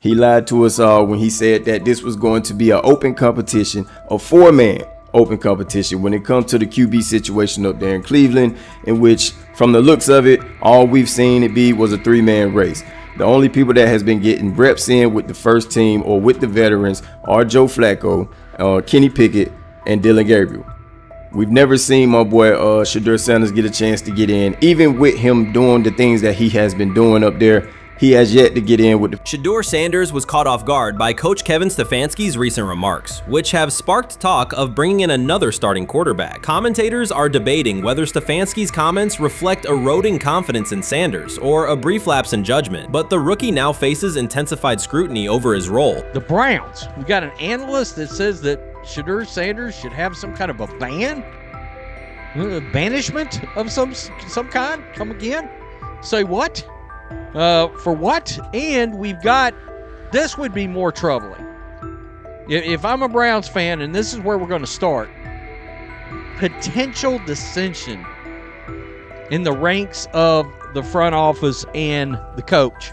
He lied to us all when he said that this was going to be an open competition, a four-man open competition when it comes to the QB situation up there in Cleveland, in which, from the looks of it, all we've seen it be was a three-man race. The only people that has been getting reps in with the first team or with the veterans are Joe Flacco, Kenny Pickett, and Dylan Gabriel. We've never seen my boy Shedeur Sanders get a chance to get in. Even with him doing the things that he has been doing up there, he has yet to get in with the... Shedeur Sanders was caught off guard by Coach Kevin Stefanski's recent remarks, which have sparked talk of bringing in another starting quarterback. Commentators are debating whether Stefanski's comments reflect eroding confidence in Sanders or a brief lapse in judgment, but the rookie now faces intensified scrutiny over his role. The Browns, we got an analyst that says that Shedeur Sanders should have some kind of a ban, banishment of some kind. Come again? Say what? For what? And we've got, this would be more troubling. If I'm a Browns fan, and this is where we're going to start, potential dissension in the ranks of the front office and the coach.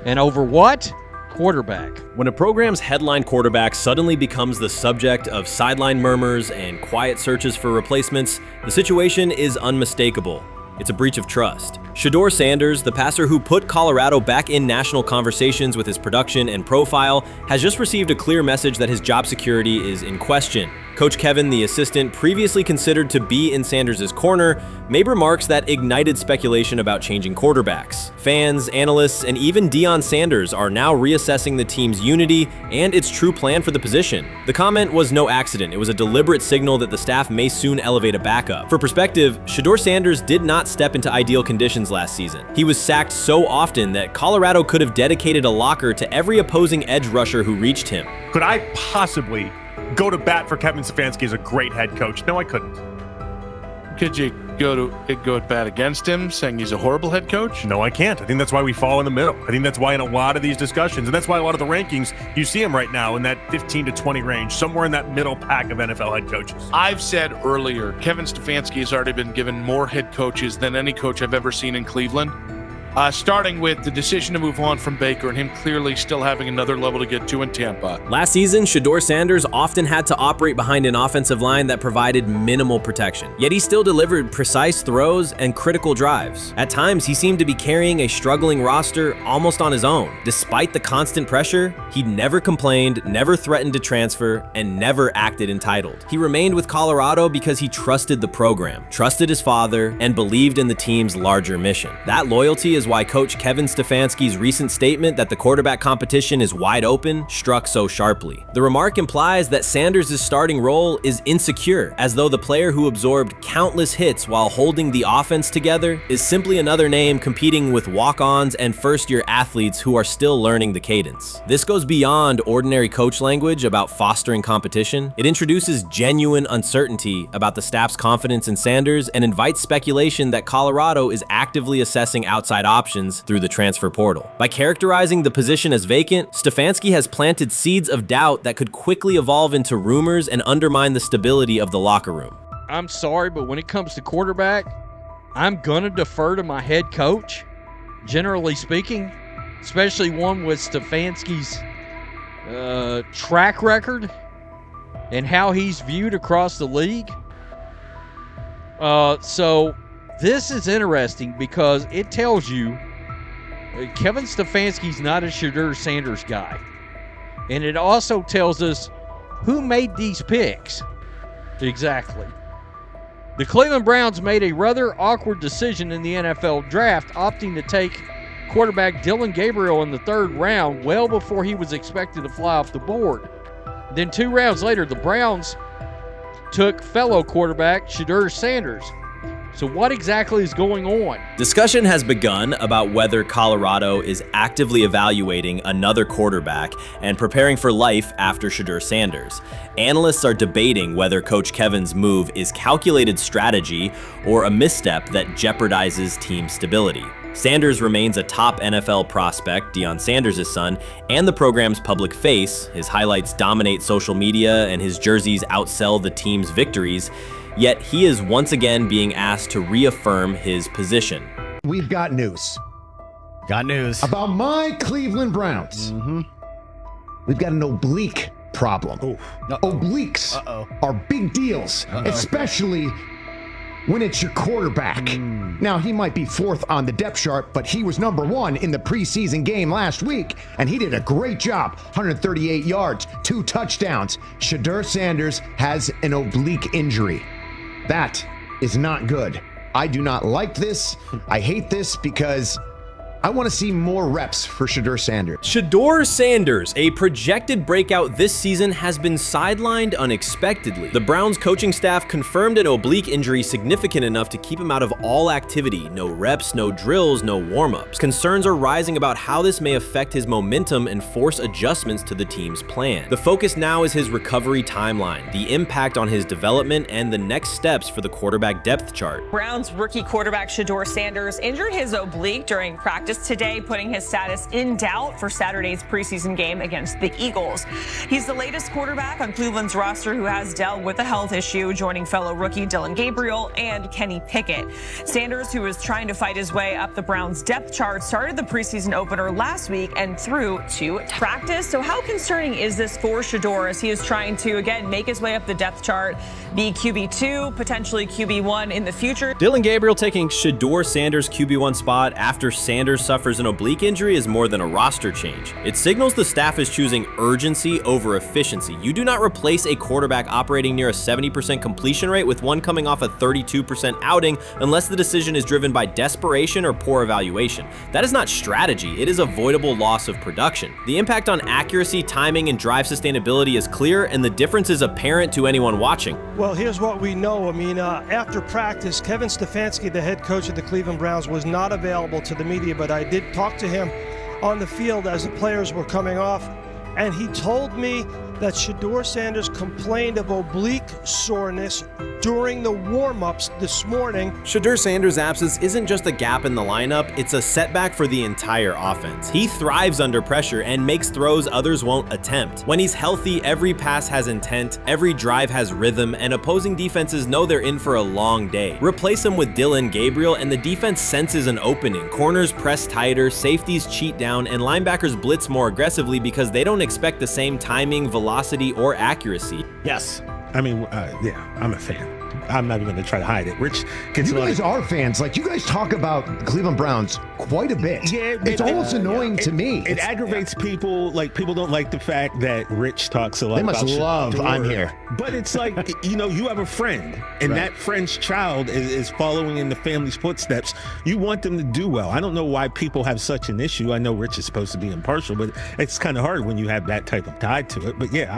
And over what? Quarterback. When a program's headline quarterback suddenly becomes the subject of sideline murmurs and quiet searches for replacements, the situation is unmistakable. It's a breach of trust. Shedeur Sanders, the passer who put Colorado back in national conversations with his production and profile, has just received a clear message that his job security is in question. Coach Kevin, the assistant previously considered to be in Sanders' corner, made remarks that ignited speculation about changing quarterbacks. Fans, analysts, and even Deion Sanders are now reassessing the team's unity and its true plan for the position. The comment was no accident. It was a deliberate signal that the staff may soon elevate a backup. For perspective, Shedeur Sanders did not step into ideal conditions last season. He was sacked so often that Colorado could have dedicated a locker to every opposing edge rusher who reached him. Could I possibly go to bat for Kevin Stefanski as a great head coach? No, I couldn't. Could you go at bat against him, saying he's a horrible head coach? No, I can't. I think that's why we fall in the middle. I think that's why in a lot of these discussions, and that's why a lot of the rankings, you see him right now in that 15 to 20 range, somewhere in that middle pack of NFL head coaches. I've said earlier, Kevin Stefanski has already been given more head coaches than any coach I've ever seen in Cleveland. Starting with the decision to move on from Baker and him clearly still having another level to get to in Tampa. Last season, Shedeur Sanders often had to operate behind an offensive line that provided minimal protection, yet he still delivered precise throws and critical drives. At times, he seemed to be carrying a struggling roster almost on his own. Despite the constant pressure, he never complained, never threatened to transfer, and never acted entitled. He remained with Colorado because he trusted the program, trusted his father, and believed in the team's larger mission. That loyalty is why Coach Kevin Stefanski's recent statement that the quarterback competition is wide open struck so sharply. The remark implies that Sanders' starting role is insecure, as though the player who absorbed countless hits while holding the offense together is simply another name competing with walk-ons and first-year athletes who are still learning the cadence. This goes beyond ordinary coach language about fostering competition. It introduces genuine uncertainty about the staff's confidence in Sanders and invites speculation that Colorado is actively assessing outside options through the transfer portal. By characterizing the position as vacant, Stefanski has planted seeds of doubt that could quickly evolve into rumors and undermine the stability of the locker room. I'm sorry, but when it comes to quarterback, I'm going to defer to my head coach, generally speaking, especially one with Stefanski's track record and how he's viewed across the league. So this is interesting because it tells you Kevin Stefanski's not a Shedeur Sanders guy. And it also tells us who made these picks. Exactly. The Cleveland Browns made a rather awkward decision in the NFL draft, opting to take quarterback Dylan Gabriel in the third round, well before he was expected to fly off the board. Then 2 rounds later, the Browns took fellow quarterback Shedeur Sanders. So what exactly is going on? Discussion has begun about whether Colorado is actively evaluating another quarterback and preparing for life after Shedeur Sanders. Analysts are debating whether Coach Kevin's move is calculated strategy or a misstep that jeopardizes team stability. Sanders remains a top NFL prospect, Deion Sanders' son, and the program's public face. His highlights dominate social media and his jerseys outsell the team's victories. Yet he is once again being asked to reaffirm his position. We've got news. Got news. About my Cleveland Browns. We've got an oblique problem. Obliques are big deals, especially when it's your quarterback. Now, he might be 4th on the depth chart, but he was number 1 in the preseason game last week, and he did a great job. 138 yards, 2 touchdowns. Shedeur Sanders has an oblique injury. That is not good. I do not like this. I hate this because I want to see more reps for Shedeur Sanders. Shedeur Sanders, a projected breakout this season, has been sidelined unexpectedly. The Browns coaching staff confirmed an oblique injury significant enough to keep him out of all activity. No reps, no drills, no warm-ups. Concerns are rising about how this may affect his momentum and force adjustments to the team's plan. The focus now is his recovery timeline, the impact on his development, and the next steps for the quarterback depth chart. Browns rookie quarterback Shedeur Sanders injured his oblique during practice today, putting his status in doubt for Saturday's preseason game against the Eagles. He's the latest quarterback on Cleveland's roster who has dealt with a health issue, joining fellow rookie Dillon Gabriel and Kenny Pickett. Sanders, who is trying to fight his way up the Browns' depth chart, started the preseason opener last week and threw 2 practice. So how concerning is this for Shedeur as he is trying to, again, make his way up the depth chart, be QB2, potentially QB1 in the future? Dillon Gabriel taking Shedeur Sanders' QB1 spot after Sanders suffers an oblique injury is more than a roster change. It signals the staff is choosing urgency over efficiency. You do not replace a quarterback operating near a 70% completion rate with one coming off a 32% outing unless the decision is driven by desperation or poor evaluation. That is not strategy, it is avoidable loss of production. The impact on accuracy, timing, and drive sustainability is clear, and the difference is apparent to anyone watching. Well, here's what we know. I mean, after practice, Kevin Stefanski, the head coach of the Cleveland Browns, was not available to the media, but I did talk to him on the field as the players were coming off, and he told me that Shedeur Sanders complained of oblique soreness during the warm-ups this morning. Shedeur Sanders' absence isn't just a gap in the lineup, it's a setback for the entire offense. He thrives under pressure and makes throws others won't attempt. When he's healthy, every pass has intent, every drive has rhythm, and opposing defenses know they're in for a long day. Replace him with Dillon Gabriel and the defense senses an opening. Corners press tighter, safeties cheat down, and linebackers blitz more aggressively because they don't expect the same timing, velocity, or accuracy. Yes. I mean, yeah, I'm a fan. I'm not even going to try to hide it. Rich gets You guys are fans. Like, you guys talk about the Cleveland Browns quite a bit. Yeah, it's almost annoying to me. It aggravates people. Like, people don't like the fact that Rich talks a lot about They must love Shedeur. I'm here. But it's like, you have a friend, and that friend's child is following in the family's footsteps. You want them to do well. I don't know why people have such an issue. I know Rich is supposed to be impartial, but it's kind of hard when you have that type of tie to it. But yeah,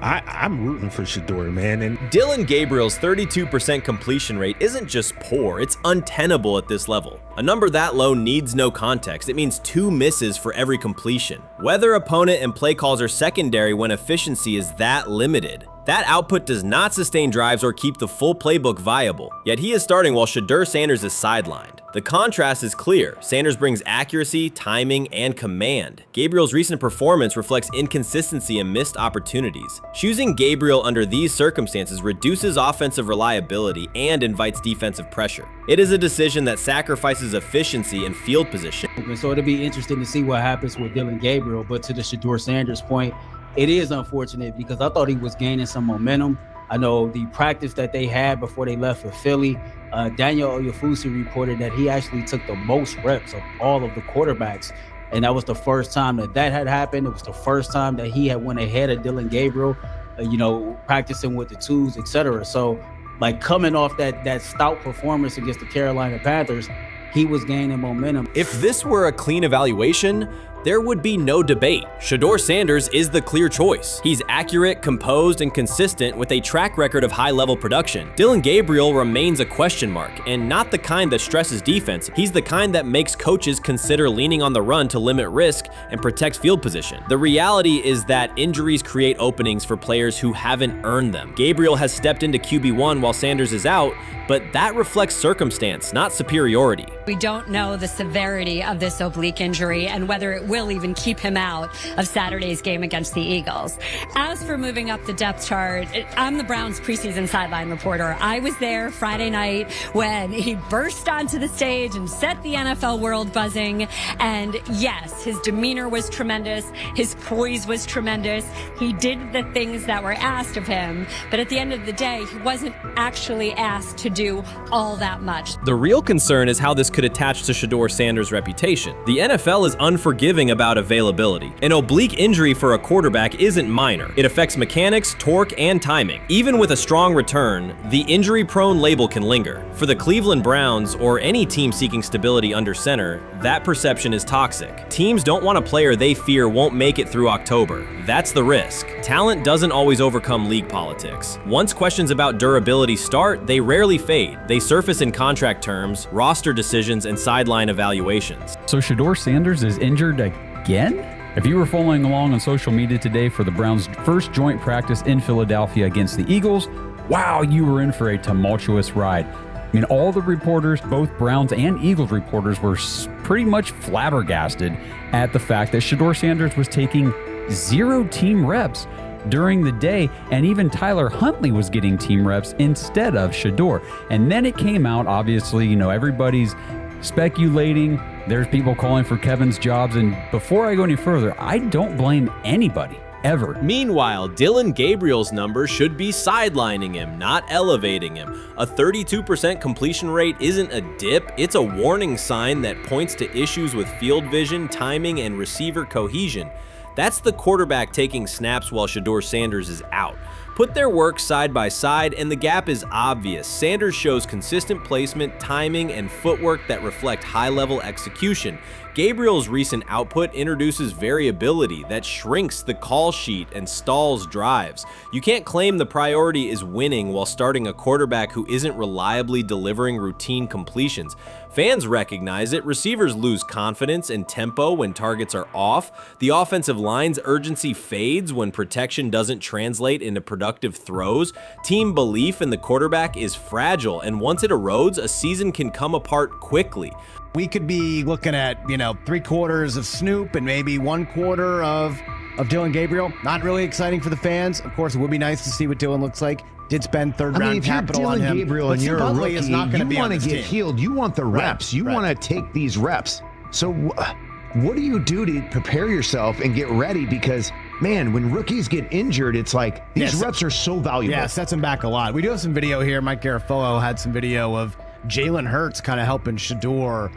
I'm rooting for Shedeur, man. And Dillon Gabriel's 32% completion rate isn't just poor, it's untenable at this level. A number that low needs no context. It means 2 misses for every completion. Weather, opponent, and play calls are secondary when efficiency is that limited. That output does not sustain drives or keep the full playbook viable, yet he is starting while Shedeur Sanders is sidelined. The contrast is clear. Sanders brings accuracy, timing, and command. Gabriel's recent performance reflects inconsistency and missed opportunities. Choosing Gabriel under these circumstances reduces offensive reliability and invites defensive pressure. It is a decision that sacrifices efficiency and field position. So it'll be interesting to see what happens with Dillon Gabriel, but to the Shedeur Sanders point, it is unfortunate because I thought he was gaining some momentum. I know the practice that they had before they left for Philly, Daniel Oyefusi reported that he actually took the most reps of all of the quarterbacks. And that was the first time that had happened. It was the first time that he had went ahead of Dillon Gabriel, practicing with the twos, etc. So like coming off that stout performance against the Carolina Panthers, he was gaining momentum. If this were a clean evaluation, there would be no debate. Shedeur Sanders is the clear choice. He's accurate, composed, and consistent with a track record of high-level production. Dillon Gabriel remains a question mark, and not the kind that stresses defense. He's the kind that makes coaches consider leaning on the run to limit risk and protect field position. The reality is that injuries create openings for players who haven't earned them. Gabriel has stepped into QB1 while Sanders is out, but that reflects circumstance, not superiority. We don't know the severity of this oblique injury and whether it will even keep him out of Saturday's game against the Eagles. As for moving up the depth chart, I'm the Browns preseason sideline reporter. I was there Friday night when he burst onto the stage and set the NFL world buzzing. And yes, his demeanor was tremendous. His poise was tremendous. He did the things that were asked of him. But at the end of the day, he wasn't actually asked to do all that much. The real concern is how this could attach to Shedeur Sanders' reputation. The NFL is unforgiving about availability. An oblique injury for a quarterback isn't minor. It affects mechanics, torque, and timing. Even with a strong return, the injury-prone label can linger. For the Cleveland Browns, or any team seeking stability under center, that perception is toxic. Teams don't want a player they fear won't make it through October. That's the risk. Talent doesn't always overcome league politics. Once questions about durability start, they rarely fade. They surface in contract terms, roster decisions, and sideline evaluations. So Shedeur Sanders is injured again? If you were following along on social media today for the Browns' first joint practice in Philadelphia against the Eagles, wow, you were in for a tumultuous ride. I mean, all the reporters, both Browns and Eagles reporters, were pretty much flabbergasted at the fact that Shedeur Sanders was taking 0 team reps during the day, and even Tyler Huntley was getting team reps instead of Shedeur. And then it came out, obviously, everybody's speculating. There's people calling for Kevin's jobs. And before I go any further, I don't blame anybody, ever. Meanwhile, Dillon Gabriel's numbers should be sidelining him, not elevating him. A 32% completion rate isn't a dip, it's a warning sign that points to issues with field vision, timing, and receiver cohesion. That's the quarterback taking snaps while Shedeur Sanders is out. Put their work side by side and the gap is obvious. Sanders shows consistent placement, timing, and footwork that reflect high-level execution. Gabriel's recent output introduces variability that shrinks the call sheet and stalls drives. You can't claim the priority is winning while starting a quarterback who isn't reliably delivering routine completions. Fans recognize it, receivers lose confidence and tempo when targets are off, the offensive line's urgency fades when protection doesn't translate into productive throws, team belief in the quarterback is fragile, and once it erodes, a season can come apart quickly. We could be looking at, 3/4 of Snoop and maybe 1/4 of Dillon Gabriel. Not really exciting for the fans. Of course, it would be nice to see what Dillon looks like. Did spend third-round capital on him. If you're Dillon Gabriel and you're a rookie, is not going to be you on want to this get team. healed. You want the reps. You want to take these reps. So what do you do to prepare yourself and get ready? Because, man, when rookies get injured, it's like these reps are so valuable. Yeah, sets him back a lot. We do have some video here. Mike Garafolo had some video of Jalen Hurts kind of helping Shedeur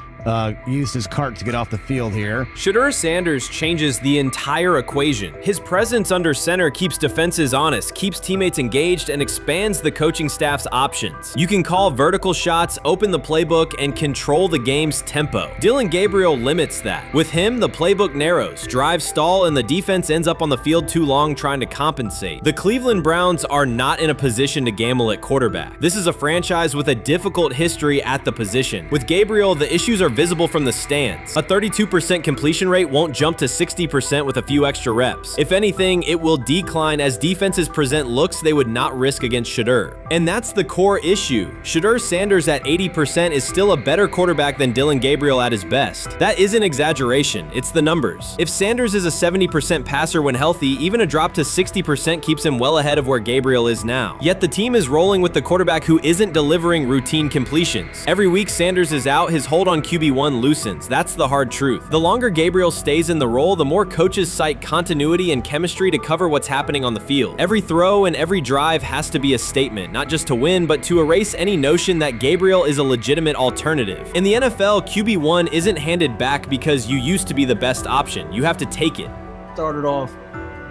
use his cart to get off the field here. Shedeur Sanders changes the entire equation. His presence under center keeps defenses honest, keeps teammates engaged, and expands the coaching staff's options. You can call vertical shots, open the playbook, and control the game's tempo. Dillon Gabriel limits that. With him, the playbook narrows, drives stall, and the defense ends up on the field too long trying to compensate. The Cleveland Browns are not in a position to gamble at quarterback. This is a franchise with a difficult history at the position. With Gabriel, the issues are visible from the stands. A 32% completion rate won't jump to 60% with a few extra reps. If anything, it will decline as defenses present looks they would not risk against Shedeur. And that's the core issue. Shedeur Sanders at 80% is still a better quarterback than Dillon Gabriel at his best. That isn't exaggeration, it's the numbers. If Sanders is a 70% passer when healthy, even a drop to 60% keeps him well ahead of where Gabriel is now. Yet the team is rolling with the quarterback who isn't delivering routine completions. Every week Sanders is out, his hold on QB1 loosens. That's the hard truth. The longer Gabriel stays in the role, the more coaches cite continuity and chemistry to cover what's happening on the field. Every throw and every drive has to be a statement, not just to win, but to erase any notion that Gabriel is a legitimate alternative. In the NFL, QB1 isn't handed back because you used to be the best option. You have to take it. Started off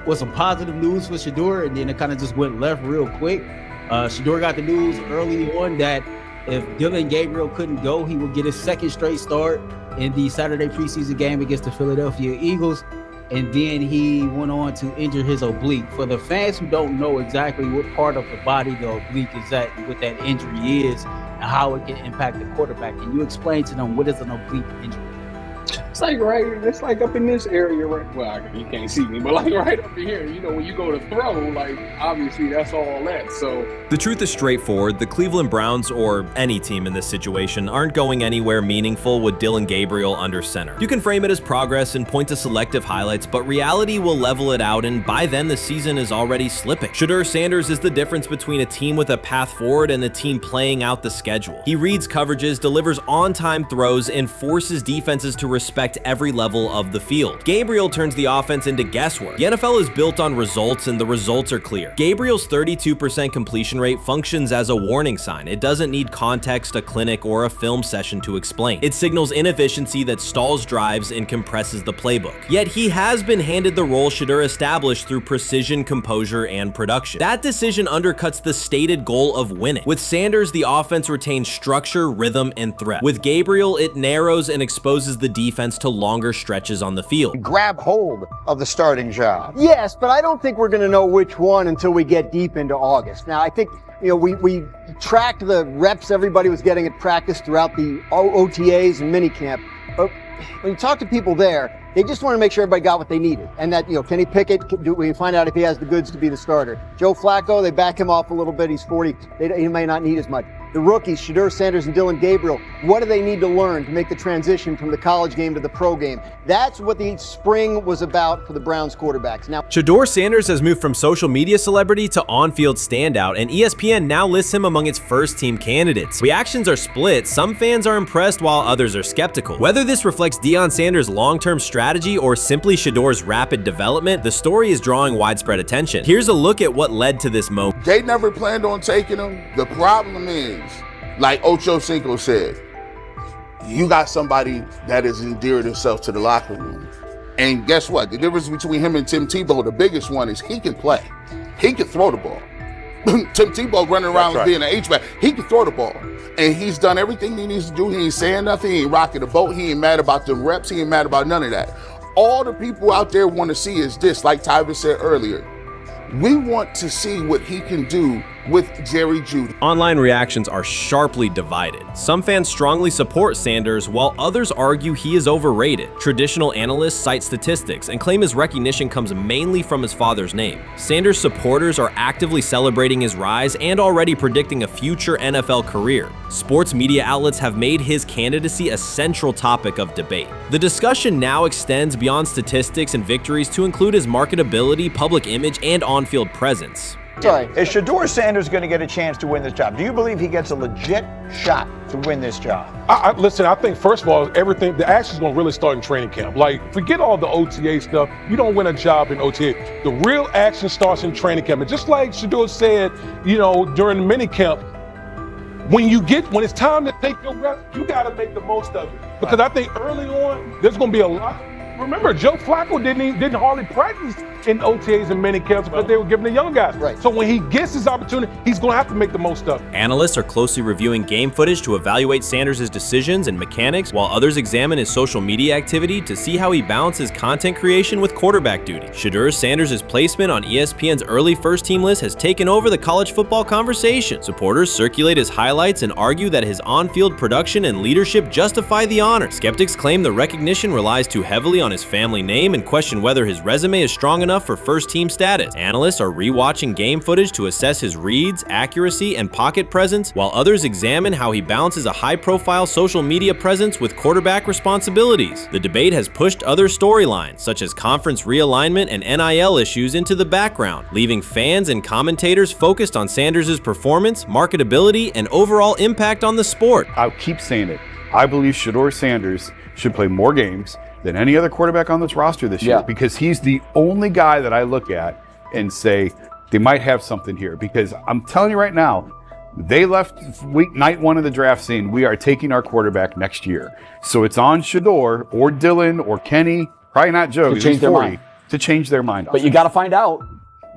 with some positive news for Shedeur, and then it kind of just went left real quick. Shedeur got the news early on that if Dillon Gabriel couldn't go, he would get his second straight start in the Saturday preseason game against the Philadelphia Eagles. And then he went on to injure his oblique. For the fans who don't know exactly what part of the body the oblique is at and what that injury is and how it can impact the quarterback, can you explain to them what is an oblique injury? It's like up in this area, right? Well, you can't see me, but like right up in here, when you go to throw, like obviously that's all that. So the truth is straightforward. The Cleveland Browns, or any team in this situation, aren't going anywhere meaningful with Dillon Gabriel under center. You can frame it as progress and point to selective highlights, but reality will level it out, and by then the season is already slipping. Shedeur Sanders is the difference between a team with a path forward and a team playing out the schedule. He reads coverages, delivers on-time throws, and forces defenses to respect every level of the field. Gabriel turns the offense into guesswork. The NFL is built on results, and the results are clear. Gabriel's 32% completion rate functions as a warning sign. It doesn't need context, a clinic, or a film session to explain. It signals inefficiency that stalls drives and compresses the playbook. Yet he has been handed the role Shedeur established through precision, composure, and production. That decision undercuts the stated goal of winning. With Sanders, the offense retains structure, rhythm, and threat. With Gabriel, it narrows and exposes the defense to longer stretches on the field. Grab hold of the starting job. Yes, but I don't think we're going to know which one until we get deep into August. Now, I think we tracked the reps everybody was getting at practice throughout the OTAs and minicamp. But when you talk to people there, they just want to make sure everybody got what they needed. And that, Kenny Pickett, we find out if he has the goods to be the starter. Joe Flacco, they back him off a little bit. He's 40. He may not need as much. The rookies, Shedeur Sanders and Dillon Gabriel, what do they need to learn to make the transition from the college game to the pro game? That's what the spring was about for the Browns quarterbacks. Now, Shedeur Sanders has moved from social media celebrity to on-field standout, and ESPN now lists him among its first-team candidates. Reactions are split. Some fans are impressed while others are skeptical. Whether this reflects Deion Sanders' long-term strategy or simply Shedeur's rapid development, the story is drawing widespread attention. Here's a look at what led to this moment. They never planned on taking him. The problem is, like Ocho Cinco said, you got somebody that has endeared himself to the locker room. And guess what? The difference between him and Tim Tebow, the biggest one, is he can play. He can throw the ball. Tim Tebow running around being an H-back. He can throw the ball. And he's done everything he needs to do. He ain't saying nothing. He ain't rocking the boat. He ain't mad about the reps. He ain't mad about none of that. All the people out there want to see is this, like Tyver said earlier. We want to see what he can do with Jerry Jeudy. Online reactions are sharply divided. Some fans strongly support Sanders, while others argue he is overrated. Traditional analysts cite statistics and claim his recognition comes mainly from his father's name. Sanders supporters are actively celebrating his rise and already predicting a future NFL career. Sports media outlets have made his candidacy a central topic of debate. The discussion now extends beyond statistics and victories to include his marketability, public image, and on-field presence. Sorry, is Shedeur Sanders going to get a chance to win this job? Do you believe he gets a legit shot to win this job? Listen, I think, first of all, the action's going to really start in training camp. Like, forget all the OTA stuff. You don't win a job in OTA. The real action starts in training camp. And just like Shedeur said, during the mini camp, when it's time to take your reps, you got to make the most of it. Because I think early on, there's going to be a lot. Remember, Joe Flacco didn't hardly practice in OTAs and mini camps because they were giving the young guys. Right. So when he gets his opportunity, he's going to have to make the most of it. Analysts are closely reviewing game footage to evaluate Sanders' decisions and mechanics, while others examine his social media activity to see how he balances content creation with quarterback duty. Shedeur Sanders' placement on ESPN's early first-team list has taken over the college football conversation. Supporters circulate his highlights and argue that his on-field production and leadership justify the honor. Skeptics claim the recognition relies too heavily on his family name and question whether his resume is strong enough for first-team status. Analysts are rewatching game footage to assess his reads, accuracy, and pocket presence, while others examine how he balances a high-profile social media presence with quarterback responsibilities. The debate has pushed other storylines, such as conference realignment and NIL issues, into the background, leaving fans and commentators focused on Sanders' performance, marketability, and overall impact on the sport. I'll keep saying it. I believe Shedeur Sanders should play more games than any other quarterback on this roster this year, because he's the only guy that I look at and say they might have something here. Because I'm telling you right now, they left night one of the draft saying we are taking our quarterback next year. So it's on Shedeur or Dillon or Kenny, probably not Joe, to change their mind. To change their mind. But you got to find out.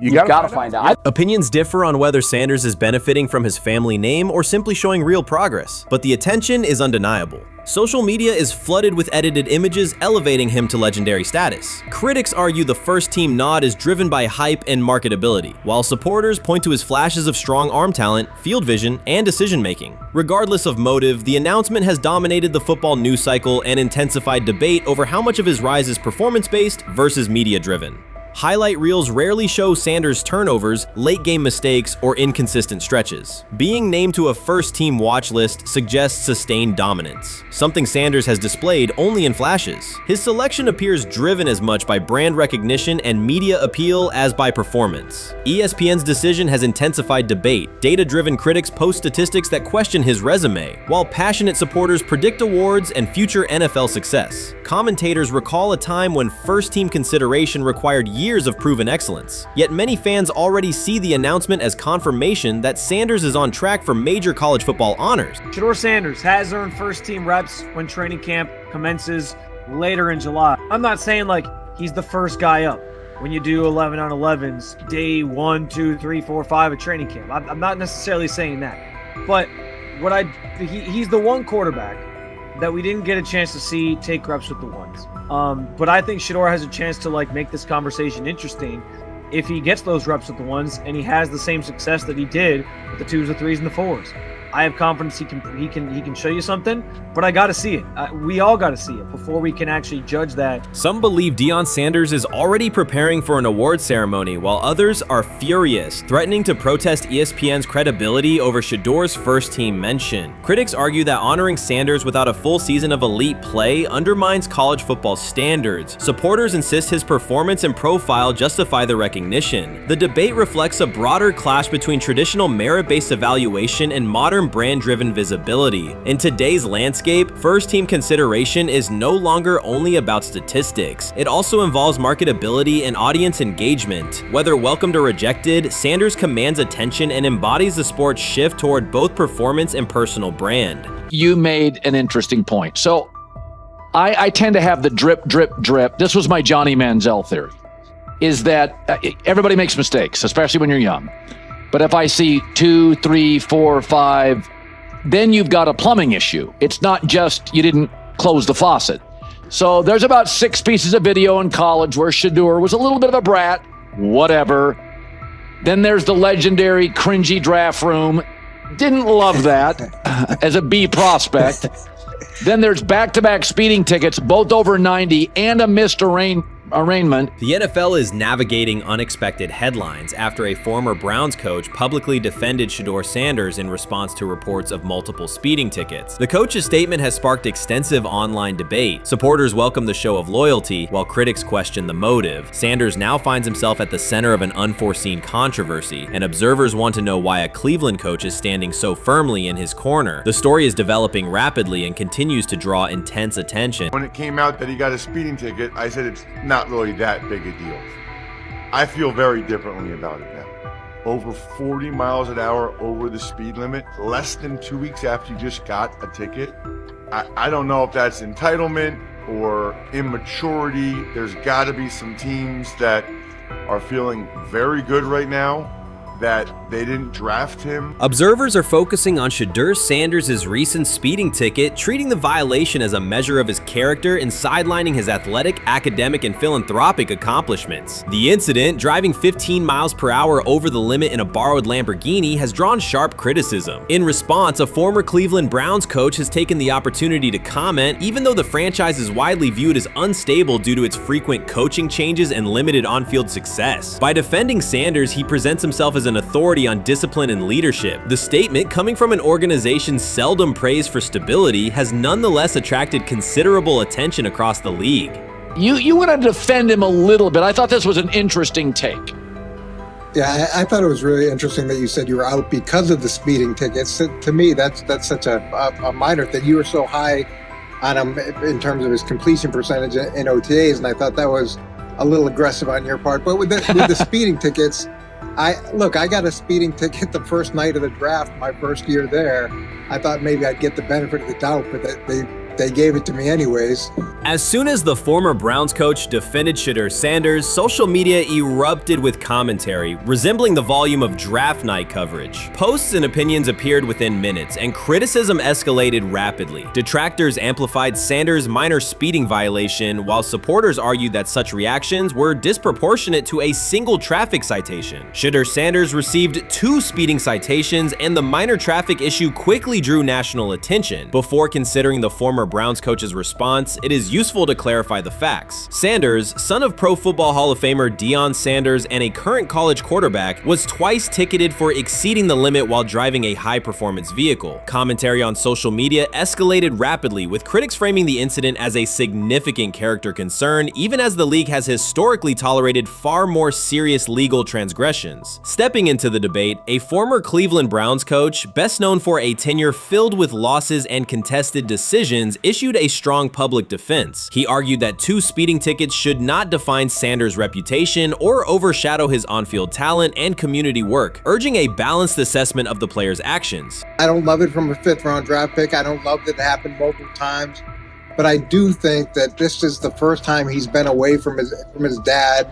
You You've gotta got to find out. Opinions differ on whether Sanders is benefiting from his family name or simply showing real progress, but the attention is undeniable. Social media is flooded with edited images elevating him to legendary status. Critics argue the first-team nod is driven by hype and marketability, while supporters point to his flashes of strong arm talent, field vision, and decision-making. Regardless of motive, the announcement has dominated the football news cycle and intensified debate over how much of his rise is performance-based versus media-driven. Highlight reels rarely show Sanders' turnovers, late-game mistakes, or inconsistent stretches. Being named to a first-team watch list suggests sustained dominance, something Sanders has displayed only in flashes. His selection appears driven as much by brand recognition and media appeal as by performance. ESPN's decision has intensified debate. Data-driven critics post statistics that question his resume, while passionate supporters predict awards and future NFL success. Commentators recall a time when first-team consideration required years of proven excellence. Yet many fans already see the announcement as confirmation that Sanders is on track for major college football honors. Shedeur Sanders has earned first-team reps when training camp commences later in July. I'm not saying like he's the first guy up when you do 11 on 11s, day 1, 2, 3, 4, 5 of training camp. I'm not necessarily saying that. But he's the one quarterback that we didn't get a chance to see take reps with the ones. But I think Shedeur has a chance to like make this conversation interesting if he gets those reps with the ones and he has the same success that he did with the 2s, the 3s, and the 4s. I have confidence he can show you something, but I got to see it. We all got to see it before we can actually judge that. Some believe Deion Sanders is already preparing for an award ceremony, while others are furious, threatening to protest ESPN's credibility over Shedeur's first-team mention. Critics argue that honoring Sanders without a full season of elite play undermines college football standards. Supporters insist his performance and profile justify the recognition. The debate reflects a broader clash between traditional merit-based evaluation and modern brand-driven visibility. In today's landscape, first-team consideration is no longer only about statistics. It also involves marketability and audience engagement. Whether welcomed or rejected, Sanders commands attention and embodies the sport's shift toward both performance and personal brand. You made an interesting point. So I tend to have the drip, drip, drip. This was my Johnny Manziel theory, is that everybody makes mistakes, especially when you're young. But if I see 2, 3, 4, 5, then you've got a plumbing issue. It's not just you didn't close the faucet. So there's about 6 pieces of video in college where Shedeur was a little bit of a brat, whatever. Then there's the legendary cringy draft room. Didn't love that as a B prospect. Then there's back-to-back speeding tickets, both over 90, and a missed arraignment. The NFL is navigating unexpected headlines after a former Browns coach publicly defended Shedeur Sanders in response to reports of multiple speeding tickets. The coach's statement has sparked extensive online debate. Supporters welcome the show of loyalty, while critics question the motive. Sanders now finds himself at the center of an unforeseen controversy, and observers want to know why a Cleveland coach is standing so firmly in his corner. The story is developing rapidly and continues to draw intense attention. When it came out that he got a speeding ticket, I said it's not really that big a deal. I feel very differently about it now. Over 40 miles an hour over the speed limit, less than 2 weeks after you just got a ticket. I don't know if that's entitlement or immaturity. There's got to be some teams that are feeling very good right now that they didn't draft him. Observers are focusing on Shedeur Sanders' recent speeding ticket, treating the violation as a measure of his character and sidelining his athletic, academic, and philanthropic accomplishments. The incident, driving 15 miles per hour over the limit in a borrowed Lamborghini, has drawn sharp criticism. In response, a former Cleveland Browns coach has taken the opportunity to comment, even though the franchise is widely viewed as unstable due to its frequent coaching changes and limited on-field success. By defending Sanders, he presents himself as an authority on discipline and leadership. The statement, coming from an organization seldom praised for stability, has nonetheless attracted considerable attention across the league. You want to defend him a little bit. I thought this was an interesting take. Yeah, I thought it was really interesting that you said you were out because of the speeding tickets. To me, that's such a minor thing. You were so high on him in terms of his completion percentage in OTAs, and I thought that was a little aggressive on your part. But with the speeding tickets, I got a speeding ticket the first night of the draft, my first year there. I thought maybe I'd get the benefit of the doubt, but they gave it to me anyways. As soon as the former Browns coach defended Shedeur Sanders, social media erupted with commentary, resembling the volume of draft night coverage. Posts and opinions appeared within minutes, and criticism escalated rapidly. Detractors amplified Sanders' minor speeding violation, while supporters argued that such reactions were disproportionate to a single traffic citation. Shedeur Sanders received 2 speeding citations, and the minor traffic issue quickly drew national attention. Before considering the former Browns coach's response, it is useful to clarify the facts. Sanders, son of Pro Football Hall of Famer Deion Sanders and a current college quarterback, was twice ticketed for exceeding the limit while driving a high-performance vehicle. Commentary on social media escalated rapidly, with critics framing the incident as a significant character concern, even as the league has historically tolerated far more serious legal transgressions. Stepping into the debate, a former Cleveland Browns coach, best known for a tenure filled with losses and contested decisions, issued a strong public defense. He argued that 2 speeding tickets should not define Sanders' reputation or overshadow his on-field talent and community work, urging a balanced assessment of the player's actions. I don't love it from a 5th-round draft pick. I don't love that it happened multiple times. But I do think that this is the first time he's been away from his dad.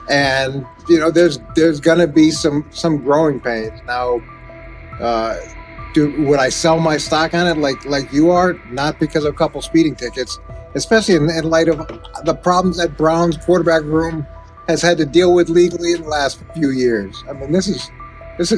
And, you know, there's going to be some growing pains. Now, would I sell my stock on it like you are? Not because of a couple speeding tickets, especially in light of the problems that Brown's quarterback room has had to deal with legally in the last few years. I mean, this is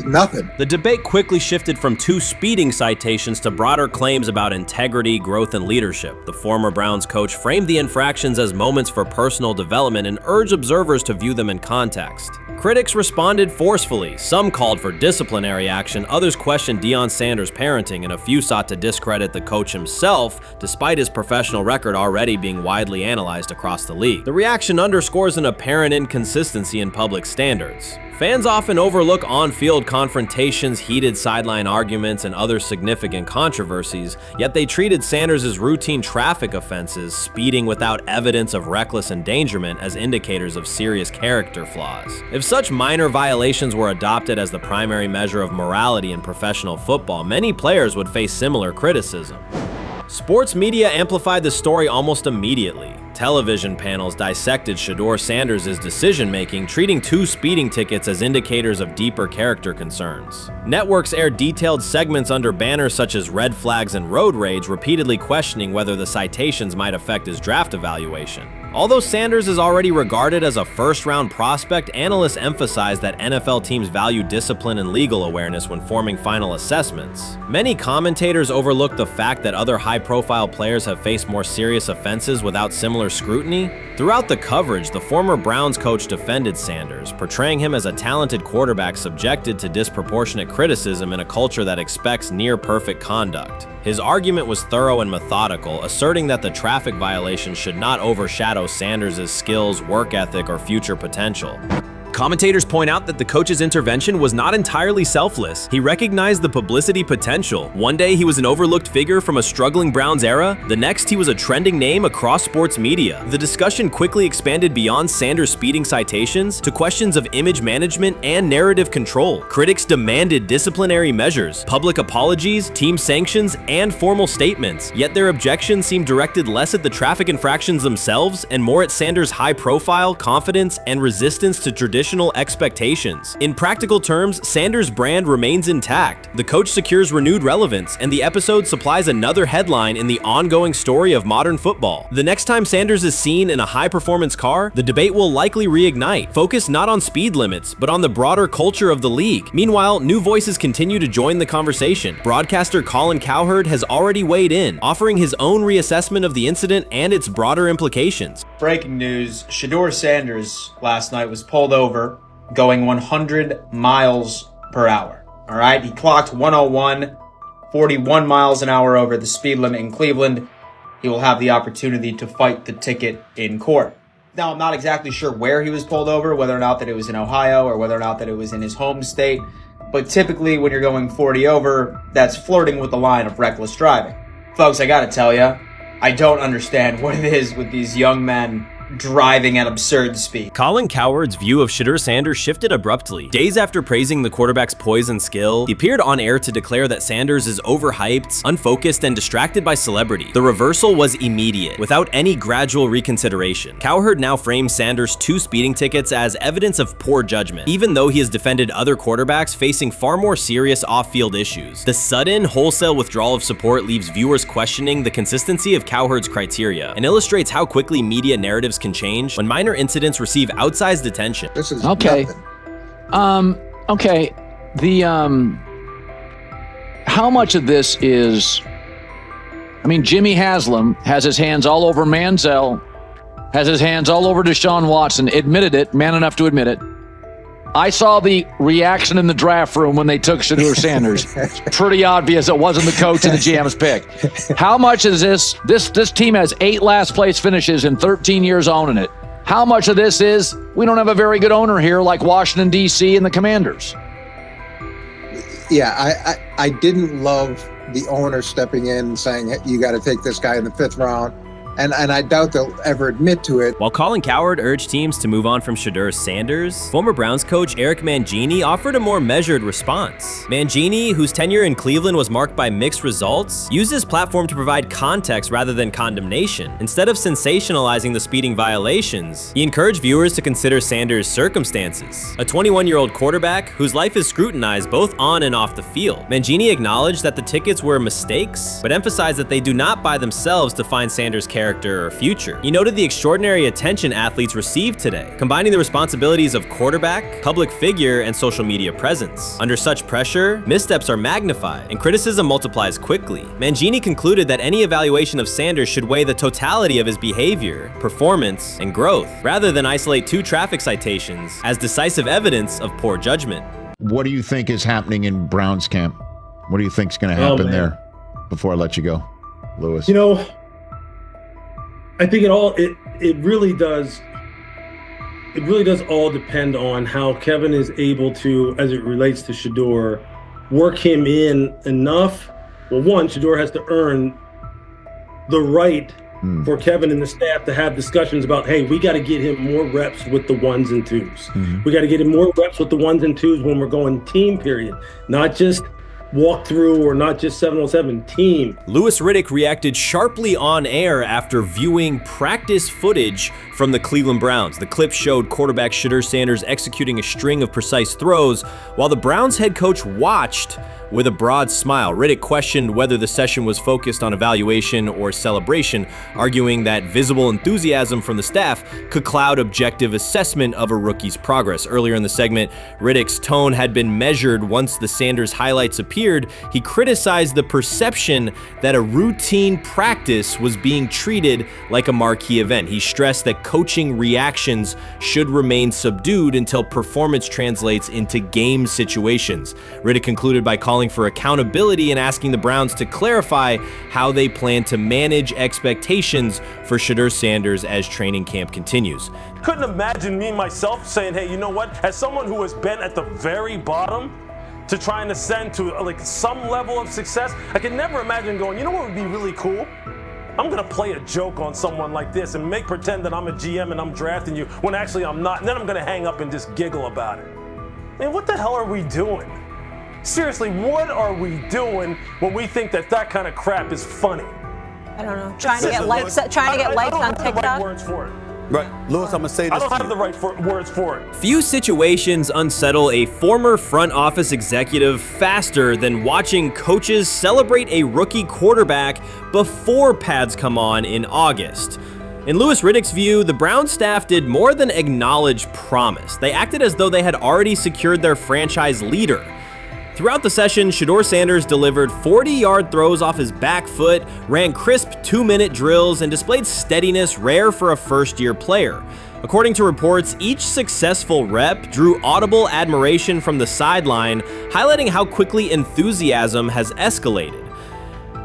nothing. The debate quickly shifted from 2 speeding citations to broader claims about integrity, growth, and leadership. The former Browns coach framed the infractions as moments for personal development and urged observers to view them in context. Critics responded forcefully. Some called for disciplinary action, others questioned Deion Sanders' parenting, and a few sought to discredit the coach himself, despite his professional record already being widely analyzed across the league. The reaction underscores an apparent inconsistency in public standards. Fans often overlook on-field confrontations, heated sideline arguments, and other significant controversies, yet they treated Sanders' routine traffic offenses, speeding without evidence of reckless endangerment, as indicators of serious character flaws. If such minor violations were adopted as the primary measure of morality in professional football, many players would face similar criticism. Sports media amplified the story almost immediately. Television panels dissected Shedeur Sanders' decision-making, treating 2 speeding tickets as indicators of deeper character concerns. Networks aired detailed segments under banners such as red flags and road rage, repeatedly questioning whether the citations might affect his draft evaluation. Although Sanders is already regarded as a first-round prospect, analysts emphasize that NFL teams value discipline and legal awareness when forming final assessments. Many commentators overlook the fact that other high-profile players have faced more serious offenses without similar scrutiny. Throughout the coverage, the former Browns coach defended Sanders, portraying him as a talented quarterback subjected to disproportionate criticism in a culture that expects near-perfect conduct. His argument was thorough and methodical, asserting that the traffic violation should not overshadow Sanders' skills, work ethic, or future potential. Commentators point out that the coach's intervention was not entirely selfless. He recognized the publicity potential. One day he was an overlooked figure from a struggling Browns era. The next he was a trending name across sports media. The discussion quickly expanded beyond Sanders' speeding citations to questions of image management and narrative control. Critics demanded disciplinary measures, public apologies, team sanctions, and formal statements. Yet their objections seemed directed less at the traffic infractions themselves and more at Sanders' high profile, confidence, and resistance to traditional expectations. In practical terms, Sanders' brand remains intact. The coach secures renewed relevance, and the episode supplies another headline in the ongoing story of modern football. The next time Sanders is seen in a high-performance car, the debate will likely reignite, focused not on speed limits, but on the broader culture of the league. Meanwhile, new voices continue to join the conversation. Broadcaster Colin Cowherd has already weighed in, offering his own reassessment of the incident and its broader implications. Breaking news, Shedeur Sanders last night was pulled over going 100 miles per hour. All right, he clocked 101, 41 miles an hour over the speed limit in Cleveland. He will have the opportunity to fight the ticket in court. Now, I'm not exactly sure where he was pulled over, whether or not that it was in Ohio or whether or not that it was in his home state. But typically when you're going 40 over, that's flirting with the line of reckless driving. Folks, I gotta tell you, I don't understand what it is with these young men driving at absurd speed. Colin Cowherd's view of Shedeur Sanders shifted abruptly. Days after praising the quarterback's poise and skill, he appeared on air to declare that Sanders is overhyped, unfocused, and distracted by celebrity. The reversal was immediate, without any gradual reconsideration. Cowherd now frames Sanders' 2 speeding tickets as evidence of poor judgment, even though he has defended other quarterbacks facing far more serious off-field issues. The sudden, wholesale withdrawal of support leaves viewers questioning the consistency of Cowherd's criteria and illustrates how quickly media narratives can change when minor incidents receive outsized attention. This is okay. Okay. How much of this is? I mean, Jimmy Haslam has his hands all over Manziel, has his hands all over Deshaun Watson. Admitted it, man enough to admit it. I saw the reaction in the draft room when they took Shedeur Sanders. Pretty obvious it wasn't the coach and the GM's pick. How much is this? This team has 8 last place finishes in 13 years owning it. How much of this is we don't have a very good owner here like Washington, D.C. and the Commanders? Yeah, I didn't love the owner stepping in and saying, you got to take this guy in the 5th round. And I doubt they'll ever admit to it. While Colin Cowherd urged teams to move on from Shedeur Sanders, former Browns coach Eric Mangini offered a more measured response. Mangini, whose tenure in Cleveland was marked by mixed results, used his platform to provide context rather than condemnation. Instead of sensationalizing the speeding violations, he encouraged viewers to consider Sanders' circumstances. A 21-year-old quarterback whose life is scrutinized both on and off the field. Mangini acknowledged that the tickets were mistakes, but emphasized that they do not by themselves define Sanders' character or future. He noted the extraordinary attention athletes received today, combining the responsibilities of quarterback, public figure, and social media presence. Under such pressure, missteps are magnified, and criticism multiplies quickly. Mangini concluded that any evaluation of Sanders should weigh the totality of his behavior, performance, and growth, rather than isolate 2 traffic citations as decisive evidence of poor judgment. What do you think is happening in Browns camp? What do you think is going to happen there? Before I let you go, Lewis. You know, I think it really does all depend on how Kevin is able to, as it relates to Shedeur, work him in enough. Well, one, Shedeur has to earn the right for Kevin and the staff to have discussions about, hey, we got to get him more reps with the 1s and 2s. We got to get him more reps with the 1s and 2s when we're going team period, not just walk through or not just 7-on-7 team. Louis Riddick reacted sharply on air after viewing practice footage from the Cleveland Browns. The clip showed quarterback Shedeur Sanders executing a string of precise throws while the Browns head coach watched with a broad smile. Riddick questioned whether the session was focused on evaluation or celebration, arguing that visible enthusiasm from the staff could cloud objective assessment of a rookie's progress. Earlier in the segment, Riddick's tone had been measured once the Sanders highlights appeared. He criticized the perception that a routine practice was being treated like a marquee event. He stressed that coaching reactions should remain subdued until performance translates into game situations. Riddick concluded by calling for accountability and asking the Browns to clarify how they plan to manage expectations for Shedeur Sanders as training camp continues. Couldn't imagine me myself saying, hey, you know what, as someone who has been at the very bottom to try and ascend to like some level of success, I could never imagine going, you know what would be really cool? I'm gonna play a joke on someone like this and pretend that I'm a GM and I'm drafting you when actually I'm not, and then I'm gonna hang up and just giggle about it. I mean, what the hell are we doing? Seriously, what are we doing when we think that kind of crap is funny? I don't know. Trying to get likes on TikTok. I don't have the right words for it. Right, Lewis, I'm gonna say this. I don't have the right words for it. Few situations unsettle a former front office executive faster than watching coaches celebrate a rookie quarterback before pads come on in August. In Louis Riddick's view, the Browns staff did more than acknowledge promise. They acted as though they had already secured their franchise leader. Throughout the session, Shedeur Sanders delivered 40-yard throws off his back foot, ran crisp 2-minute drills, and displayed steadiness rare for a first-year player. According to reports, each successful rep drew audible admiration from the sideline, highlighting how quickly enthusiasm has escalated.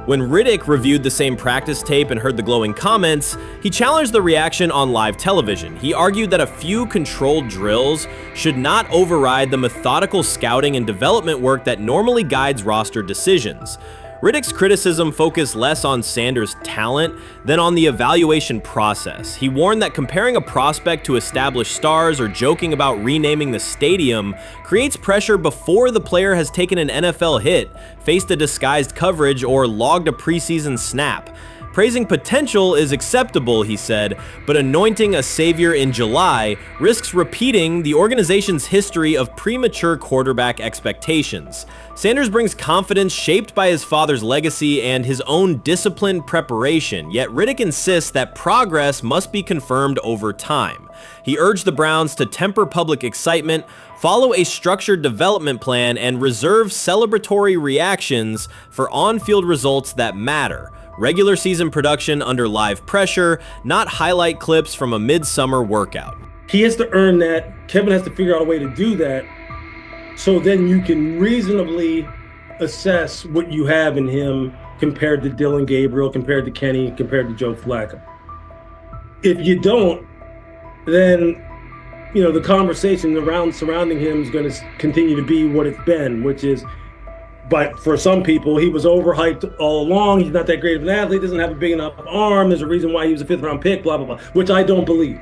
When Riddick reviewed the same practice tape and heard the glowing comments, he challenged the reaction on live television. He argued that a few controlled drills should not override the methodical scouting and development work that normally guides roster decisions. Riddick's criticism focused less on Sanders' talent than on the evaluation process. He warned that comparing a prospect to established stars or joking about renaming the stadium creates pressure before the player has taken an NFL hit, faced a disguised coverage, or logged a preseason snap. Praising potential is acceptable, he said, but anointing a savior in July risks repeating the organization's history of premature quarterback expectations. Sanders brings confidence shaped by his father's legacy and his own disciplined preparation, yet Riddick insists that progress must be confirmed over time. He urged the Browns to temper public excitement, follow a structured development plan, and reserve celebratory reactions for on-field results that matter. Regular season production under live pressure, not highlight clips from a midsummer workout. He has to earn that. Kevin has to figure out a way to do that, so then you can reasonably assess what you have in him compared to Dylan Gabriel, compared to Kenny, compared to Joe Flacco. If you don't, then the conversation surrounding him is going to continue to be what it's been, which is, but for some people, he was overhyped all along. He's not that great of an athlete, doesn't have a big enough arm. There's a reason why he was a 5th-round pick, blah, blah, blah, which I don't believe.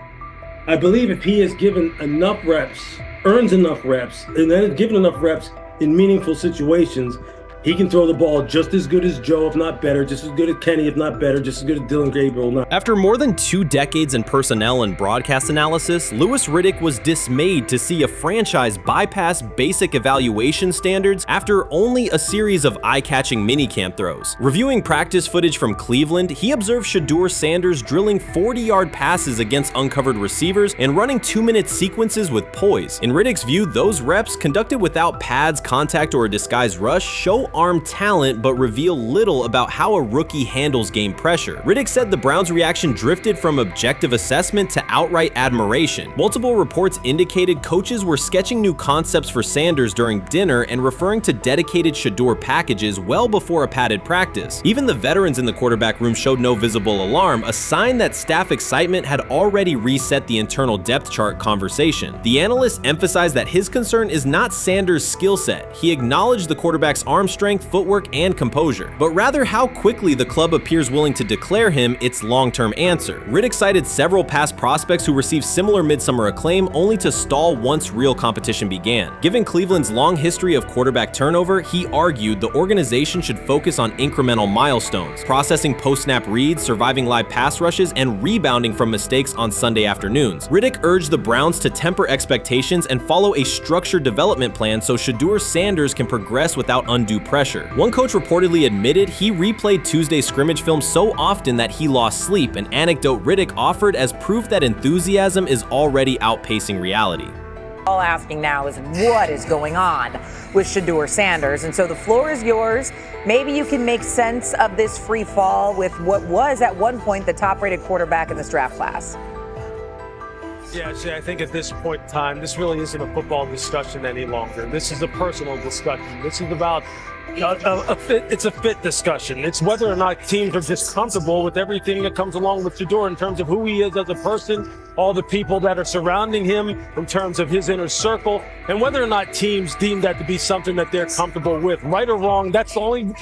I believe if he is given enough reps, earns enough reps, and then is given enough reps in meaningful situations, he can throw the ball just as good as Joe, if not better, just as good as Kenny, if not better, just as good as Dylan Gabriel. After more than 2 decades in personnel and broadcast analysis, Louis Riddick was dismayed to see a franchise bypass basic evaluation standards after only a series of eye-catching minicamp throws. Reviewing practice footage from Cleveland, he observed Shedeur Sanders drilling 40-yard passes against uncovered receivers and running 2-minute sequences with poise. In Riddick's view, those reps, conducted without pads, contact, or a disguised rush, show arm talent but reveal little about how a rookie handles game pressure. Riddick said the Browns' reaction drifted from objective assessment to outright admiration. Multiple reports indicated coaches were sketching new concepts for Sanders during dinner and referring to dedicated Shedeur packages well before a padded practice. Even the veterans in the quarterback room showed no visible alarm, a sign that staff excitement had already reset the internal depth chart conversation. The analyst emphasized that his concern is not Sanders' skill set. He acknowledged the quarterback's arm strength, footwork, and composure, but rather how quickly the club appears willing to declare him its long-term answer. Riddick cited several past prospects who received similar midsummer acclaim only to stall once real competition began. Given Cleveland's long history of quarterback turnover, he argued the organization should focus on incremental milestones, processing post-snap reads, surviving live pass rushes, and rebounding from mistakes on Sunday afternoons. Riddick urged the Browns to temper expectations and follow a structured development plan so Shedeur Sanders can progress without undue pressure. One coach reportedly admitted he replayed Tuesday's scrimmage film so often that he lost sleep, an anecdote Riddick offered as proof that enthusiasm is already outpacing reality. All asking now is what is going on with Shedeur Sanders, and so the floor is yours. Maybe you can make sense of this free fall with what was at one point the top-rated quarterback in this draft class. Yeah, see, I think at this point in time, this really isn't a football discussion any longer. This is a personal discussion. This is about it's a fit discussion. It's whether or not teams are just comfortable with everything that comes along with Shedeur in terms of who he is as a person, all the people that are surrounding him in terms of his inner circle, and whether or not teams deem that to be something that they're comfortable with. Right or wrong, that's the only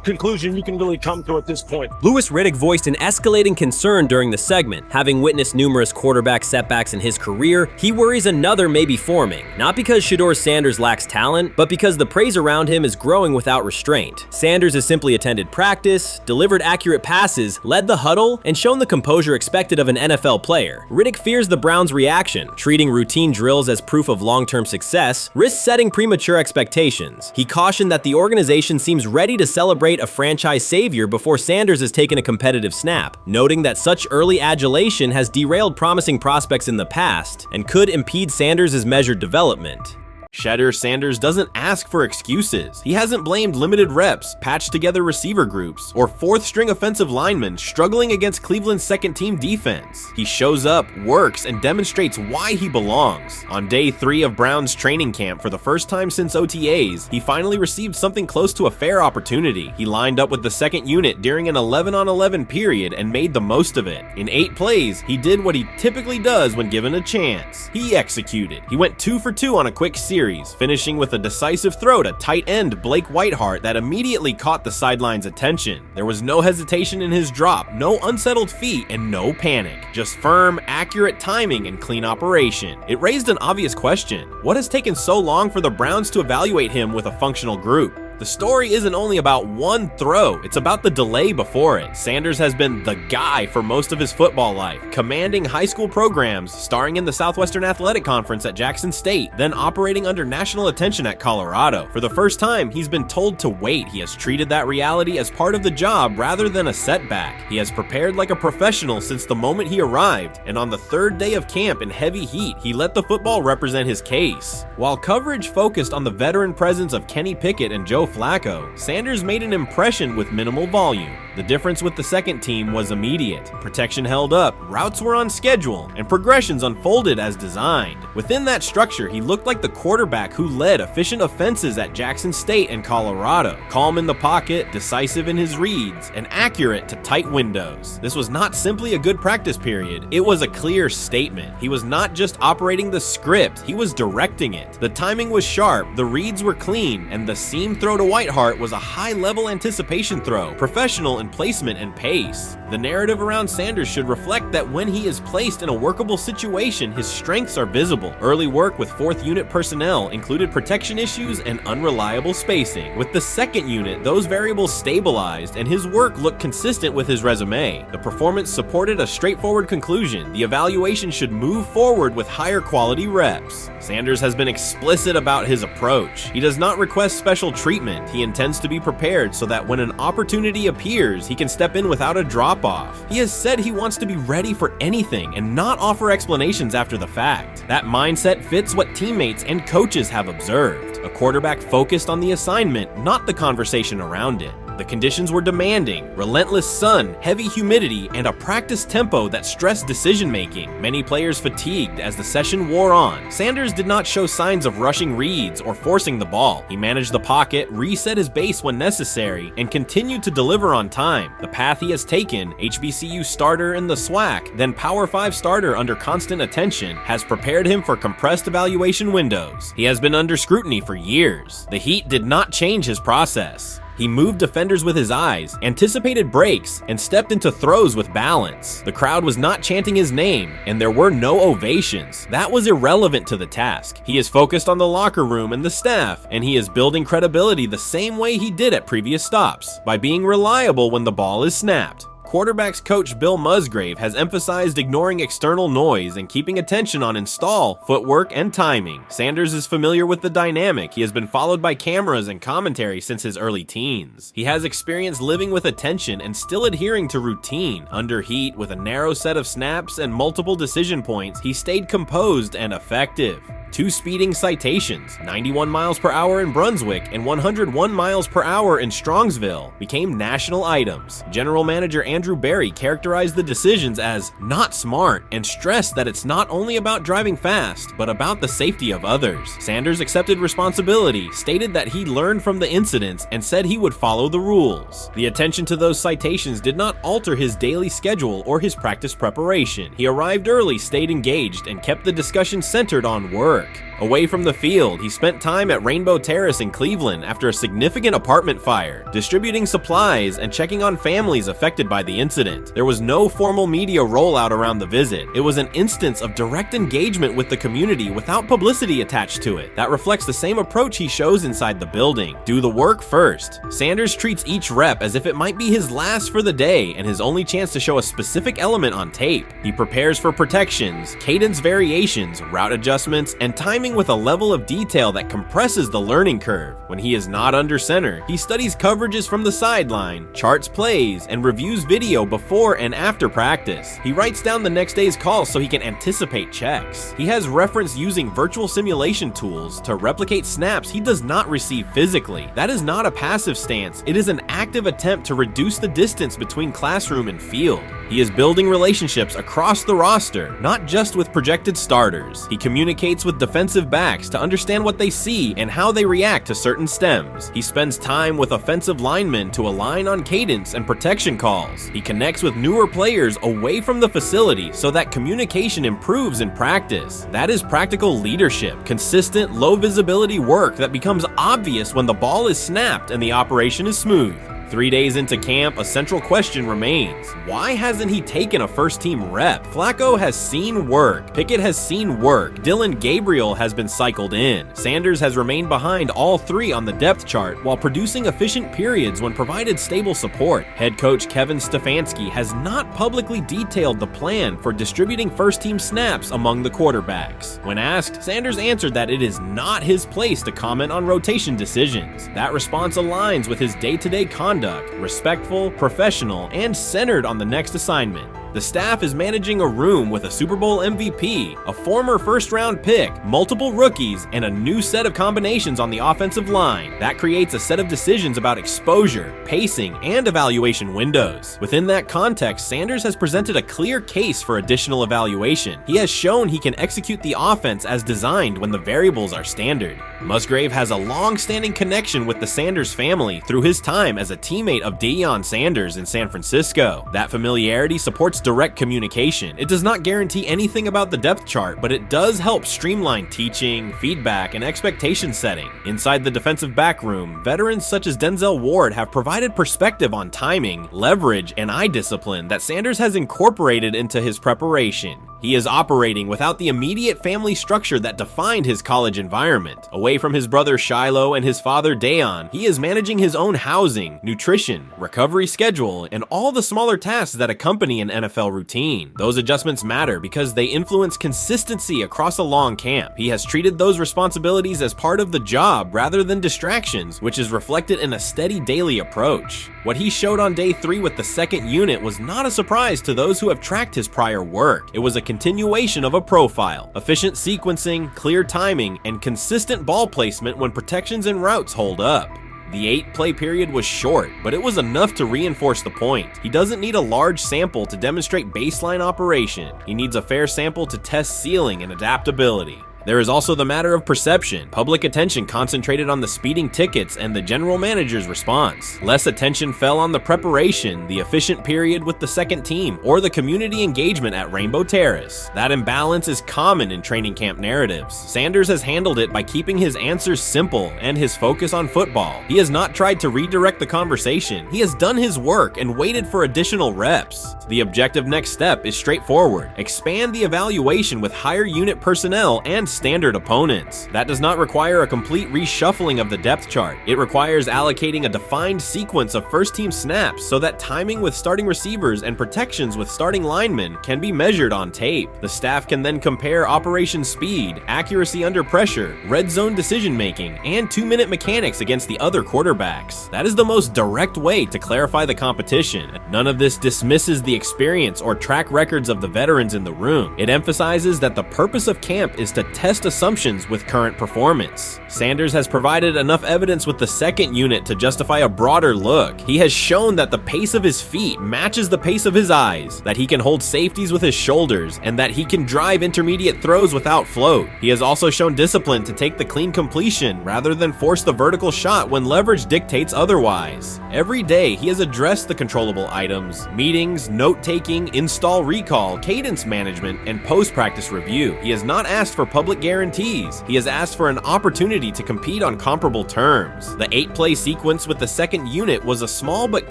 conclusion you can really come to at this point. Louis Riddick voiced an escalating concern during the segment. Having witnessed numerous quarterback setbacks in his career, he worries another may be forming, not because Shedeur Sanders lacks talent, but because the praise around him is growing without restraint. Sanders has simply attended practice, delivered accurate passes, led the huddle, and shown the composure expected of an NFL player. Riddick fears the Browns' reaction, treating routine drills as proof of long-term success, risks setting premature expectations. He cautioned that the organization seems ready to celebrate a franchise savior before Sanders has taken a competitive snap, noting that such early adulation has derailed promising prospects in the past and could impede Sanders' measured development. Shedeur Sanders doesn't ask for excuses. He hasn't blamed limited reps, patched together receiver groups, or fourth-string offensive linemen struggling against Cleveland's second-team defense. He shows up, works, and demonstrates why he belongs. On day 3 of Browns training camp, for the first time since OTAs, he finally received something close to a fair opportunity. He lined up with the second unit during an 11-on-11 period and made the most of it. In 8 plays, he did what he typically does when given a chance. He executed. He went 2 for 2 on a quick series, series, finishing with a decisive throw to tight end Blake Whiteheart that immediately caught the sideline's attention. There was no hesitation in his drop, no unsettled feet, and no panic. Just firm, accurate timing and clean operation. It raised an obvious question. What has taken so long for the Browns to evaluate him with a functional group? The story isn't only about one throw, it's about the delay before it. Sanders has been the guy for most of his football life, commanding high school programs, starring in the Southwestern Athletic Conference at Jackson State, then operating under national attention at Colorado. For the first time, he's been told to wait. He has treated that reality as part of the job rather than a setback. He has prepared like a professional since the moment he arrived, and on the third day of camp in heavy heat, he let the football represent his case. While coverage focused on the veteran presence of Kenny Pickett and Joe Flacco, Sanders made an impression with minimal volume. The difference with the second team was immediate. Protection held up, routes were on schedule, and progressions unfolded as designed. Within that structure, he looked like the quarterback who led efficient offenses at Jackson State and Colorado. Calm in the pocket, decisive in his reads, and accurate to tight windows. This was not simply a good practice period, it was a clear statement. He was not just operating the script, he was directing it. The timing was sharp, the reads were clean, and the seam throw to Whiteheart was a high-level anticipation throw, professional in placement and pace. The narrative around Sanders should reflect that when he is placed in a workable situation, his strengths are visible. Early work with 4th unit personnel included protection issues and unreliable spacing. With the 2nd unit, those variables stabilized and his work looked consistent with his resume. The performance supported a straightforward conclusion. The evaluation should move forward with higher quality reps. Sanders has been explicit about his approach. He does not request special treatment. He intends to be prepared so that when an opportunity appears, he can step in without a drop-off. He has said he wants to be ready for anything and not offer explanations after the fact. That mindset fits what teammates and coaches have observed. A quarterback focused on the assignment, not the conversation around it. The conditions were demanding: relentless sun, heavy humidity, and a practice tempo that stressed decision-making. Many players fatigued as the session wore on. Sanders did not show signs of rushing reads or forcing the ball. He managed the pocket, reset his base when necessary, and continued to deliver on time. The path he has taken, HBCU starter in the SWAC, then Power 5 starter under constant attention, has prepared him for compressed evaluation windows. He has been under scrutiny for years. The heat did not change his process. He moved defenders with his eyes, anticipated breaks, and stepped into throws with balance. The crowd was not chanting his name, and there were no ovations. That was irrelevant to the task. He is focused on the locker room and the staff, and he is building credibility the same way he did at previous stops, by being reliable when the ball is snapped. Quarterbacks coach Bill Musgrave has emphasized ignoring external noise and keeping attention on install, footwork, and timing. Sanders is familiar with the dynamic. He has been followed by cameras and commentary since his early teens. He has experience living with attention and still adhering to routine. Under heat, with a narrow set of snaps and multiple decision points, he stayed composed and effective. 2 speeding citations, 91 miles per hour in Brunswick and 101 miles per hour in Strongsville, became national items. General Manager Andrew Berry characterized the decisions as not smart and stressed that it's not only about driving fast, but about the safety of others. Sanders accepted responsibility, stated that he learned from the incidents, and said he would follow the rules. The attention to those citations did not alter his daily schedule or his practice preparation. He arrived early, stayed engaged, and kept the discussion centered on work. Away from the field, he spent time at Rainbow Terrace in Cleveland after a significant apartment fire, distributing supplies and checking on families affected by the incident. There was no formal media rollout around the visit. It was an instance of direct engagement with the community without publicity attached to it. That reflects the same approach he shows inside the building. Do the work first. Sanders treats each rep as if it might be his last for the day and his only chance to show a specific element on tape. He prepares for protections, cadence variations, route adjustments, and timing with a level of detail that compresses the learning curve. When he is not under center, he studies coverages from the sideline, charts plays, and reviews video before and after practice. He writes down the next day's calls so he can anticipate checks. He has referenced using virtual simulation tools to replicate snaps he does not receive physically. That is not a passive stance, it is an active attempt to reduce the distance between classroom and field. He is building relationships across the roster, not just with projected starters. He communicates with defensive defensive backs to understand what they see and how they react to certain stems. He spends time with offensive linemen to align on cadence and protection calls. He connects with newer players away from the facility so that communication improves in practice. That is practical leadership, consistent, low visibility work that becomes obvious when the ball is snapped and the operation is smooth. 3 days into camp, a central question remains. Why hasn't he taken a first-team rep? Flacco has seen work. Pickett has seen work. Dillon Gabriel has been cycled in. Sanders has remained behind all three on the depth chart while producing efficient periods when provided stable support. Head coach Kevin Stefanski has not publicly detailed the plan for distributing first-team snaps among the quarterbacks. When asked, Sanders answered that it is not his place to comment on rotation decisions. That response aligns with his day-to-day conduct, respectful, professional, and centered on the next assignment. The staff is managing a room with a Super Bowl MVP, a former first-round pick, multiple rookies, and a new set of combinations on the offensive line. That creates a set of decisions about exposure, pacing, and evaluation windows. Within that context, Sanders has presented a clear case for additional evaluation. He has shown he can execute the offense as designed when the variables are standard. Musgrave has a long-standing connection with the Sanders family through his time as a teammate of Deion Sanders in San Francisco. That familiarity supports direct communication. It does not guarantee anything about the depth chart, but it does help streamline teaching, feedback, and expectation setting. Inside the defensive back room, veterans such as Denzel Ward have provided perspective on timing, leverage, and eye discipline that Sanders has incorporated into his preparation. He is operating without the immediate family structure that defined his college environment. Away from his brother Shiloh and his father Deion, he is managing his own housing, nutrition, recovery schedule, and all the smaller tasks that accompany an NFL routine. Those adjustments matter because they influence consistency across a long camp. He has treated those responsibilities as part of the job rather than distractions, which is reflected in a steady daily approach. What he showed on day 3 with the second unit was not a surprise to those who have tracked his prior work. It was a continuation of a profile, efficient sequencing, clear timing, and consistent ball placement when protections and routes hold up. The 8-play period was short, but it was enough to reinforce the point. He doesn't need a large sample to demonstrate baseline operation. He needs a fair sample to test ceiling and adaptability. There is also the matter of perception. Public attention concentrated on the speeding tickets and the general manager's response. Less attention fell on the preparation, the efficient period with the second team, or the community engagement at Rainbow Terrace. That imbalance is common in training camp narratives. Sanders has handled it by keeping his answers simple and his focus on football. He has not tried to redirect the conversation. He has done his work and waited for additional reps. The objective next step is straightforward. Expand the evaluation with higher unit personnel and standard opponents. That does not require a complete reshuffling of the depth chart. It requires allocating a defined sequence of first-team snaps so that timing with starting receivers and protections with starting linemen can be measured on tape. The staff can then compare operation speed, accuracy under pressure, red zone decision-making, and 2-minute mechanics against the other quarterbacks. That is the most direct way to clarify the competition. None of this dismisses the experience or track records of the veterans in the room. It emphasizes that the purpose of camp is to test assumptions with current performance. Sanders has provided enough evidence with the second unit to justify a broader look. He has shown that the pace of his feet matches the pace of his eyes, that he can hold safeties with his shoulders, and that he can drive intermediate throws without float. He has also shown discipline to take the clean completion rather than force the vertical shot when leverage dictates otherwise. Every day, he has addressed the controllable items, meetings, note-taking, install recall, cadence management, and post-practice review. He has not asked for public guarantees. He has asked for an opportunity to compete on comparable terms. The 8-play sequence with the second unit was a small but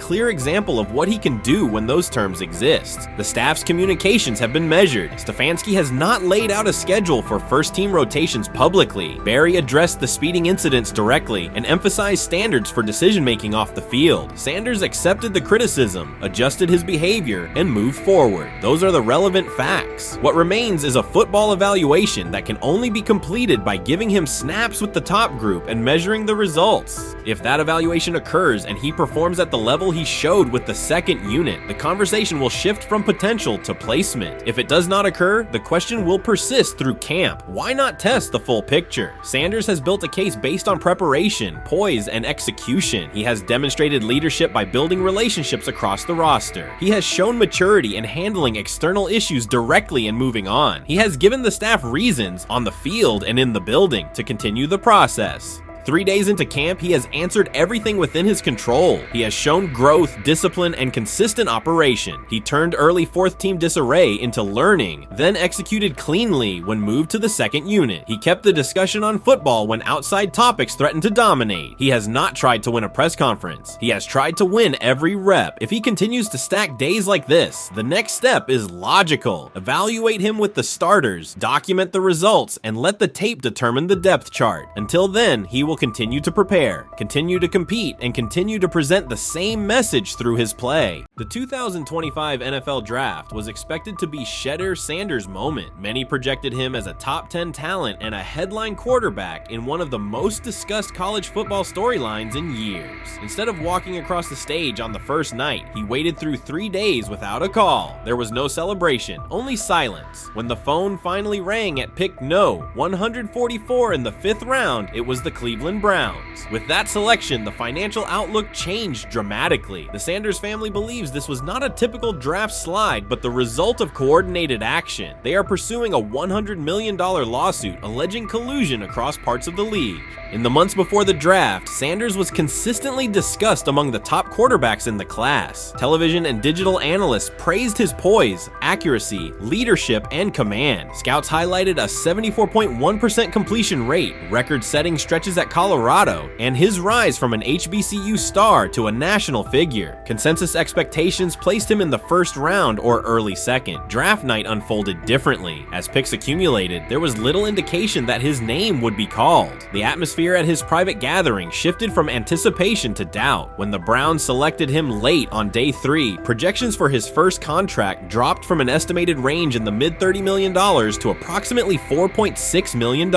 clear example of what he can do when those terms exist. The staff's communications have been measured. Stefanski has not laid out a schedule for first-team rotations publicly. Barry addressed the speeding incidents directly and emphasized standards for decision-making off the field. Sanders accepted the criticism, adjusted his behavior, and moved forward. Those are the relevant facts. What remains is a football evaluation that can only be completed by giving him snaps with the top group and measuring the results. If that evaluation occurs and he performs at the level he showed with the second unit, the conversation will shift from potential to placement. If it does not occur, the question will persist through camp. Why not test the full picture? Sanders has built a case based on preparation, poise, and execution. He has demonstrated leadership by building relationships across the roster. He has shown maturity in handling external issues directly and moving on. He has given the staff reasons on on the field and in the building to continue the process. 3 days into camp, he has answered everything within his control. He has shown growth, discipline, and consistent operation. He turned early fourth-team disarray into learning, then executed cleanly when moved to the second unit. He kept the discussion on football when outside topics threatened to dominate. He has not tried to win a press conference. He has tried to win every rep. If he continues to stack days like this, the next step is logical. Evaluate him with the starters, document the results, and let the tape determine the depth chart. Until then, he will continue to prepare, continue to compete, and continue to present the same message through his play. The 2025 NFL Draft was expected to be Shedeur Sanders' moment. Many projected him as a top 10 talent and a headline quarterback in one of the most discussed college football storylines in years. Instead of walking across the stage on the first night, he waited through 3 days without a call. There was no celebration, only silence. When the phone finally rang at pick no. 144 in the 5th round, it was the Cleveland Browns. With that selection, the financial outlook changed dramatically. The Sanders family believes this was not a typical draft slide, but the result of coordinated action. They are pursuing a $100 million lawsuit alleging collusion across parts of the league. In the months before the draft, Sanders was consistently discussed among the top quarterbacks in the class. Television and digital analysts praised his poise, accuracy, leadership, and command. Scouts highlighted a 74.1% completion rate, record-setting stretches at Colorado, and his rise from an HBCU star to a national figure. Consensus expectations placed him in the first round or early second. Draft night unfolded differently. As picks accumulated, there was little indication that his name would be called. The atmosphere at his private gathering shifted from anticipation to doubt. When the Browns selected him late on day 3, projections for his first contract dropped from an estimated range in the mid-$30 million to approximately $4.6 million,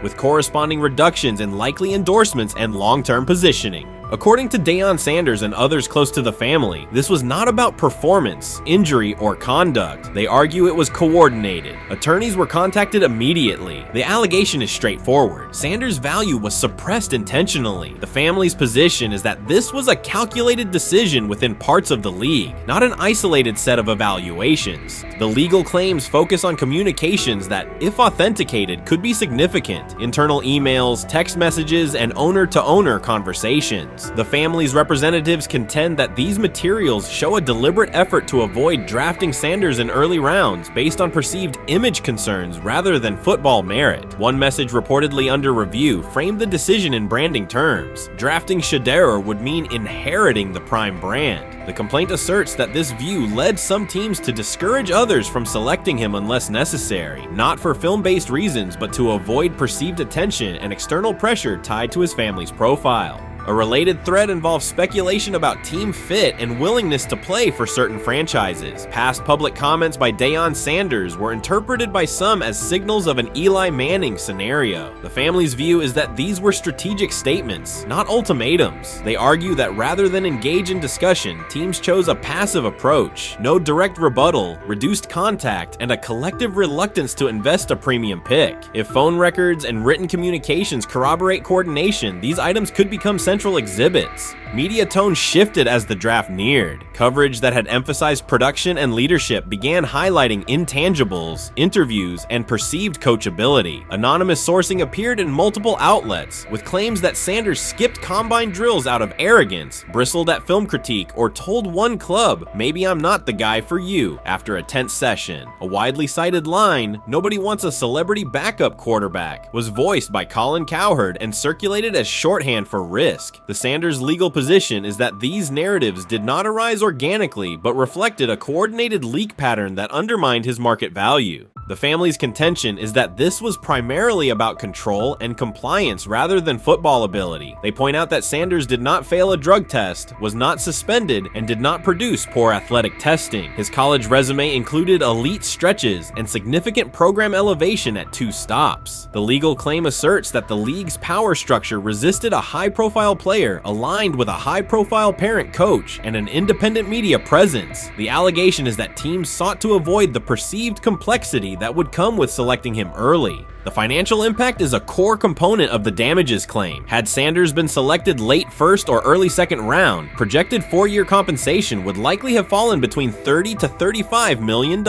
with corresponding reductions in likely endorsements and long-term positioning. According to Deion Sanders and others close to the family, this was not about performance, injury, or conduct. They argue it was coordinated. Attorneys were contacted immediately. The allegation is straightforward. Sanders' value was suppressed intentionally. The family's position is that this was a calculated decision within parts of the league, not an isolated set of evaluations. The legal claims focus on communications that, if authenticated, could be significant. Internal emails, text messages, and owner-to-owner conversations. The family's representatives contend that these materials show a deliberate effort to avoid drafting Sanders in early rounds based on perceived image concerns rather than football merit. One message reportedly under review framed the decision in branding terms. Drafting Shedeur would mean inheriting the Prime brand. The complaint asserts that this view led some teams to discourage others from selecting him unless necessary, not for film-based reasons, but to avoid perceived attention and external pressure tied to his family's profile. A related thread involves speculation about team fit and willingness to play for certain franchises. Past public comments by Deion Sanders were interpreted by some as signals of an Eli Manning scenario. The family's view is that these were strategic statements, not ultimatums. They argue that rather than engage in discussion, teams chose a passive approach, no direct rebuttal, reduced contact, and a collective reluctance to invest a premium pick. If phone records and written communications corroborate coordination, these items could become central exhibits. Media tone shifted as the draft neared. Coverage that had emphasized production and leadership began highlighting intangibles, interviews, and perceived coachability. Anonymous sourcing appeared in multiple outlets, with claims that Sanders skipped combine drills out of arrogance, bristled at film critique, or told one club, "Maybe I'm not the guy for you," after a tense session. A widely cited line, "Nobody wants a celebrity backup quarterback," was voiced by Colin Cowherd and circulated as shorthand for risk. The Sanders legal position is that these narratives did not arise organically, but reflected a coordinated leak pattern that undermined his market value. The family's contention is that this was primarily about control and compliance rather than football ability. They point out that Sanders did not fail a drug test, was not suspended, and did not produce poor athletic testing. His college resume included elite stretches and significant program elevation at 2 stops. The legal claim asserts that the league's power structure resisted a high-profile player aligned with a high-profile parent coach and an independent media presence. The allegation is that teams sought to avoid the perceived complexity that would come with selecting him early. The financial impact is a core component of the damages claim. Had Sanders been selected late first or early second round, projected 4-year compensation would likely have fallen between $30 to $35 million,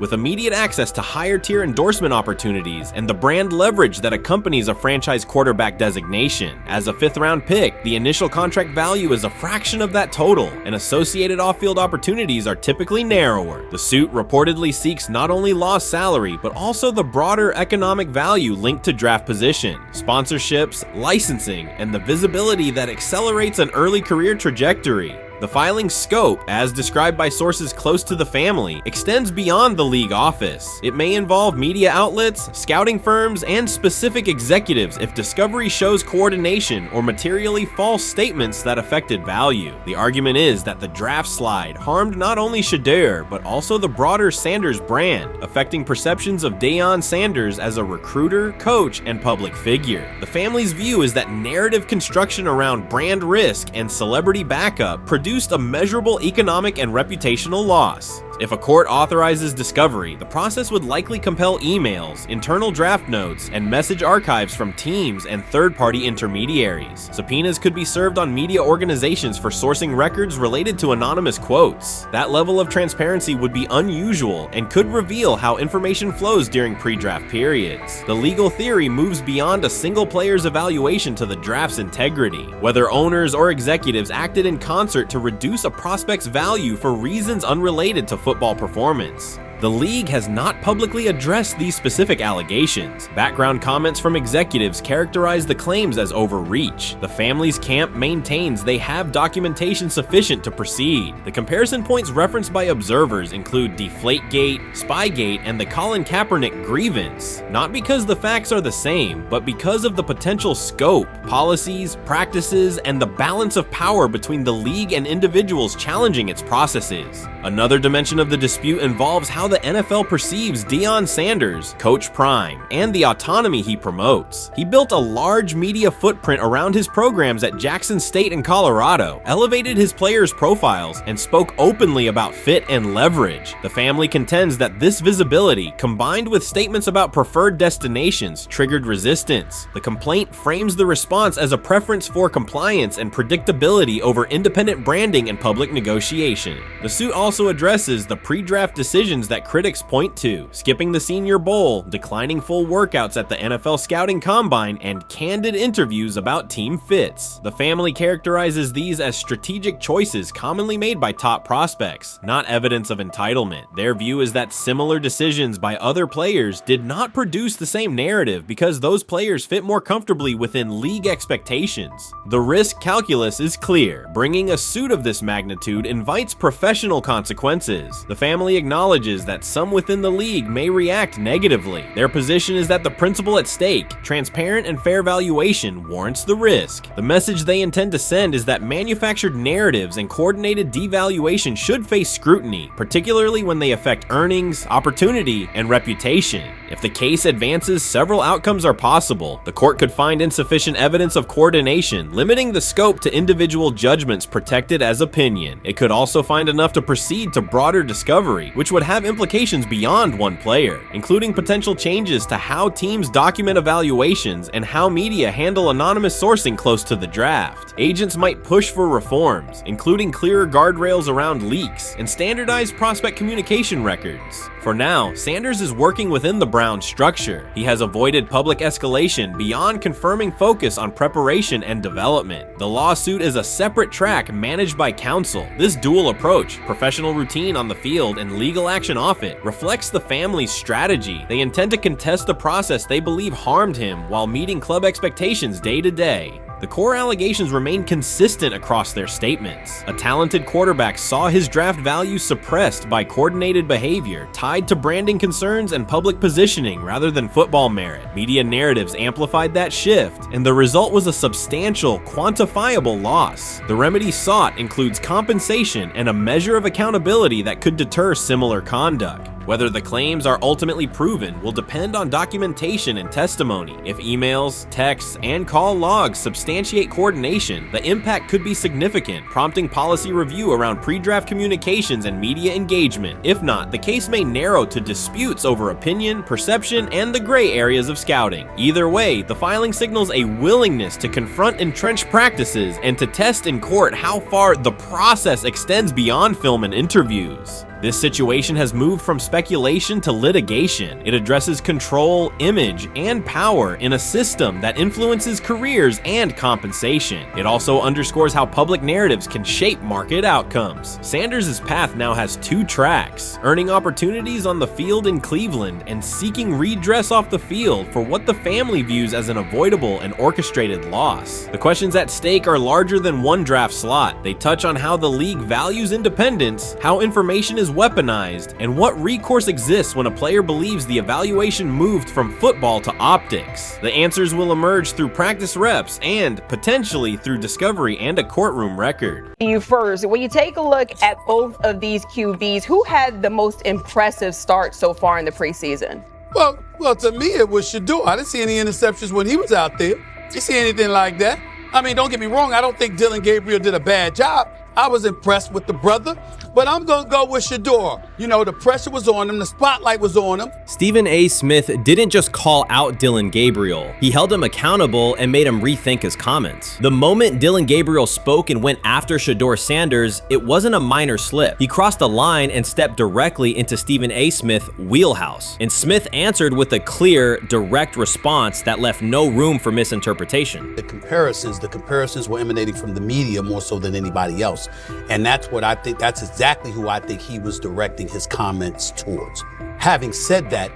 with immediate access to higher tier endorsement opportunities and the brand leverage that accompanies a franchise quarterback designation. As a 5th-round pick, the initial contract value is a fraction of that total, and associated off-field opportunities are typically narrower. The suit reportedly seeks not only lost salary, but also the broader economic value linked to draft position, sponsorships, licensing, and the visibility that accelerates an early career trajectory. The filing's scope, as described by sources close to the family, extends beyond the league office. It may involve media outlets, scouting firms, and specific executives if discovery shows coordination or materially false statements that affected value. The argument is that the draft slide harmed not only Shedeur, but also the broader Sanders brand, affecting perceptions of Deion Sanders as a recruiter, coach, and public figure. The family's view is that narrative construction around brand risk and celebrity backup produced a measurable economic and reputational loss. If a court authorizes discovery, the process would likely compel emails, internal draft notes, and message archives from teams and third-party intermediaries. Subpoenas could be served on media organizations for sourcing records related to anonymous quotes. That level of transparency would be unusual and could reveal how information flows during pre-draft periods. The legal theory moves beyond a single player's evaluation to the draft's integrity, whether owners or executives acted in concert to reduce a prospect's value for reasons unrelated to football performance. The league has not publicly addressed these specific allegations. Background comments from executives characterize the claims as overreach. The family's camp maintains they have documentation sufficient to proceed. The comparison points referenced by observers include Deflategate, Spygate, and the Colin Kaepernick grievance, not because the facts are the same, but because of the potential scope, policies, practices, and the balance of power between the league and individuals challenging its processes. Another dimension of the dispute involves how the NFL perceives Deion Sanders, Coach Prime, and the autonomy he promotes. He built a large media footprint around his programs at Jackson State and Colorado, elevated his players' profiles, and spoke openly about fit and leverage. The family contends that this visibility, combined with statements about preferred destinations, triggered resistance. The complaint frames the response as a preference for compliance and predictability over independent branding and public negotiation. The suit also addresses the pre-draft decisions that critics point to: skipping the Senior Bowl, declining full workouts at the NFL Scouting Combine, and candid interviews about team fits. The family characterizes these as strategic choices commonly made by top prospects, not evidence of entitlement. Their view is that similar decisions by other players did not produce the same narrative because those players fit more comfortably within league expectations. The risk calculus is clear. Bringing a suit of this magnitude invites professional consequences. The family acknowledges that some within the league may react negatively. Their position is that the principle at stake, transparent and fair valuation, warrants the risk. The message they intend to send is that manufactured narratives and coordinated devaluation should face scrutiny, particularly when they affect earnings, opportunity, and reputation. If the case advances, several outcomes are possible. The court could find insufficient evidence of coordination, limiting the scope to individual judgments protected as opinion. It could also find enough to proceed to broader discovery, which would have implications beyond one player, including potential changes to how teams document evaluations and how media handle anonymous sourcing close to the draft. Agents might push for reforms, including clearer guardrails around leaks and standardized prospect communication records. For now, Sanders is working within the Browns structure. He has avoided public escalation beyond confirming focus on preparation and development. The lawsuit is a separate track managed by counsel. This dual approach, professional routine on the field and legal action off it, reflects the family's strategy. They intend to contest the process they believe harmed him while meeting club expectations day to day. The core allegations remain consistent across their statements. A talented quarterback saw his draft value suppressed by coordinated behavior tied to branding concerns and public positioning rather than football merit. Media narratives amplified that shift, and the result was a substantial, quantifiable loss. The remedy sought includes compensation and a measure of accountability that could deter similar conduct. Whether the claims are ultimately proven will depend on documentation and testimony. If emails, texts, and call logs substantiate coordination, the impact could be significant, prompting policy review around pre-draft communications and media engagement. If not, the case may narrow to disputes over opinion, perception, and the gray areas of scouting. Either way, the filing signals a willingness to confront entrenched practices and to test in court how far the process extends beyond film and interviews. This situation has moved from speculation to litigation. It addresses control, image, and power in a system that influences careers and compensation. It also underscores how public narratives can shape market outcomes. Sanders' path now has two tracks: earning opportunities on the field in Cleveland and seeking redress off the field for what the family views as an avoidable and orchestrated loss. The questions at stake are larger than one draft slot. They touch on how the league values independence, how information is weaponized, and what recourse exists when a player believes the evaluation moved from football to optics. The answers will emerge through practice reps and potentially through discovery and a courtroom record. You first, when you take a look at both of these QBs, who had the most impressive start so far in the preseason? Well, to me, it was Shedeur. I didn't see any interceptions when he was out there. Didn't see anything like that. I mean, don't get me wrong. I don't think Dillon Gabriel did a bad job. I was impressed with the brother, but I'm going to go with Shedeur. You know, the pressure was on him. The spotlight was on him. Stephen A. Smith didn't just call out Dillon Gabriel. He held him accountable and made him rethink his comments. The moment Dillon Gabriel spoke and went after Shedeur Sanders, it wasn't a minor slip. He crossed the line and stepped directly into Stephen A. Smith's wheelhouse. And Smith answered with a clear, direct response that left no room for misinterpretation. The comparisons were emanating from the media more so than anybody else. And that's what I think, that's exactly who I think he was directing his comments towards. Having said that,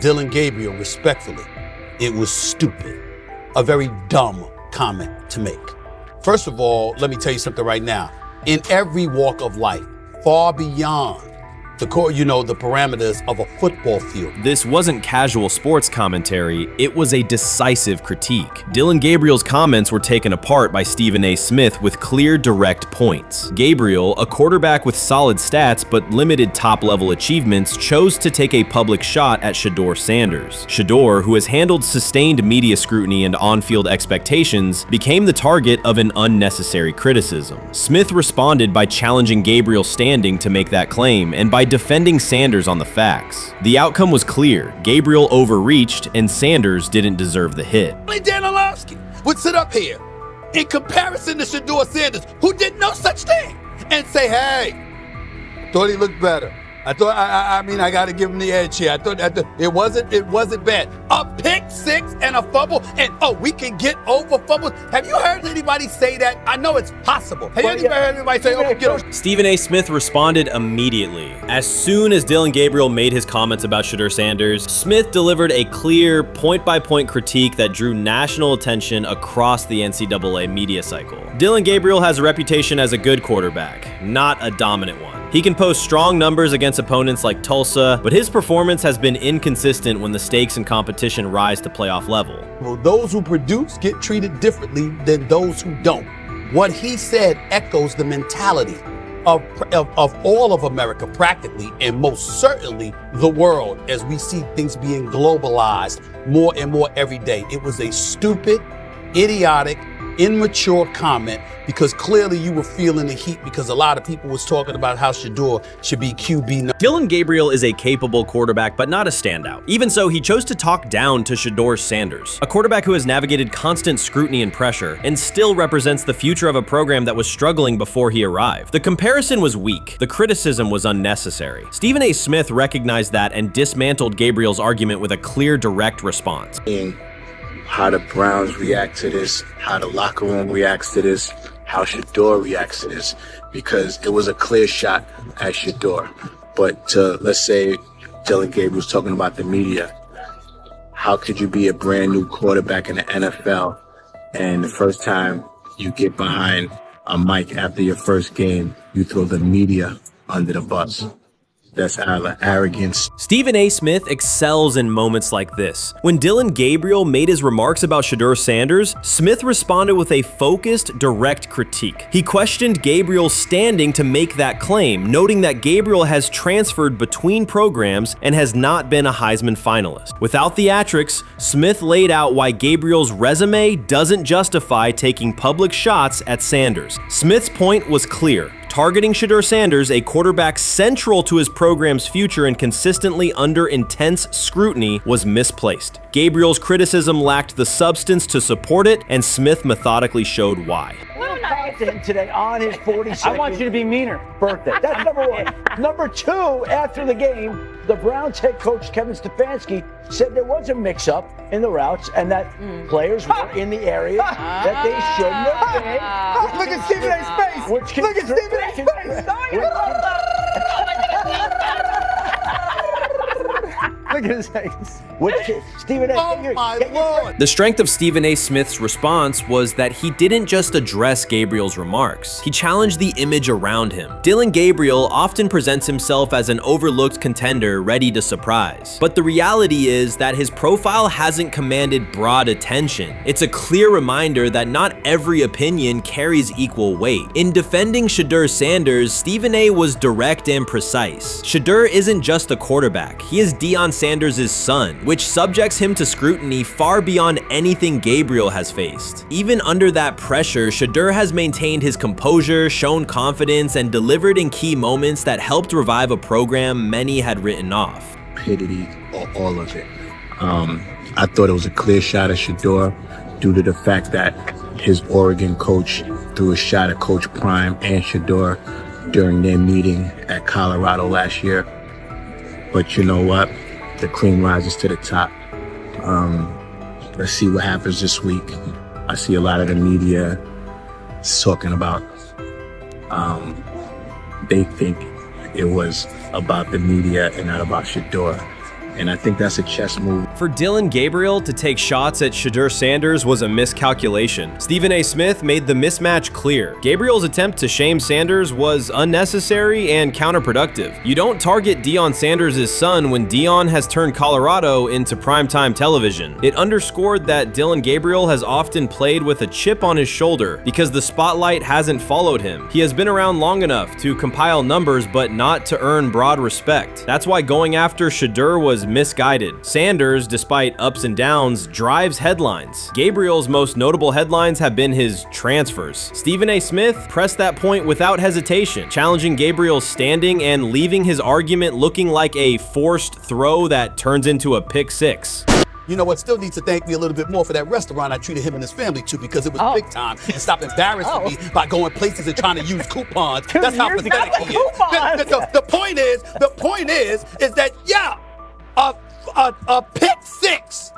Dillon Gabriel, respectfully, it was stupid. A very dumb comment to make. First of all, let me tell you something right now. In every walk of life, far beyond the parameters of a football field. This wasn't casual sports commentary, it was a decisive critique. Dillon Gabriel's comments were taken apart by Stephen A. Smith with clear, direct points. Gabriel, a quarterback with solid stats but limited top-level achievements, chose to take a public shot at Shedeur Sanders. Shedeur, who has handled sustained media scrutiny and on-field expectations, became the target of an unnecessary criticism. Smith responded by challenging Gabriel's standing to make that claim, and by defending Sanders on the facts. The outcome was clear. Gabriel overreached, and Sanders didn't deserve the hit. Dan Orlovsky would sit up here in comparison to Shedeur Sanders, who did no such thing, and say, hey, thought he looked better. I got to give him the edge here. I thought it wasn't bad. A pick six and a fumble, and we can get over fumbles. Have you heard anybody say that? I know it's possible. Have you ever heard anybody say, we get over? Stephen A. Smith responded immediately. As soon as Dillon Gabriel made his comments about Shedeur Sanders, Smith delivered a clear, point-by-point critique that drew national attention across the NCAA media cycle. Dillon Gabriel has a reputation as a good quarterback, not a dominant one. He can post strong numbers against opponents like Tulsa, but his performance has been inconsistent when the stakes and competition rise to playoff level. Well, those who produce get treated differently than those who don't. What he said echoes the mentality of all of America practically, and most certainly the world, as we see things being globalized more and more every day. It was a stupid, idiotic, immature comment, because clearly you were feeling the heat because a lot of people was talking about how Shedeur should be QB. Dillon Gabriel is a capable quarterback, but not a standout. Even so, he chose to talk down to Shedeur Sanders, a quarterback who has navigated constant scrutiny and pressure and still represents the future of a program that was struggling before he arrived. The comparison was weak. The criticism was unnecessary. Stephen A. Smith recognized that and dismantled Gabriel's argument with a clear, direct response. How the Browns react to this, how the locker room reacts to this, how Shedeur reacts to this, because it was a clear shot at Shedeur. But let's say Dillon Gabriel was talking about the media. How could you be a brand new quarterback in the NFL and the first time you get behind a mic after your first game, you throw the media under the bus? that's out of arrogance. Stephen A. Smith excels in moments like this. When Dylan Gabriel made his remarks about Shedeur Sanders, Smith responded with a focused, direct critique. He questioned Gabriel's standing to make that claim, noting that Gabriel has transferred between programs and has not been a Heisman finalist. Without theatrics, Smith laid out why Gabriel's resume doesn't justify taking public shots at Sanders. Smith's point was clear. Targeting Shedeur Sanders, a quarterback central to his program's future and consistently under intense scrutiny, was misplaced. Gabriel's criticism lacked the substance to support it, and Smith methodically showed why. Today on his 42nd I want you to be meaner. Birthday. That's number one. Number two, after the game, the Browns head coach Kevin Stefanski said there was a mix-up in the routes and that players were in the area that they shouldn't have been. Look at Stephen A's face. Look at Stephen A's face. Look at his face. Stephen A. Oh my Lord. The strength of Stephen A. Smith's response was that he didn't just address Gabriel's remarks. He challenged the image around him. Dylan Gabriel often presents himself as an overlooked contender ready to surprise. But the reality is that his profile hasn't commanded broad attention. It's a clear reminder that not every opinion carries equal weight. In defending Shedeur Sanders, Stephen A. was direct and precise. Shedeur isn't just a quarterback. He is Deion Sanders' son, which subjects him to scrutiny far beyond anything Gabriel has faced. Even under that pressure, Shedeur has maintained his composure, shown confidence, and delivered in key moments that helped revive a program many had written off. Stupidity, all of it. I thought it was a clear shot at Shedeur due to the fact that his Oregon coach threw a shot at Coach Prime and Shedeur during their meeting at Colorado last year. But you know what? The cream rises to the top. Let's see what happens this week. I see a lot of the media talking about they think it was about the media and not about Shedeur. And I think that's a chess move. For Dylan Gabriel to take shots at Shedeur Sanders was a miscalculation. Stephen A. Smith made the mismatch clear. Gabriel's attempt to shame Sanders was unnecessary and counterproductive. You don't target Deion Sanders' son when Deion has turned Colorado into primetime television. It underscored that Dylan Gabriel has often played with a chip on his shoulder because the spotlight hasn't followed him. He has been around long enough to compile numbers but not to earn broad respect. That's why going after Shedeur was misguided. Sanders, despite ups and downs, drives headlines. Gabriel's most notable headlines have been his transfers. Stephen A. Smith pressed that point without hesitation, challenging Gabriel's standing and leaving his argument looking like a forced throw that turns into a pick six. You know what? Still needs to thank me a little bit more for that restaurant I treated him and his family to because it was big time and stop embarrassing me by going places and trying to use coupons. That's how pathetic he is. The point is that a pick six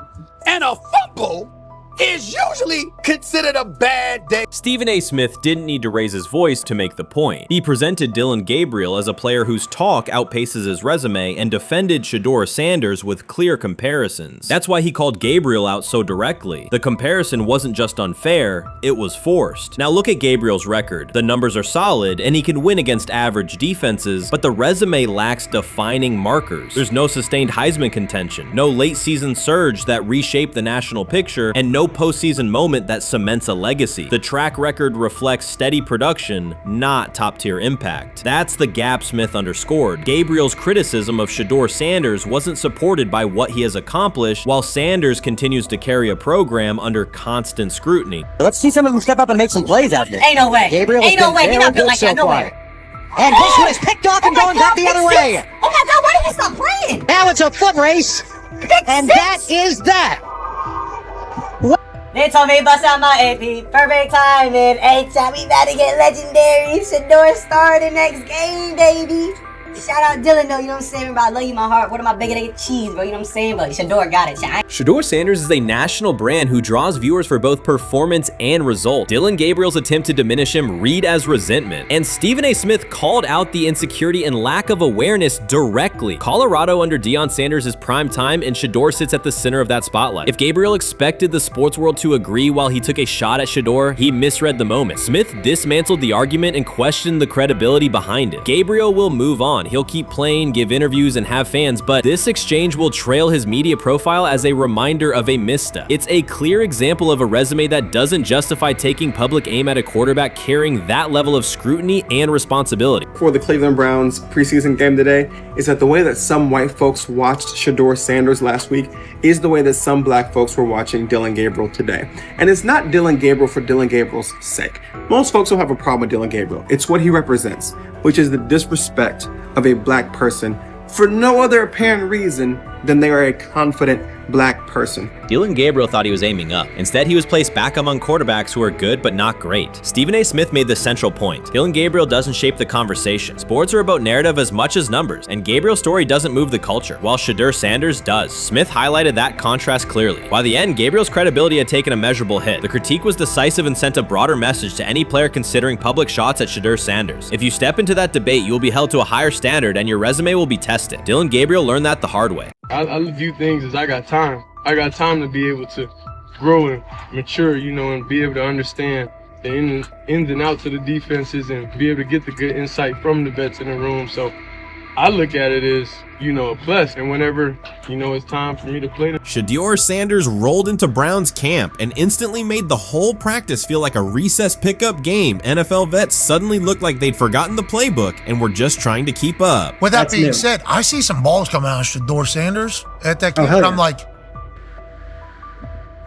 and a fumble is usually considered a bad day. Stephen A. Smith didn't need to raise his voice to make the point. He presented Dylan Gabriel as a player whose talk outpaces his resume and defended Shedeur Sanders with clear comparisons. That's why he called Gabriel out so directly. The comparison wasn't just unfair, it was forced. Now look at Gabriel's record. The numbers are solid and he can win against average defenses, but the resume lacks defining markers. There's no sustained Heisman contention, no late season surge that reshaped the national picture, and no postseason moment that cements a legacy. The track record reflects steady production, not top-tier impact. That's the gap Smith underscored. Gabriel's criticism of Shedeur Sanders wasn't supported by what he has accomplished, while Sanders continues to carry a program under constant scrutiny. Let's see some of them step up and make some plays out there. Ain't no way. Gabriel Ain't no way. He's not built like that. No way. And this one is picked off and going back the other way. Oh my God, why did he stop playing? Now it's a foot race. And that is that. They told me bust out my AP, perfect timing. H-time, we about to get legendary. Shedeur start the next game, baby. Shout out Dylan though, you know what I'm saying? Bro, I love you, my heart. What am I bigger than cheese, bro? You know what I'm saying? But Shedeur got it. Shedeur Sanders is a national brand who draws viewers for both performance and result. Dylan Gabriel's attempt to diminish him read as resentment. And Stephen A. Smith called out the insecurity and lack of awareness directly. Colorado under Deion Sanders is prime time and Shedeur sits at the center of that spotlight. If Gabriel expected the sports world to agree while he took a shot at Shedeur, he misread the moment. Smith dismantled the argument and questioned the credibility behind it. Gabriel will move on. on. He'll keep playing, give interviews, and have fans, but this exchange will trail his media profile as a reminder of a misstep. It's a clear example of a resume that doesn't justify taking public aim at a quarterback carrying that level of scrutiny and responsibility. For the Cleveland Browns preseason game today is that the way that some white folks watched Shedeur Sanders last week is the way that some black folks were watching Dillon Gabriel today. And it's not Dillon Gabriel for Dillon Gabriel's sake. Most folks don't have a problem with Dillon Gabriel. It's what he represents, which is the disrespect of a black person for no other apparent reason than they are a confident black person. Dillon Gabriel thought he was aiming up. Instead, he was placed back among quarterbacks who are good but not great. Stephen A. Smith made the central point. Dillon Gabriel doesn't shape the conversation. Sports are about narrative as much as numbers, and Gabriel's story doesn't move the culture, while Shedeur Sanders does. Smith highlighted that contrast clearly. By the end, Gabriel's credibility had taken a measurable hit. The critique was decisive and sent a broader message to any player considering public shots at Shedeur Sanders. If you step into that debate, you will be held to a higher standard and your resume will be tested. Dillon Gabriel learned that the hard way. I view things as I got time. I got time to be able to grow and mature, and be able to understand the ins and outs of the defenses and be able to get the good insight from the vets in the room. So I look at it as, a plus. And whenever, it's time for me to play. Shedeur Sanders rolled into Browns camp and instantly made the whole practice feel like a recess pickup game. NFL vets suddenly looked like they'd forgotten the playbook and were just trying to keep up. With that being said, I see some balls coming out of Shedeur Sanders at that camp, and I'm like,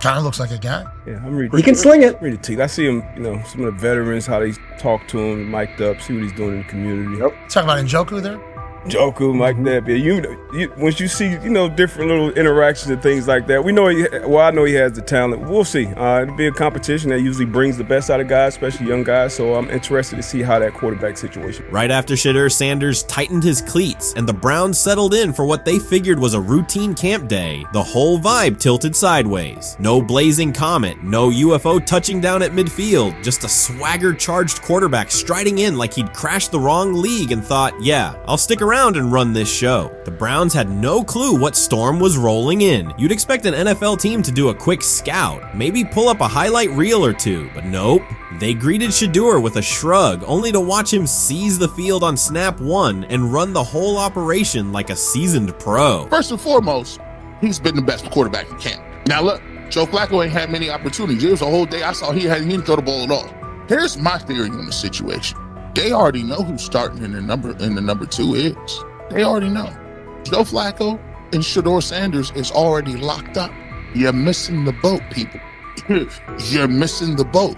kind of looks like a guy. Yeah, I'm ready. He can sling it. Ready to I see him, some of the veterans, how they talk to him, mic'd up, see what he's doing in the community. Talking about Njoku there? Njoku, Mike Knapp. Yeah, once you see, different little interactions and things like that, I know he has the talent. We'll see. It'll be a competition that usually brings the best out of guys, especially young guys. So I'm interested to see how that quarterback situation. Right after Shedeur Sanders tightened his cleats and the Browns settled in for what they figured was a routine camp day, the whole vibe tilted sideways. No blazing comet, no UFO touching down at midfield, just a swagger-charged quarterback striding in like he'd crashed the wrong league and thought, yeah, I'll stick around and run this show. The Browns had no clue what storm was rolling in. You'd expect an NFL team to do a quick scout, maybe pull up a highlight reel or two, but nope. They greeted Shedeur with a shrug, only to watch him seize the field on snap one and run the whole operation like a seasoned pro. First and foremost, he's been the best quarterback in camp. Now look, Joe Flacco ain't had many opportunities. There was a whole day I saw he didn't throw the ball at all. Here's my theory on the situation. They already know who's starting in the number 2 is. They already know. Joe Flacco and Shedeur Sanders is already locked up. You're missing the boat, people. You're missing the boat.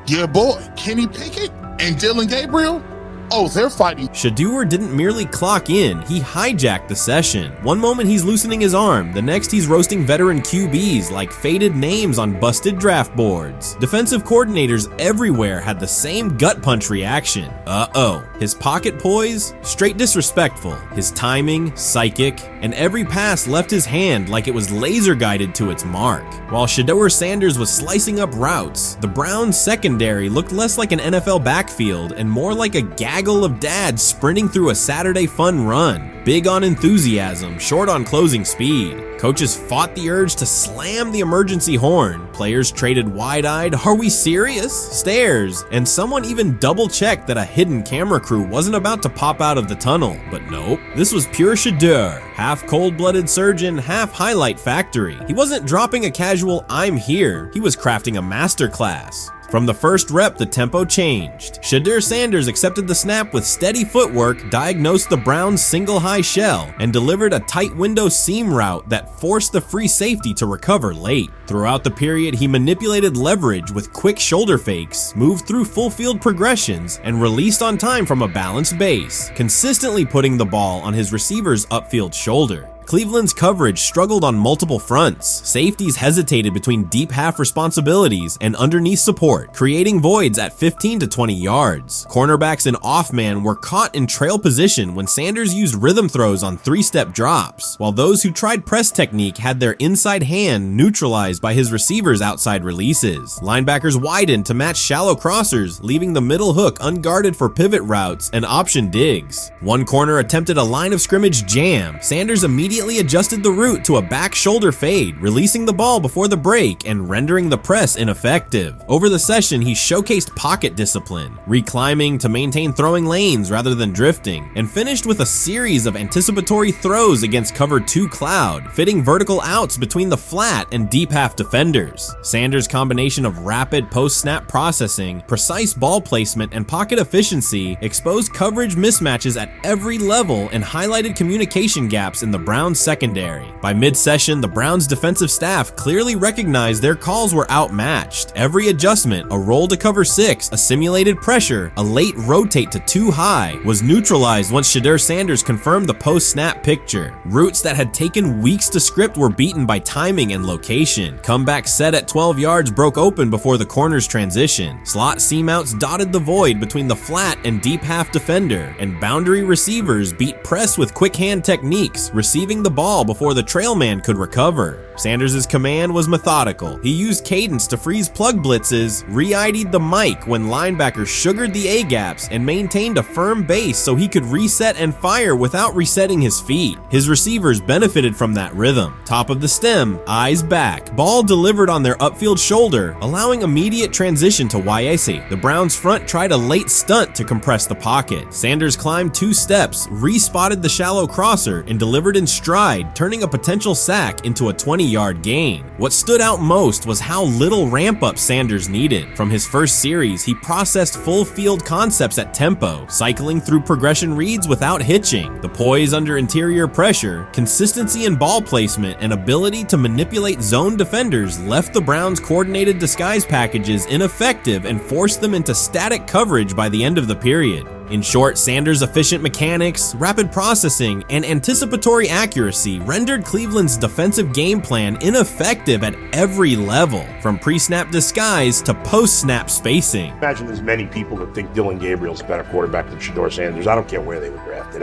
Your boy, Kenny Pickett and Dillon Gabriel, oh, they're fighting. Shedeur didn't merely clock in, he hijacked the session. One moment he's loosening his arm, the next he's roasting veteran QBs like faded names on busted draft boards. Defensive coordinators everywhere had the same gut punch reaction. Uh-oh. His pocket poise? Straight disrespectful. His timing? Psychic. And every pass left his hand like it was laser guided to its mark. While Shedeur Sanders was slicing up routes, the Browns secondary looked less like an NFL backfield and more like a gaggle of dads sprinting through a Saturday fun run. Big on enthusiasm, short on closing speed. Coaches fought the urge to slam the emergency horn. Players traded wide-eyed, "Are we serious?" stares, and someone even double-checked that a hidden camera crew wasn't about to pop out of the tunnel. But nope, this was pure Shedeur, half cold-blooded surgeon, half highlight factory. He wasn't dropping a casual "I'm here," he was crafting a masterclass. From the first rep, the tempo changed. Shedeur Sanders accepted the snap with steady footwork, diagnosed the Browns' single high shell, and delivered a tight window seam route that forced the free safety to recover late. Throughout the period, he manipulated leverage with quick shoulder fakes, moved through full field progressions, and released on time from a balanced base, consistently putting the ball on his receiver's upfield shoulder. Cleveland's coverage struggled on multiple fronts. Safeties hesitated between deep half responsibilities and underneath support, creating voids at 15 to 20 yards. Cornerbacks and off-man were caught in trail position when Sanders used rhythm throws on 3-step drops, while those who tried press technique had their inside hand neutralized by his receivers' outside releases. Linebackers widened to match shallow crossers, leaving the middle hook unguarded for pivot routes and option digs. One corner attempted a line of scrimmage jam. Sanders immediately immediately adjusted the route to a back shoulder fade, releasing the ball before the break and rendering the press ineffective. Over the session, he showcased pocket discipline, reclimbing to maintain throwing lanes rather than drifting, and finished with a series of anticipatory throws against cover 2 cloud, fitting vertical outs between the flat and deep half defenders. Sanders' combination of rapid post-snap processing, precise ball placement, and pocket efficiency exposed coverage mismatches at every level and highlighted communication gaps in the Browns secondary. By mid-session, the Browns defensive staff clearly recognized their calls were outmatched. Every adjustment, a roll to cover 6, a simulated pressure, a late rotate to 2 high, was neutralized once Shedeur Sanders confirmed the post-snap picture. Routes that had taken weeks to script were beaten by timing and location. Comeback set at 12 yards broke open before the corner's transition. Slot seam outs dotted the void between the flat and deep half defender, and boundary receivers beat press with quick hand techniques, receiving the ball before the trail man could recover. Sanders' command was methodical. He used cadence to freeze plug blitzes, re-ID'd the mic when linebackers sugared the A-gaps, and maintained a firm base so he could reset and fire without resetting his feet. His receivers benefited from that rhythm. Top of the stem, eyes back, ball delivered on their upfield shoulder, allowing immediate transition to YAC. The Browns front tried a late stunt to compress the pocket. Sanders climbed 2 steps, re-spotted the shallow crosser, and delivered in stride, turning a potential sack into a 20-yard gain. What stood out most was how little ramp-up Sanders needed. From his first series, he processed full field concepts at tempo, cycling through progression reads without hitching. The poise under interior pressure, consistency in ball placement, and ability to manipulate zone defenders left the Browns' coordinated disguise packages ineffective and forced them into static coverage by the end of the period. In short, Sanders' efficient mechanics, rapid processing, and anticipatory accuracy rendered Cleveland's defensive game plan ineffective at every level, from pre-snap disguise to post-snap spacing. Imagine there's many people that think Dylan Gabriel's a better quarterback than Shedeur Sanders. I don't care where they were drafted.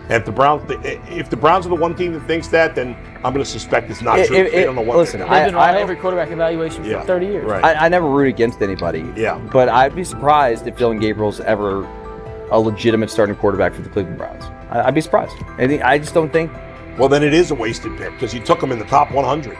If the Browns are the one team that thinks that, then I'm going to suspect it's not true. They don't know what listen, they're I've doing. been on every quarterback evaluation for 30 years. Right. I never root against anybody. Yeah. But I'd be surprised if Dylan Gabriel's ever a legitimate starting quarterback for the Cleveland Browns. I'd be surprised. I just don't think. Well, then it is a wasted pick because you took him in the top 100.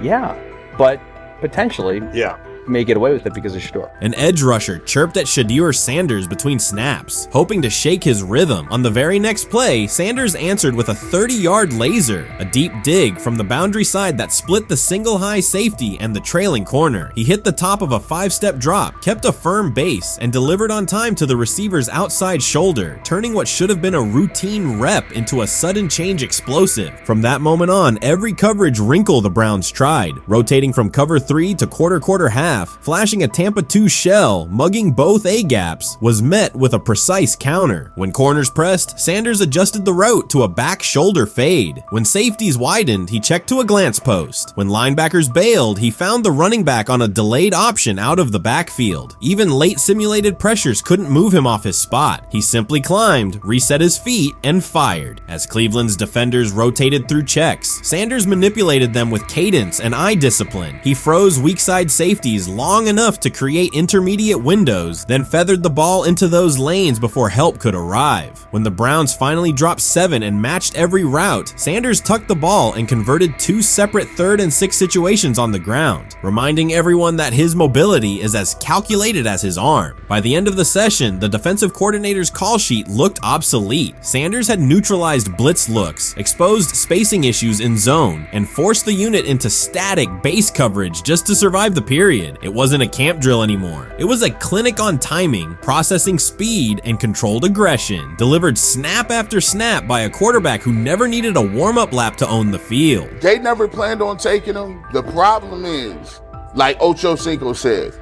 Yeah, but potentially. Yeah. May get away with it because of Shedeur. An edge rusher chirped at Shedeur Sanders between snaps, hoping to shake his rhythm. On the very next play, Sanders answered with a 30-yard laser, a deep dig from the boundary side that split the single high safety and the trailing corner. He hit the top of a 5-step drop, kept a firm base, and delivered on time to the receiver's outside shoulder, turning what should have been a routine rep into a sudden change explosive. From that moment on, every coverage wrinkle the Browns tried, rotating from cover 3 to quarter half, flashing a Tampa 2 shell, mugging both A-gaps, was met with a precise counter. When corners pressed, Sanders adjusted the route to a back shoulder fade. When safeties widened, he checked to a glance post. When linebackers bailed, he found the running back on a delayed option out of the backfield. Even late simulated pressures couldn't move him off his spot. He simply climbed, reset his feet, and fired. As Cleveland's defenders rotated through checks, Sanders manipulated them with cadence and eye discipline. He froze weak side safeties long enough to create intermediate windows, then feathered the ball into those lanes before help could arrive. When the Browns finally dropped 7 and matched every route, Sanders tucked the ball and converted 2 separate 3rd and 6 situations on the ground, reminding everyone that his mobility is as calculated as his arm. By the end of the session, the defensive coordinator's call sheet looked obsolete. Sanders had neutralized blitz looks, exposed spacing issues in zone, and forced the unit into static base coverage just to survive the period. It wasn't a camp drill anymore. It was a clinic on timing, processing speed, and controlled aggression, delivered snap after snap by a quarterback who never needed a warm-up lap to own the field. They never planned on taking him. The problem is, like Ocho Cinco said,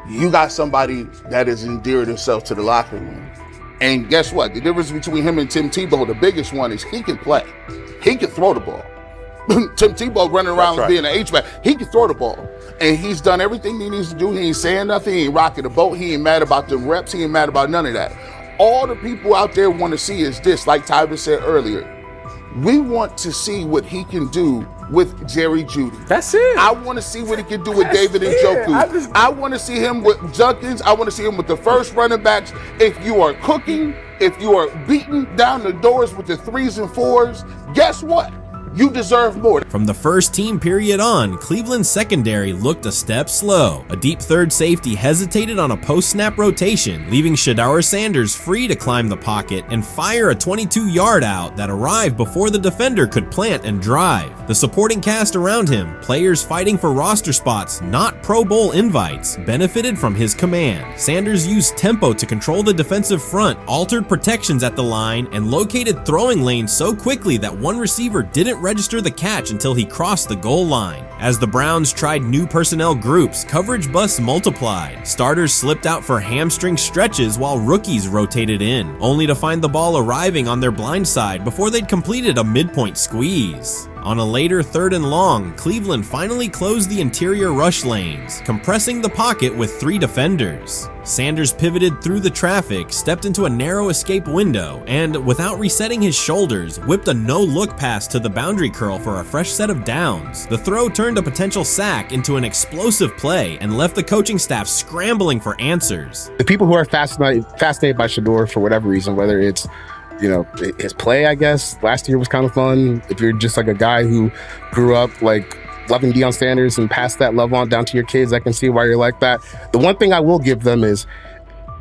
you got somebody that has endeared himself to the locker room. And guess what? The difference between him and Tim Tebow, the biggest one, is he can play. He can throw the ball. Tim Tebow running around being an H-back. He can throw the ball. And he's done everything he needs to do. He ain't saying nothing. He ain't rocking the boat. He ain't mad about the reps. He ain't mad about none of that. All the people out there want to see is this, like Tyler said earlier. We want to see what he can do with Jerry Jeudy. That's it. I want to see what he can do with David Njoku. I want to see him with Junkins. I want to see him with the first running backs. If you are cooking, if you are beating down the doors with the 3s and 4s, guess what? You deserve more. From the first team period on, Cleveland's secondary looked a step slow. A deep third safety hesitated on a post-snap rotation, leaving Shedeur Sanders free to climb the pocket and fire a 22-yard out that arrived before the defender could plant and drive. The supporting cast around him, players fighting for roster spots, not Pro Bowl invites, benefited from his command. Sanders used tempo to control the defensive front, altered protections at the line, and located throwing lanes so quickly that one receiver didn't register the catch until he crossed the goal line. As the Browns tried new personnel groups, coverage busts multiplied. Starters slipped out for hamstring stretches while rookies rotated in, only to find the ball arriving on their blind side before they'd completed a midpoint squeeze. On a later 3rd and long, Cleveland finally closed the interior rush lanes, compressing the pocket with 3 defenders. Sanders pivoted through the traffic, stepped into a narrow escape window, and, without resetting his shoulders, whipped a no-look pass to the boundary curl for a fresh set of downs. The throw turned a potential sack into an explosive play and left the coaching staff scrambling for answers. The people who are fascinated by Shedeur for whatever reason, whether it's his play, I guess, last year was kind of fun. If you're just like a guy who grew up like loving Deion Sanders and passed that love on down to your kids, I can see why you're like that. The one thing I will give them is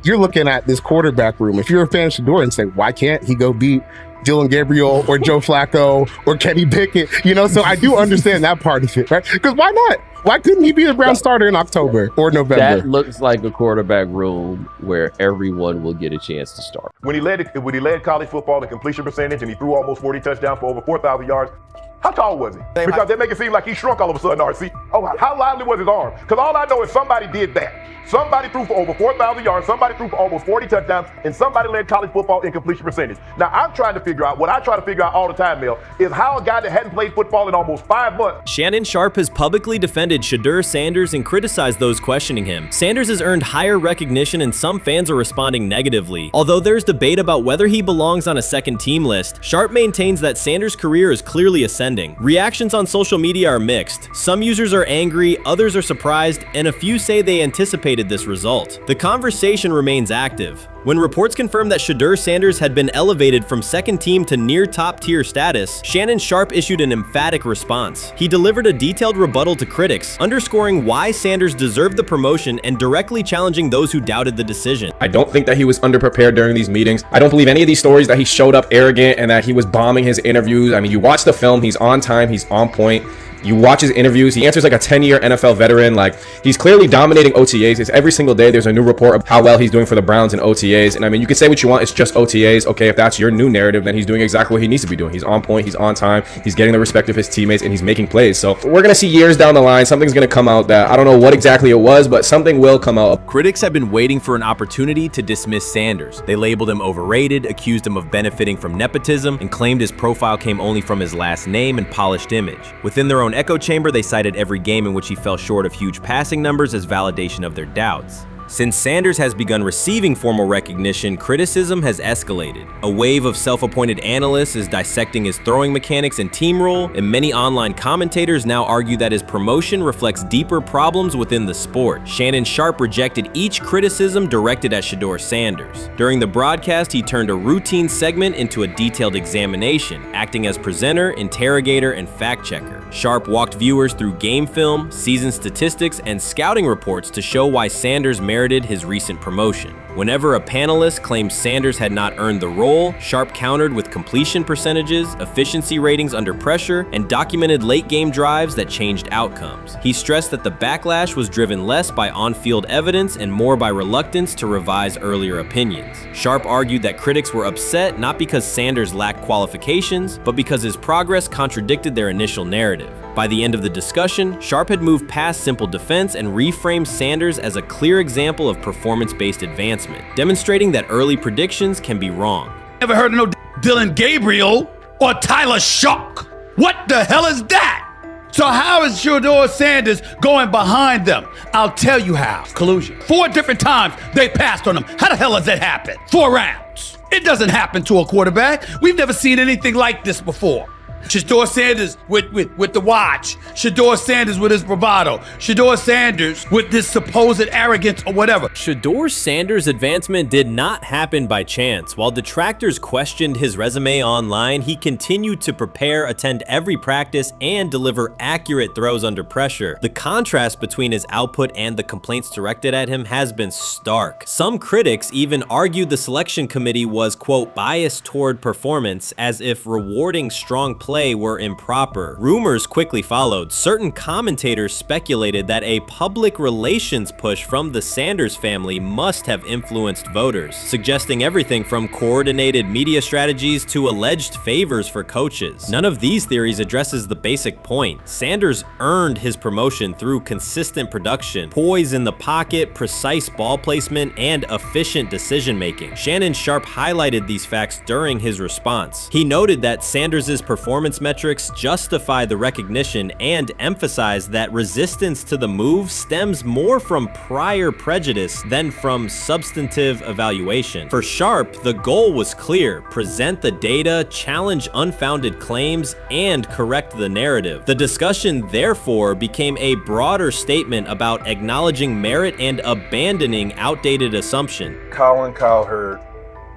you're looking at this quarterback room. If you're a fan of Shedeur and say, why can't he go beat Dylan Gabriel or Joe Flacco or Kenny Pickett? So I do understand that part of it, right? Because why not? Why couldn't he be the Brown starter in October or November? That looks like a quarterback room where everyone will get a chance to start. When he led college football in completion percentage and he threw almost 40 touchdowns for over 4,000 yards, how tall was he? Because they make it seem like he shrunk all of a sudden, RC. Oh, how lively was his arm? Because all I know is somebody did that. Somebody threw for over 4,000 yards, somebody threw for almost 40 touchdowns, and somebody led college football in completion percentage. Now, I'm trying to figure out, what I try to figure out all the time, Mel, is how a guy that hadn't played football in almost 5 months. Shannon Sharpe has publicly defended Shedeur Sanders and criticized those questioning him. Sanders has earned higher recognition and some fans are responding negatively. Although there's debate about whether he belongs on a second team list, Sharpe maintains that Sanders' career is clearly ascending. Reactions on social media are mixed. Some users are angry, others are surprised, and a few say they anticipated this result. The conversation remains active. When reports confirmed that Shedeur Sanders had been elevated from second team to near top tier status, Shannon Sharpe issued an emphatic response. He delivered a detailed rebuttal to critics, underscoring why Sanders deserved the promotion and directly challenging those who doubted the decision. I don't think that he was underprepared during these meetings. I don't believe any of these stories that he showed up arrogant and that he was bombing his interviews. I mean, you watch the film, he's on time, he's on point. You watch his interviews, he answers like a 10-year NFL veteran. Like, he's clearly dominating OTAs. It's every single day there's a new report of how well he's doing for the Browns in OTAs. And I mean, you can say what you want, it's just OTAs. Okay, if that's your new narrative, then he's doing exactly what he needs to be doing. He's on point, he's on time, he's getting the respect of his teammates, and he's making plays. So we're gonna see years down the line, something's gonna come out that I don't know what exactly it was, but something will come out. Critics have been waiting for an opportunity to dismiss Sanders. They labeled him overrated, accused him of benefiting from nepotism, and claimed his profile came only from his last name and polished image. Within their own echo chamber, they cited every game in which he fell short of huge passing numbers as validation of their doubts. Since Sanders has begun receiving formal recognition, criticism has escalated. A wave of self-appointed analysts is dissecting his throwing mechanics and team role, and many online commentators now argue that his promotion reflects deeper problems within the sport. Shannon Sharpe rejected each criticism directed at Shedeur Sanders. During the broadcast, he turned a routine segment into a detailed examination, acting as presenter, interrogator, and fact-checker. Sharpe walked viewers through game film, season statistics, and scouting reports to show why Sanders merited his recent promotion. Whenever a panelist claimed Sanders had not earned the role, Sharpe countered with completion percentages, efficiency ratings under pressure, and documented late-game drives that changed outcomes. He stressed that the backlash was driven less by on-field evidence and more by reluctance to revise earlier opinions. Sharpe argued that critics were upset not because Sanders lacked qualifications, but because his progress contradicted their initial narrative. By the end of the discussion, Sharpe had moved past simple defense and reframed Sanders as a clear example of performance-based advancement, demonstrating that early predictions can be wrong. Never heard of no Dylan Gabriel or Tyler Shock. What the hell is that? So how is Shedeur Sanders going behind them? I'll tell you how. Collusion. 4 different times they passed on him. How the hell does that happen? 4 rounds. It doesn't happen to a quarterback. We've never seen anything like this before. Shedeur Sanders with the watch. Shedeur Sanders with his bravado. Shedeur Sanders with this supposed arrogance or whatever. Shedeur Sanders' advancement did not happen by chance. While detractors questioned his resume online, he continued to prepare, attend every practice, and deliver accurate throws under pressure. The contrast between his output and the complaints directed at him has been stark. Some critics even argued the selection committee was, quote, biased toward performance, as if rewarding strong play were improper. Rumors quickly followed. Certain commentators speculated that a public relations push from the Sanders family must have influenced voters, suggesting everything from coordinated media strategies to alleged favors for coaches. None of these theories addresses the basic point. Sanders earned his promotion through consistent production, poise in the pocket, precise ball placement, and efficient decision-making. Shannon Sharpe highlighted these facts during his response. He noted that Sanders' performance metrics justify the recognition and emphasize that resistance to the move stems more from prior prejudice than from substantive evaluation. For Sharpe, the goal was clear: present the data, challenge unfounded claims, and correct the narrative. The discussion therefore became a broader statement about acknowledging merit and abandoning outdated assumption. Colin Cowherd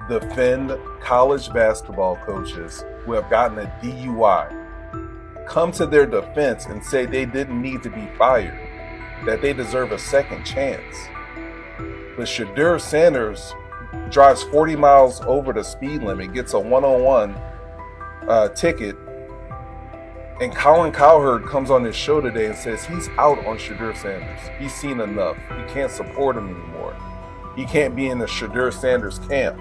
defend college basketball coaches who have gotten a DUI, come to their defense and say they didn't need to be fired, that they deserve a second chance. But Shedeur Sanders drives 40 miles over the speed limit, gets a one-on-one ticket, and Colin Cowherd comes on his show today and says he's out on Shedeur Sanders. He's seen enough. He can't support him anymore. He can't be in the Shedeur Sanders camp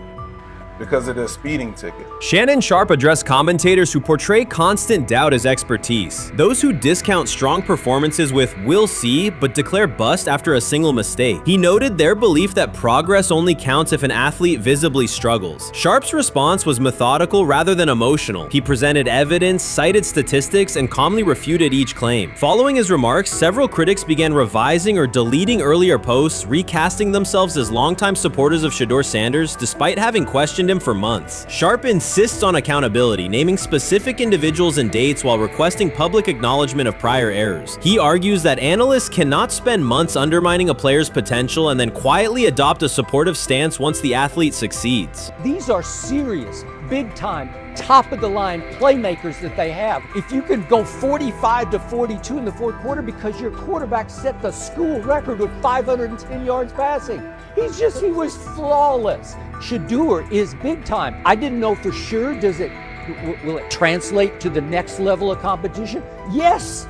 because of this speeding ticket. Shannon Sharpe addressed commentators who portray constant doubt as expertise. Those who discount strong performances with "we'll see," but declare bust after a single mistake. He noted their belief that progress only counts if an athlete visibly struggles. Sharpe's response was methodical rather than emotional. He presented evidence, cited statistics, and calmly refuted each claim. Following his remarks, several critics began revising or deleting earlier posts, recasting themselves as longtime supporters of Shedeur Sanders despite having questioned him for months. Sharpe insists on accountability, naming specific individuals and dates while requesting public acknowledgement of prior errors. He argues that analysts cannot spend months undermining a player's potential and then quietly adopt a supportive stance once the athlete succeeds. These are serious, big-time, top-of-the-line playmakers that they have. If you can go 45 to 42 in the fourth quarter because your quarterback set the school record with 510 yards passing. He was flawless. Shedeur is big time. I didn't know for sure, will it translate to the next level of competition? Yes,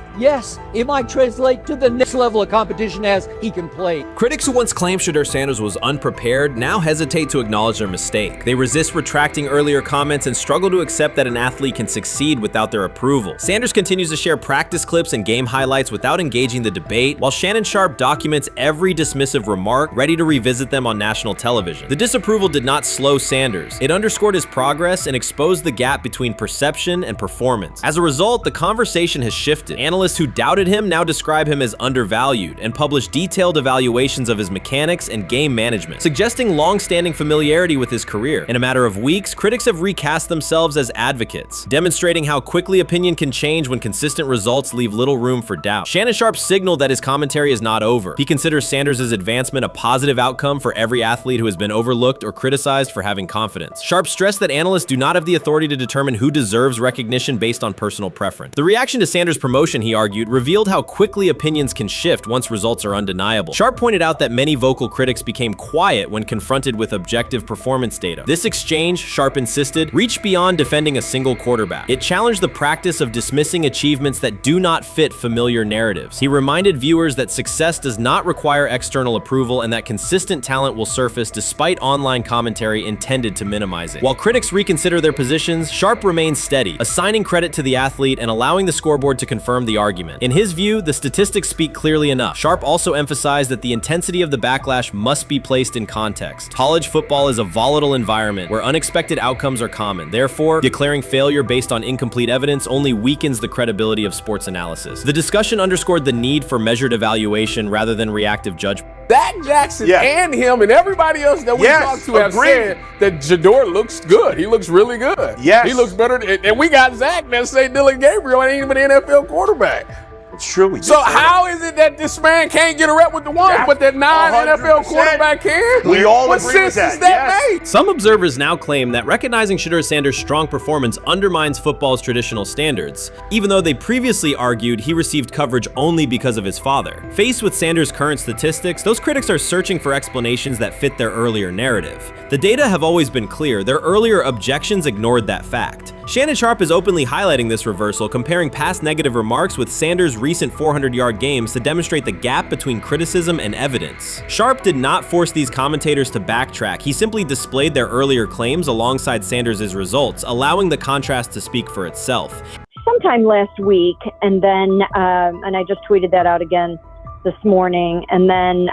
it might translate to the next level of competition as he can play. Critics who once claimed Shedeur Sanders was unprepared now hesitate to acknowledge their mistake. They resist retracting earlier comments and struggle to accept that an athlete can succeed without their approval. Sanders continues to share practice clips and game highlights without engaging the debate, while Shannon Sharpe documents every dismissive remark, ready to revisit them on national television. The disapproval did not slow Sanders. It underscored his progress and exposed the gap between perception and performance. As a result, the conversation has shifted. Analysts who doubted him now describe him as undervalued and publish detailed evaluations of his mechanics and game management, suggesting long-standing familiarity with his career. In a matter of weeks, critics have recast themselves as advocates, demonstrating how quickly opinion can change when consistent results leave little room for doubt. Shannon Sharpe signaled that his commentary is not over. He considers Sanders' advancement a positive outcome for every athlete who has been overlooked or criticized for having confidence. Sharpe stressed that analysts do not have the authority to determine who deserves recognition based on personal preference. The reaction to Sanders' promotion, he argued, revealed how quickly opinions can shift once results are undeniable. Sharpe pointed out that many vocal critics became quiet when confronted with objective performance data. This exchange, Sharpe insisted, reached beyond defending a single quarterback. It challenged the practice of dismissing achievements that do not fit familiar narratives. He reminded viewers that success does not require external approval and that consistent talent will surface despite online commentary intended to minimize it. While critics reconsider their positions, Sharpe remains steady, assigning credit to the athlete and allowing the scoreboard to confirm the argument. In his view, the statistics speak clearly enough. Sharpe also emphasized that the intensity of the backlash must be placed in context. College football is a volatile environment where unexpected outcomes are common. Therefore, declaring failure based on incomplete evidence only weakens the credibility of sports analysis. The discussion underscored the need for measured evaluation rather than reactive judgment. Dak Jackson Yeah. and him and everybody else that we Yes, talked to have agreed. said that Shedeur looks good. He looks really good. Yes. He looks better. And we got Zach that say Dylan Gabriel ain't even an NFL quarterback. It's true. So how is it that this man can't get a rep with the ones, but that non-NFL quarterback can? We all what agree with sense that. does that Yes. make? Some observers now claim that recognizing Shedeur Sanders' strong performance undermines football's traditional standards, even though they previously argued he received coverage only because of his father. Faced with Sanders' current statistics, those critics are searching for explanations that fit their earlier narrative. The data have always been clear. Their earlier objections ignored that fact. Shannon Sharpe is openly highlighting this reversal, comparing past negative remarks with Sanders' recent 400-yard games to demonstrate the gap between criticism and evidence. Sharpe did not force these commentators to backtrack. He simply displayed their earlier claims alongside Sanders' results, allowing the contrast to speak for itself. Sometime last week, and then, and I just tweeted that out again this morning, and then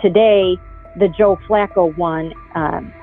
today, the Joe Flacco one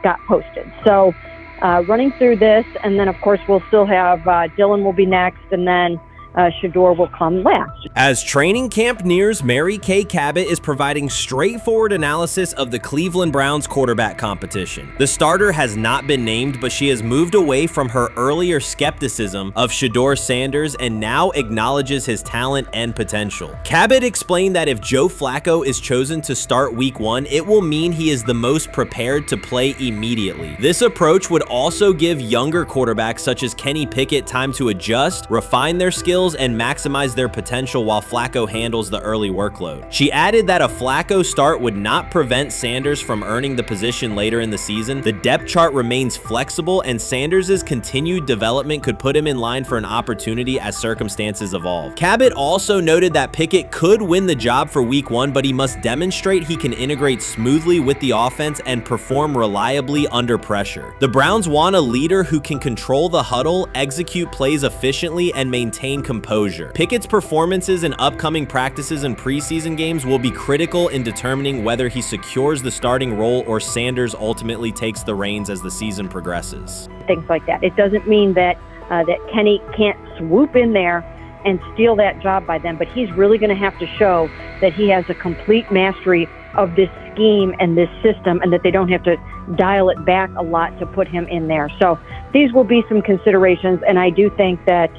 got posted. So running through this, and then of course we'll still have Dylan will be next, and then Shedeur will come last. As training camp nears, Mary Kay Cabot is providing straightforward analysis of the Cleveland Browns quarterback competition. The starter has not been named, but she has moved away from her earlier skepticism of Shedeur Sanders and now acknowledges his talent and potential. Cabot explained that if Joe Flacco is chosen to start week 1, it will mean he is the most prepared to play immediately. This approach would also give younger quarterbacks such as Kenny Pickett time to adjust, refine their skills, and maximize their potential while Flacco handles the early workload. She added that a Flacco start would not prevent Sanders from earning the position later in the season. The depth chart remains flexible, and Sanders' continued development could put him in line for an opportunity as circumstances evolve. Cabot also noted that Pickett could win the job for week 1, but he must demonstrate he can integrate smoothly with the offense and perform reliably under pressure. The Browns want a leader who can control the huddle, execute plays efficiently, and maintain composure. Pickett's performances in upcoming practices and preseason games will be critical in determining whether he secures the starting role or Sanders ultimately takes the reins as the season progresses. Things like that. It doesn't mean that that Kenny can't swoop in there and steal that job by them, but he's really going to have to show that he has a complete mastery of this scheme and this system, and that they don't have to dial it back a lot to put him in there. So these will be some considerations, and I do think that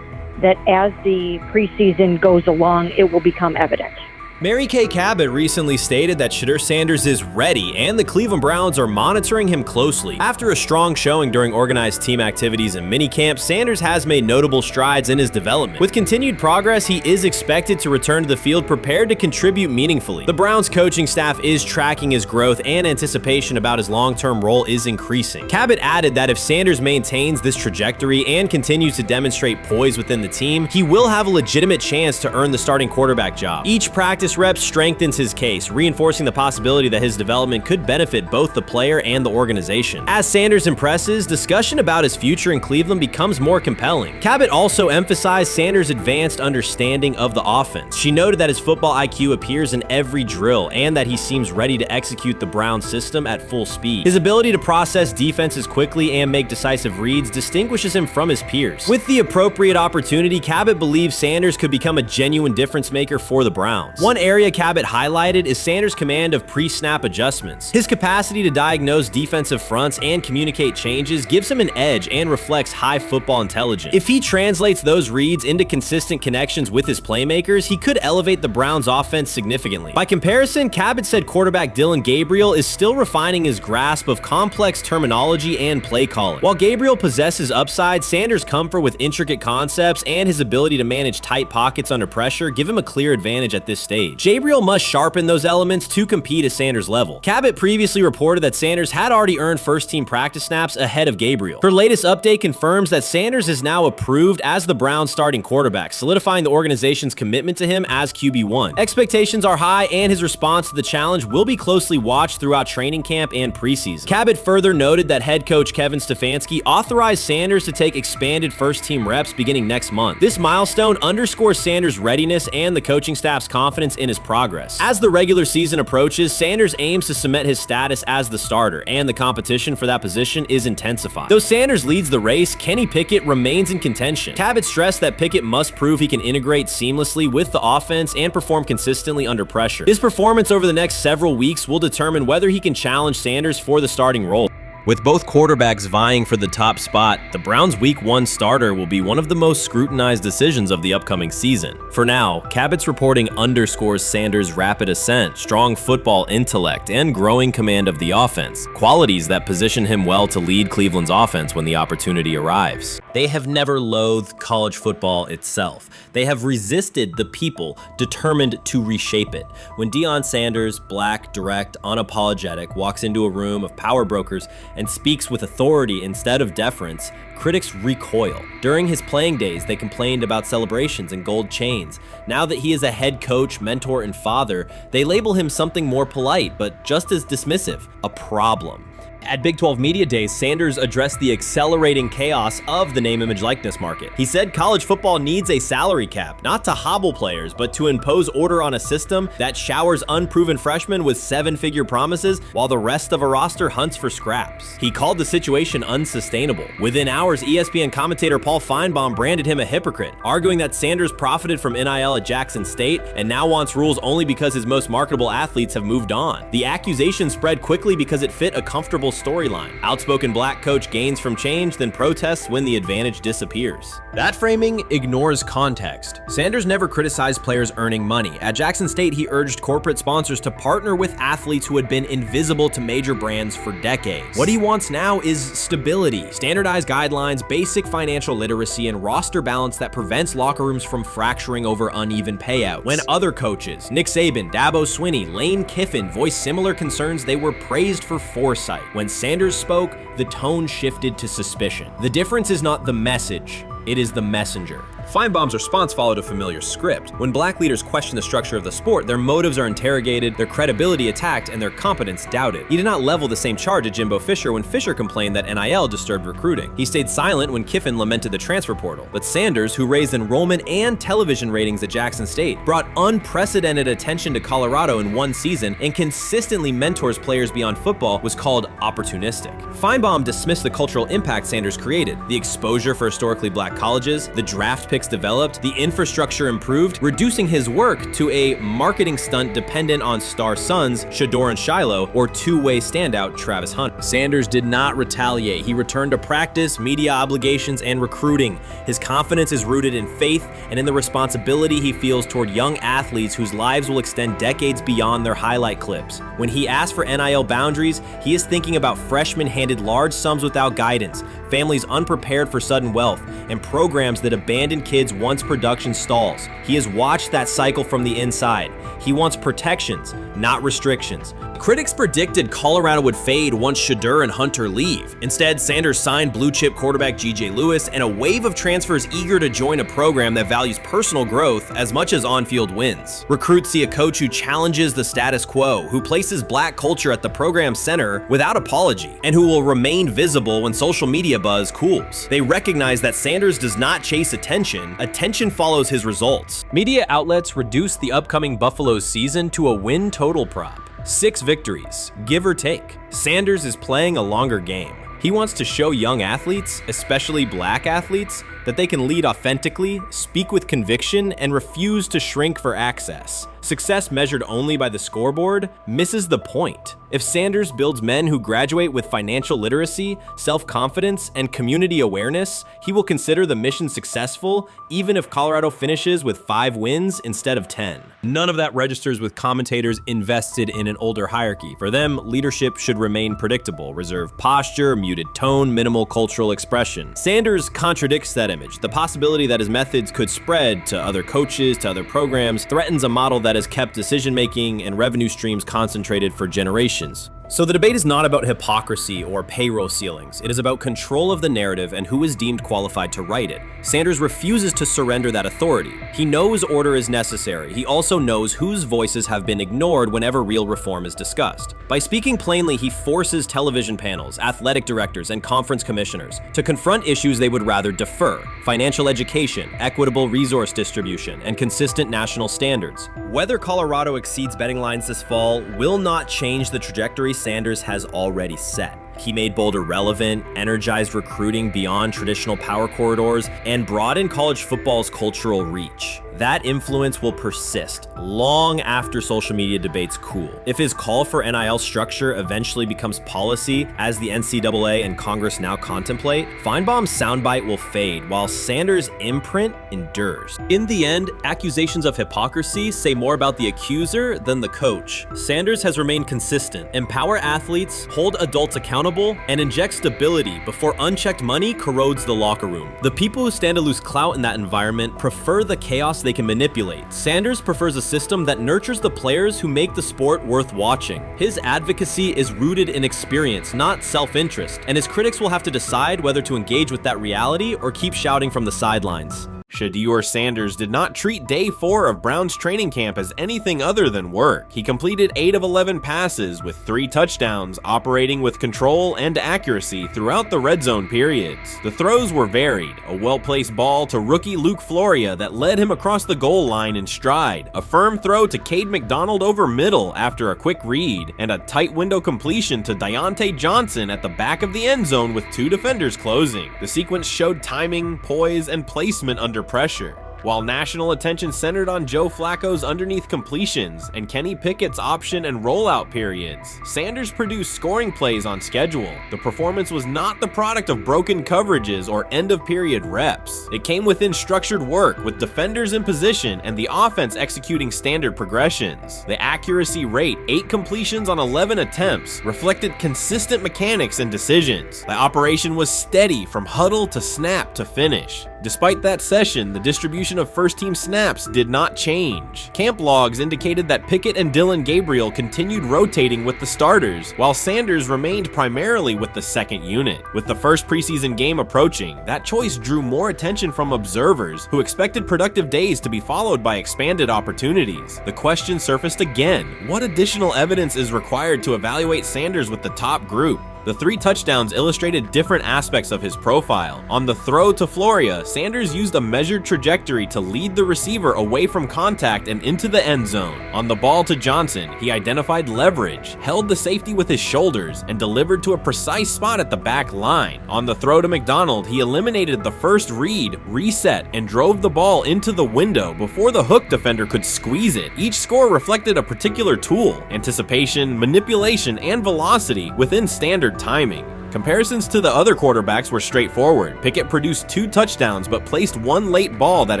that as the preseason goes along, it will become evident. Mary Kay Cabot recently stated that Shedeur Sanders is ready, and the Cleveland Browns are monitoring him closely. After a strong showing during organized team activities and minicamp, Sanders has made notable strides in his development. With continued progress, he is expected to return to the field prepared to contribute meaningfully. The Browns coaching staff is tracking his growth, and anticipation about his long-term role is increasing. Cabot added that if Sanders maintains this trajectory and continues to demonstrate poise within the team, he will have a legitimate chance to earn the starting quarterback job. Each practice rep strengthens his case, reinforcing the possibility that his development could benefit both the player and the organization. As Sanders impresses, discussion about his future in Cleveland becomes more compelling. Cabot also emphasized Sanders' advanced understanding of the offense. She noted that his football IQ appears in every drill and that he seems ready to execute the Browns system at full speed. His ability to process defenses quickly and make decisive reads distinguishes him from his peers. With the appropriate opportunity, Cabot believes Sanders could become a genuine difference maker for the Browns. One area Cabot highlighted is Sanders' command of pre-snap adjustments. His capacity to diagnose defensive fronts and communicate changes gives him an edge and reflects high football intelligence. If he translates those reads into consistent connections with his playmakers, he could elevate the Browns' offense significantly. By comparison, Cabot said quarterback Dylan Gabriel is still refining his grasp of complex terminology and play calling. While Gabriel possesses upside, Sanders' comfort with intricate concepts and his ability to manage tight pockets under pressure give him a clear advantage at this stage. Gabriel must sharpen those elements to compete at Sanders' level. Cabot previously reported that Sanders had already earned first-team practice snaps ahead of Gabriel. Her latest update confirms that Sanders is now approved as the Browns' starting quarterback, solidifying the organization's commitment to him as QB1. Expectations are high, and his response to the challenge will be closely watched throughout training camp and preseason. Cabot further noted that head coach Kevin Stefanski authorized Sanders to take expanded first-team reps beginning next month. This milestone underscores Sanders' readiness and the coaching staff's confidence in his progress. As the regular season approaches, Sanders aims to cement his status as the starter, and the competition for that position is intensified. Though Sanders leads the race, Kenny Pickett remains in contention. Cabot stressed that Pickett must prove he can integrate seamlessly with the offense and perform consistently under pressure. His performance over the next several weeks will determine whether he can challenge Sanders for the starting role. With both quarterbacks vying for the top spot, the Browns' Week 1 starter will be one of the most scrutinized decisions of the upcoming season. For now, Cabot's reporting underscores Sanders' rapid ascent, strong football intellect, and growing command of the offense, qualities that position him well to lead Cleveland's offense when the opportunity arrives. They have never loathed college football itself. They have resisted the people determined to reshape it. When Deion Sanders, black, direct, unapologetic, walks into a room of power brokers and speaks with authority instead of deference, critics recoil. During his playing days, they complained about celebrations and gold chains. Now that he is a head coach, mentor, and father, they label him something more polite, but just as dismissive, a problem. At Big 12 Media Days, Sanders addressed the accelerating chaos of the name, image, likeness market. He said college football needs a salary cap, not to hobble players, but to impose order on a system that showers unproven freshmen with seven-figure promises while the rest of a roster hunts for scraps. He called the situation unsustainable. Within hours, ESPN commentator Paul Feinbaum branded him a hypocrite, arguing that Sanders profited from NIL at Jackson State and now wants rules only because his most marketable athletes have moved on. The accusation spread quickly because it fit a comfortable storyline. Outspoken black coach gains from change, then protests when the advantage disappears. That framing ignores context. Sanders never criticized players earning money. At Jackson State, he urged corporate sponsors to partner with athletes who had been invisible to major brands for decades. What he wants now is stability, standardized guidelines, basic financial literacy, and roster balance that prevents locker rooms from fracturing over uneven payouts. When other coaches, Nick Saban, Dabo Swinney, Lane Kiffin, voiced similar concerns, they were praised for foresight. When Sanders spoke, the tone shifted to suspicion. The difference is not the message, it is the messenger. Feinbaum's response followed a familiar script. When black leaders question the structure of the sport, their motives are interrogated, their credibility attacked, and their competence doubted. He did not level the same charge at Jimbo Fisher when Fisher complained that NIL disturbed recruiting. He stayed silent when Kiffin lamented the transfer portal. But Sanders, who raised enrollment and television ratings at Jackson State, brought unprecedented attention to Colorado in one season and consistently mentors players beyond football, was called opportunistic. Feinbaum dismissed the cultural impact Sanders created, the exposure for historically black colleges, the draft pick developed, the infrastructure improved, reducing his work to a marketing stunt dependent on star sons Shedeur and Shiloh or two-way standout Travis Hunt. Sanders did not retaliate. He returned to practice, media obligations, and recruiting. His confidence is rooted in faith and in the responsibility he feels toward young athletes whose lives will extend decades beyond their highlight clips. When he asks for NIL boundaries, he is thinking about freshmen handed large sums without guidance, families unprepared for sudden wealth, and programs that abandon kids once production stalls. He has watched that cycle from the inside. He wants protections, not restrictions. Critics predicted Colorado would fade once Shedeur and Hunter leave. Instead, Sanders signed blue-chip quarterback G.J. Lewis and a wave of transfers eager to join a program that values personal growth as much as on-field wins. Recruits see a coach who challenges the status quo, who places black culture at the program's center without apology, and who will remain visible when social media buzz cools. They recognize that Sanders does not chase attention, attention follows his results. Media outlets reduced the upcoming Buffaloes season to a win total prop. 6 victories, give or take. Sanders is playing a longer game. He wants to show young athletes, especially black athletes, that they can lead authentically, speak with conviction, and refuse to shrink for access. Success measured only by the scoreboard misses the point. If Sanders builds men who graduate with financial literacy, self-confidence, and community awareness, he will consider the mission successful, even if Colorado finishes with 5 wins instead of 10. None of that registers with commentators invested in an older hierarchy. For them, leadership should remain predictable, reserved posture, muted tone, minimal cultural expression. Sanders contradicts that image. The possibility that his methods could spread to other coaches, to other programs, threatens a model that has kept decision-making and revenue streams concentrated for generations. So the debate is not about hypocrisy or payroll ceilings. It is about control of the narrative and who is deemed qualified to write it. Sanders refuses to surrender that authority. He knows order is necessary. He also knows whose voices have been ignored whenever real reform is discussed. By speaking plainly, he forces television panels, athletic directors, and conference commissioners to confront issues they would rather defer: financial education, equitable resource distribution, and consistent national standards. Whether Colorado exceeds betting lines this fall will not change the trajectory Sanders has already set. He made Boulder relevant, energized recruiting beyond traditional power corridors, and broadened college football's cultural reach. That influence will persist long after social media debates cool. If his call for NIL structure eventually becomes policy, as the NCAA and Congress now contemplate, Feinbaum's soundbite will fade while Sanders' imprint endures. In the end, accusations of hypocrisy say more about the accuser than the coach. Sanders has remained consistent: empower athletes, hold adults accountable, and inject stability before unchecked money corrodes the locker room. The people who stand to lose clout in that environment prefer the chaos they can manipulate. Sanders prefers a system that nurtures the players who make the sport worth watching. His advocacy is rooted in experience, not self-interest, and his critics will have to decide whether to engage with that reality or keep shouting from the sidelines. Shedeur Sanders did not treat day 4 of Brown's training camp as anything other than work. He completed 8 of 11 passes with 3 touchdowns, operating with control and accuracy throughout the red zone periods. The throws were varied: a well-placed ball to rookie Luke Floria that led him across the goal line in stride, a firm throw to Cade McDonald over middle after a quick read, and a tight window completion to Deontay Johnson at the back of the end zone with 2 defenders closing. The sequence showed timing, poise, and placement under pressure. While national attention centered on Joe Flacco's underneath completions and Kenny Pickett's option and rollout periods, Sanders produced scoring plays on schedule. The performance was not the product of broken coverages or end-of-period reps. It came within structured work, with defenders in position and the offense executing standard progressions. The accuracy rate, 8 completions on 11 attempts, reflected consistent mechanics and decisions. The operation was steady from huddle to snap to finish. Despite that session, the distribution of first-team snaps did not change. Camp logs indicated that Pickett and Dillon Gabriel continued rotating with the starters, while Sanders remained primarily with the second unit. With the first preseason game approaching, that choice drew more attention from observers who expected productive days to be followed by expanded opportunities. The question surfaced again: what additional evidence is required to evaluate Sanders with the top group? The 3 touchdowns illustrated different aspects of his profile. On the throw to Floria, Sanders used a measured trajectory to lead the receiver away from contact and into the end zone. On the ball to Johnson, he identified leverage, held the safety with his shoulders, and delivered to a precise spot at the back line. On the throw to McDonald, he eliminated the first read, reset, and drove the ball into the window before the hook defender could squeeze it. Each score reflected a particular tool: anticipation, manipulation, and velocity within standard timing. Comparisons to the other quarterbacks were straightforward. Pickett produced 2 touchdowns but placed 1 late ball that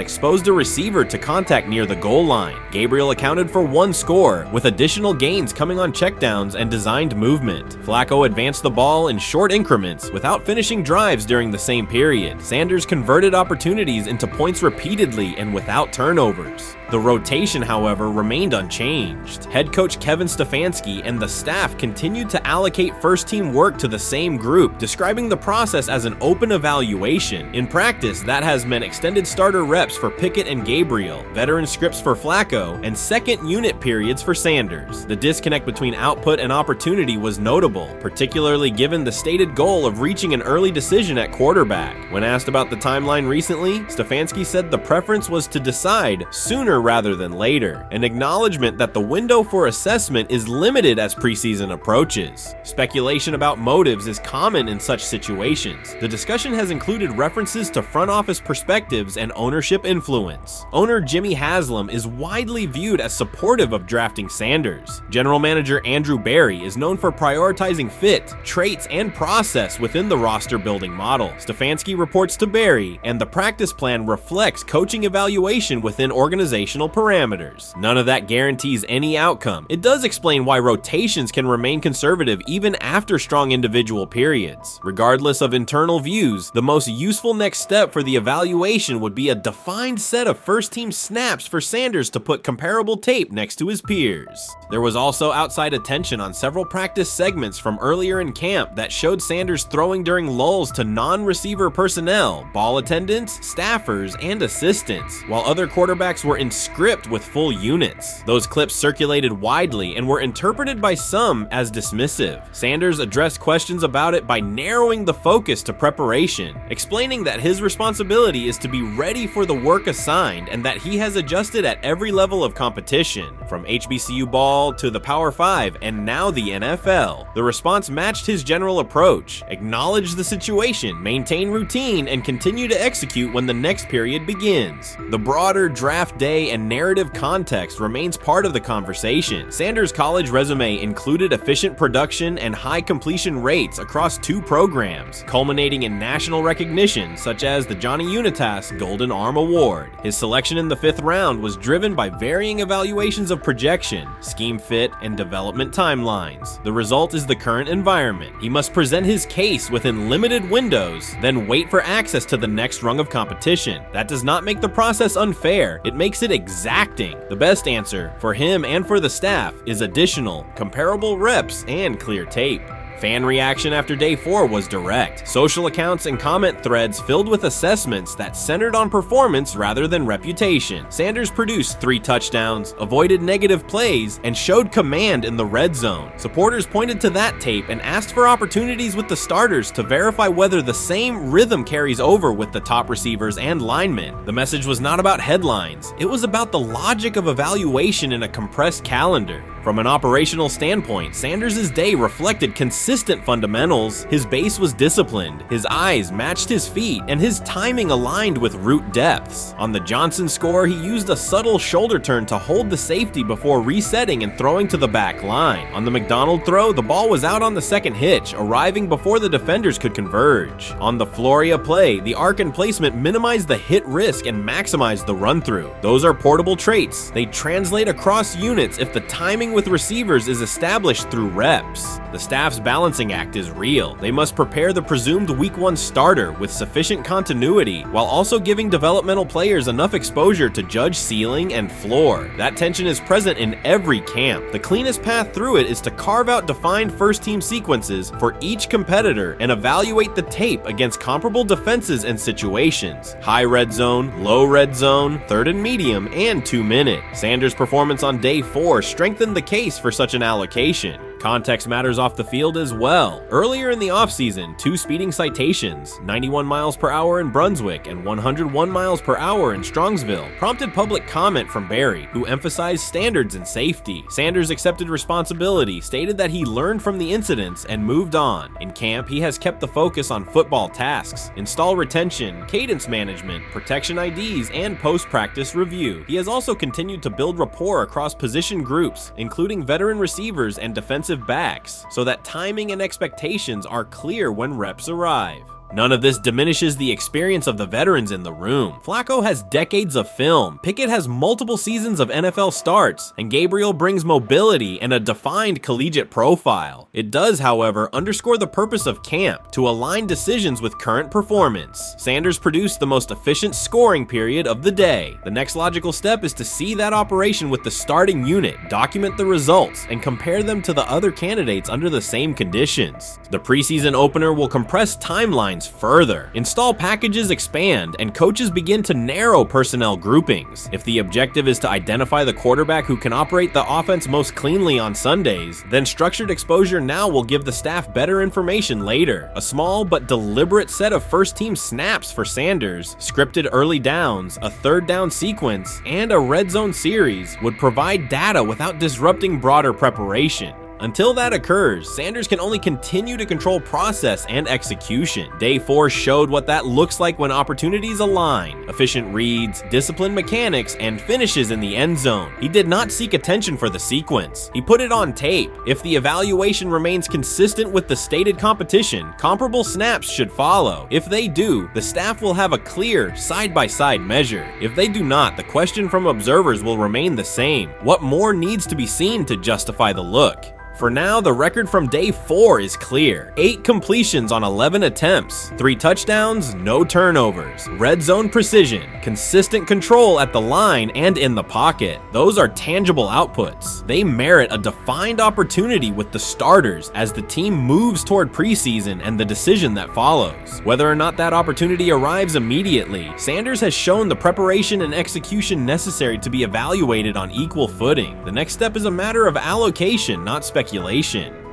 exposed a receiver to contact near the goal line. Gabriel accounted for 1 score, with additional gains coming on checkdowns and designed movement. Flacco advanced the ball in short increments without finishing drives during the same period. Sanders converted opportunities into points repeatedly and without turnovers. The rotation, however, remained unchanged. Head coach Kevin Stefanski and the staff continued to allocate first-team work to the same group, describing the process as an open evaluation. In practice, that has meant extended starter reps for Pickett and Gabriel, veteran scripts for Flacco, and second unit periods for Sanders. The disconnect between output and opportunity was notable, particularly given the stated goal of reaching an early decision at quarterback. When asked about the timeline recently, Stefanski said the preference was to decide sooner rather than later, an acknowledgement that the window for assessment is limited as preseason approaches. Speculation about motives is common in such situations. The discussion has included references to front office perspectives and ownership influence. Owner Jimmy Haslam is widely viewed as supportive of drafting Sanders. General manager Andrew Berry is known for prioritizing fit, traits, and process within the roster building model. Stefanski reports to Berry, and the practice plan reflects coaching evaluation within organizational formational parameters. None of that guarantees any outcome. It does explain why rotations can remain conservative even after strong individual periods. Regardless of internal views, the most useful next step for the evaluation would be a defined set of first-team snaps for Sanders to put comparable tape next to his peers. There was also outside attention on several practice segments from earlier in camp that showed Sanders throwing during lulls to non-receiver personnel, ball attendants, staffers, and assistants, while other quarterbacks were in script with full units. Those clips circulated widely and were interpreted by some as dismissive. Sanders addressed questions about it by narrowing the focus to preparation, explaining that his responsibility is to be ready for the work assigned and that he has adjusted at every level of competition, from HBCU ball to the Power 5 and now the NFL. The response matched his general approach: acknowledge the situation, maintain routine, and continue to execute when the next period begins. The broader draft day and narrative context remains part of the conversation. Sanders' college resume included efficient production and high completion rates across 2 programs, culminating in national recognition such as the Johnny Unitas Golden Arm Award. His selection in the 5th round was driven by varying evaluations of projection, scheme fit, and development timelines. The result is the current environment. He must present his case within limited windows, then wait for access to the next rung of competition. That does not make the process unfair, it makes it exacting. The best answer, for him and for the staff, is additional, comparable reps and clear tape. Fan reaction after day 4 was direct. Social accounts and comment threads filled with assessments that centered on performance rather than reputation. Sanders produced 3 touchdowns, avoided negative plays, and showed command in the red zone. Supporters pointed to that tape and asked for opportunities with the starters to verify whether the same rhythm carries over with the top receivers and linemen. The message was not about headlines. It was about the logic of evaluation in a compressed calendar. From an operational standpoint, Sanders' day reflected consistent fundamentals. His base was disciplined, his eyes matched his feet, and his timing aligned with route depths. On the Johnson score, he used a subtle shoulder turn to hold the safety before resetting and throwing to the back line. On the McDonald throw, the ball was out on the second hitch, arriving before the defenders could converge. On the Floria play, the arc and placement minimized the hit risk and maximized the run-through. Those are portable traits. They translate across units if the timing with receivers is established through reps. The staff's balancing act is real. They must prepare the presumed week 1 starter with sufficient continuity while also giving developmental players enough exposure to judge ceiling and floor. That tension is present in every camp. The cleanest path through it is to carve out defined first-team sequences for each competitor and evaluate the tape against comparable defenses and situations: high red zone, low red zone, 3rd and medium, and 2-minute. Sanders' performance on day 4 strengthened the case for such an allocation. Context matters off the field as well. Earlier in the offseason, 2 speeding citations, 91 miles per hour in Brunswick and 101 miles per hour in Strongsville, prompted public comment from Barry, who emphasized standards and safety. Sanders accepted responsibility, stated that he learned from the incidents and moved on. In camp, he has kept the focus on football tasks, install retention, cadence management, protection IDs, and post-practice review. He has also continued to build rapport across position groups, including veteran receivers and defensive backs, so that timing and expectations are clear when reps arrive. None of this diminishes the experience of the veterans in the room. Flacco has decades of film, Pickett has multiple seasons of NFL starts, and Gabriel brings mobility and a defined collegiate profile. It does, however, underscore the purpose of camp, to align decisions with current performance. Sanders produced the most efficient scoring period of the day. The next logical step is to see that operation with the starting unit, document the results, and compare them to the other candidates under the same conditions. The preseason opener will compress timelines further. Install packages expand, and coaches begin to narrow personnel groupings. If the objective is to identify the quarterback who can operate the offense most cleanly on Sundays, then structured exposure now will give the staff better information later. A small but deliberate set of first-team snaps for Sanders, scripted early downs, a 3rd down sequence, and a red zone series would provide data without disrupting broader preparation. Until that occurs, Sanders can only continue to control process and execution. Day 4 showed what that looks like when opportunities align. Efficient reads, disciplined mechanics, and finishes in the end zone. He did not seek attention for the sequence. He put it on tape. If the evaluation remains consistent with the stated competition, comparable snaps should follow. If they do, the staff will have a clear side-by-side measure. If they do not, the question from observers will remain the same. What more needs to be seen to justify the look? For now, the record from day 4 is clear. 8 completions on 11 attempts, 3 touchdowns, no turnovers, red zone precision, consistent control at the line and in the pocket. Those are tangible outputs. They merit a defined opportunity with the starters as the team moves toward preseason and the decision that follows. Whether or not that opportunity arrives immediately, Sanders has shown the preparation and execution necessary to be evaluated on equal footing. The next step is a matter of allocation, not speculation.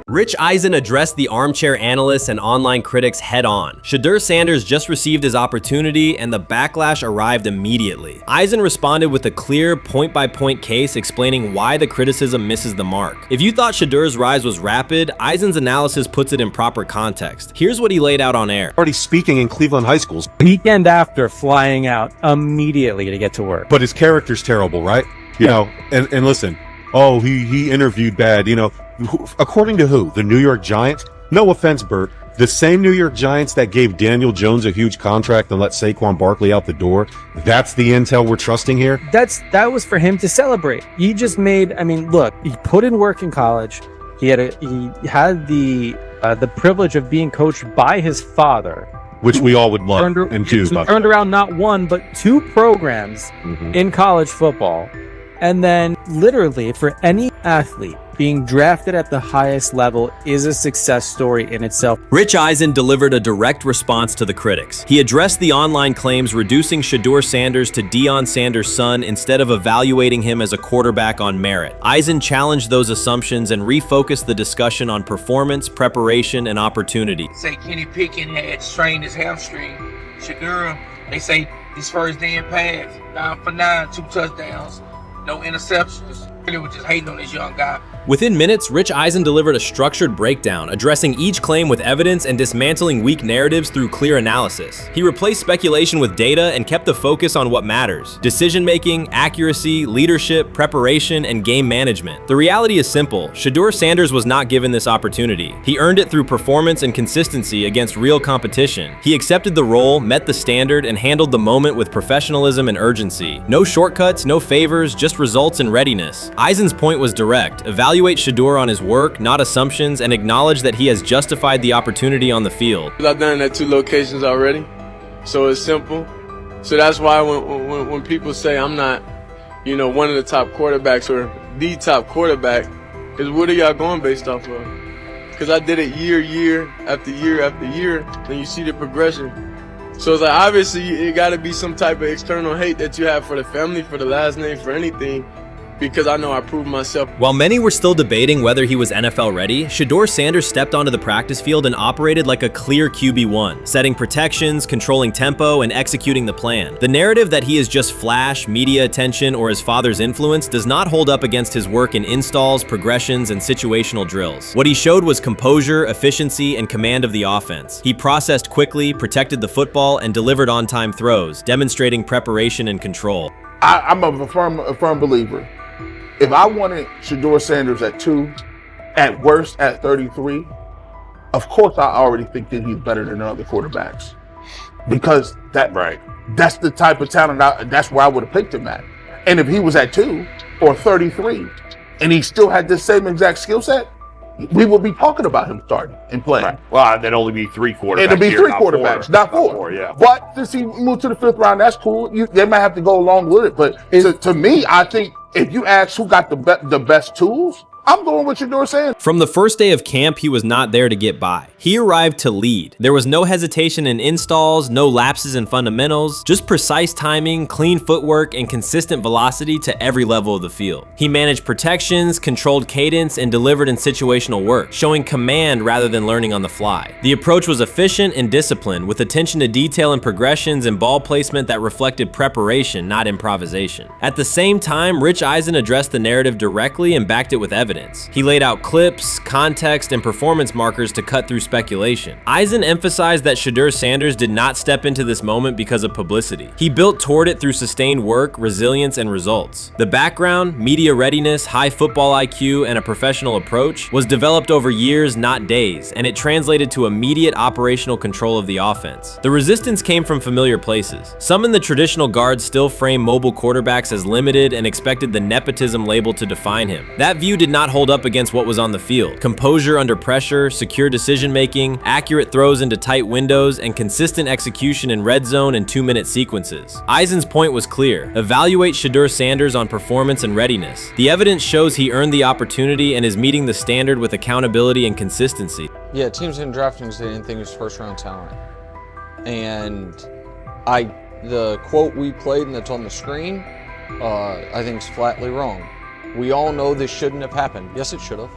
Rich Eisen addressed the armchair analysts and online critics head-on. Shedeur Sanders just received his opportunity, and the backlash arrived immediately. Eisen responded with a clear, point-by-point case explaining why the criticism misses the mark. If you thought Shedeur's rise was rapid, Eisen's analysis puts it in proper context. Here's what he laid out on air. Already speaking in Cleveland high schools. Weekend after, flying out immediately to get to work. But his character's terrible, right? You know, and listen, oh, he interviewed bad, you know. According to who? The New York Giants? No offense, Bert. The same New York Giants that gave Daniel Jones a huge contract and let Saquon Barkley out the door. That's the intel we're trusting here? That was for him to celebrate. He just made, I mean, look, he put in work in college. He had the privilege of being coached by his father. Which we all would love and do. Turned around not one, but 2 programs in college football. And then literally for any athlete, being drafted at the highest level is a success story in itself. Rich Eisen delivered a direct response to the critics. He addressed the online claims reducing Shedeur Sanders to Deion Sanders' son instead of evaluating him as a quarterback on merit. Eisen challenged those assumptions and refocused the discussion on performance, preparation, and opportunity. Say Kenny Pickett had strained his hamstring. Shedeur, they say his first day in pass, 9 for 9, 2 touchdowns, no interceptions. Really was just hating on this young guy. Within minutes, Rich Eisen delivered a structured breakdown, addressing each claim with evidence and dismantling weak narratives through clear analysis. He replaced speculation with data and kept the focus on what matters: decision-making, accuracy, leadership, preparation, and game management. The reality is simple. Shedeur Sanders was not given this opportunity. He earned it through performance and consistency against real competition. He accepted the role, met the standard, and handled the moment with professionalism and urgency. No shortcuts, no favors, just results and readiness. Eisen's point was direct. Evaluate Shedeur on his work, not assumptions, and acknowledge that he has justified the opportunity on the field. I've done it at 2 locations already, so it's simple. So that's why when people say I'm not, you know, one of the top quarterbacks or the top quarterback, is what are y'all going based off of? Because I did it year after year after year, and you see the progression. So it's like, obviously, it got to be some type of external hate that you have for the family, for the last name, for anything, because I know I proved myself. While many were still debating whether he was NFL ready, Shedeur Sanders stepped onto the practice field and operated like a clear QB1, setting protections, controlling tempo, and executing the plan. The narrative that he is just flash, media attention, or his father's influence does not hold up against his work in installs, progressions, and situational drills. What he showed was composure, efficiency, and command of the offense. He processed quickly, protected the football, and delivered on-time throws, demonstrating preparation and control. I'm a firm believer. If I wanted Shedeur Sanders at 2, at worst at 33, of course I already think that he's better than other quarterbacks, because that's the type of talent. That's where I would have picked him at. And if he was at 2 or 33, and he still had the same exact skill set, we would be talking about him starting and playing. Right. Well, there'd only be 3 quarterbacks. It'd be 3 quarterbacks, not 4. Not 4, yeah. But since he moved to the 5th round, that's cool. They might have to go along with it. But to me, I think if you ask who got the best tools, I'm going with Shedeur Sanders. From the first day of camp, he was not there to get by. He arrived to lead. There was no hesitation in installs, no lapses in fundamentals, just precise timing, clean footwork, and consistent velocity to every level of the field. He managed protections, controlled cadence, and delivered in situational work, showing command rather than learning on the fly. The approach was efficient and disciplined, with attention to detail and progressions and ball placement that reflected preparation, not improvisation. At the same time, Rich Eisen addressed the narrative directly and backed it with evidence. evidence. He laid out clips, context, and performance markers to cut through speculation. Eisen emphasized that Shedeur Sanders did not step into this moment because of publicity. He built toward it through sustained work, resilience, and results. The background, media readiness, high football IQ, and a professional approach was developed over years, not days, and it translated to immediate operational control of the offense. The resistance came from familiar places. Some in the traditional guard still frame mobile quarterbacks as limited and expected the nepotism label to define him. That view did not hold up against what was on the field. Composure under pressure, secure decision-making, accurate throws into tight windows, and consistent execution in red zone and 2-minute sequences. Eisen's point was clear. Evaluate Shedeur Sanders on performance and readiness. The evidence shows he earned the opportunity and is meeting the standard with accountability and consistency. Yeah, teams didn't draft him because they didn't think he was first-round talent. And the quote we played and that's on the screen, I think is flatly wrong. We all know this shouldn't have happened. Yes, it should have.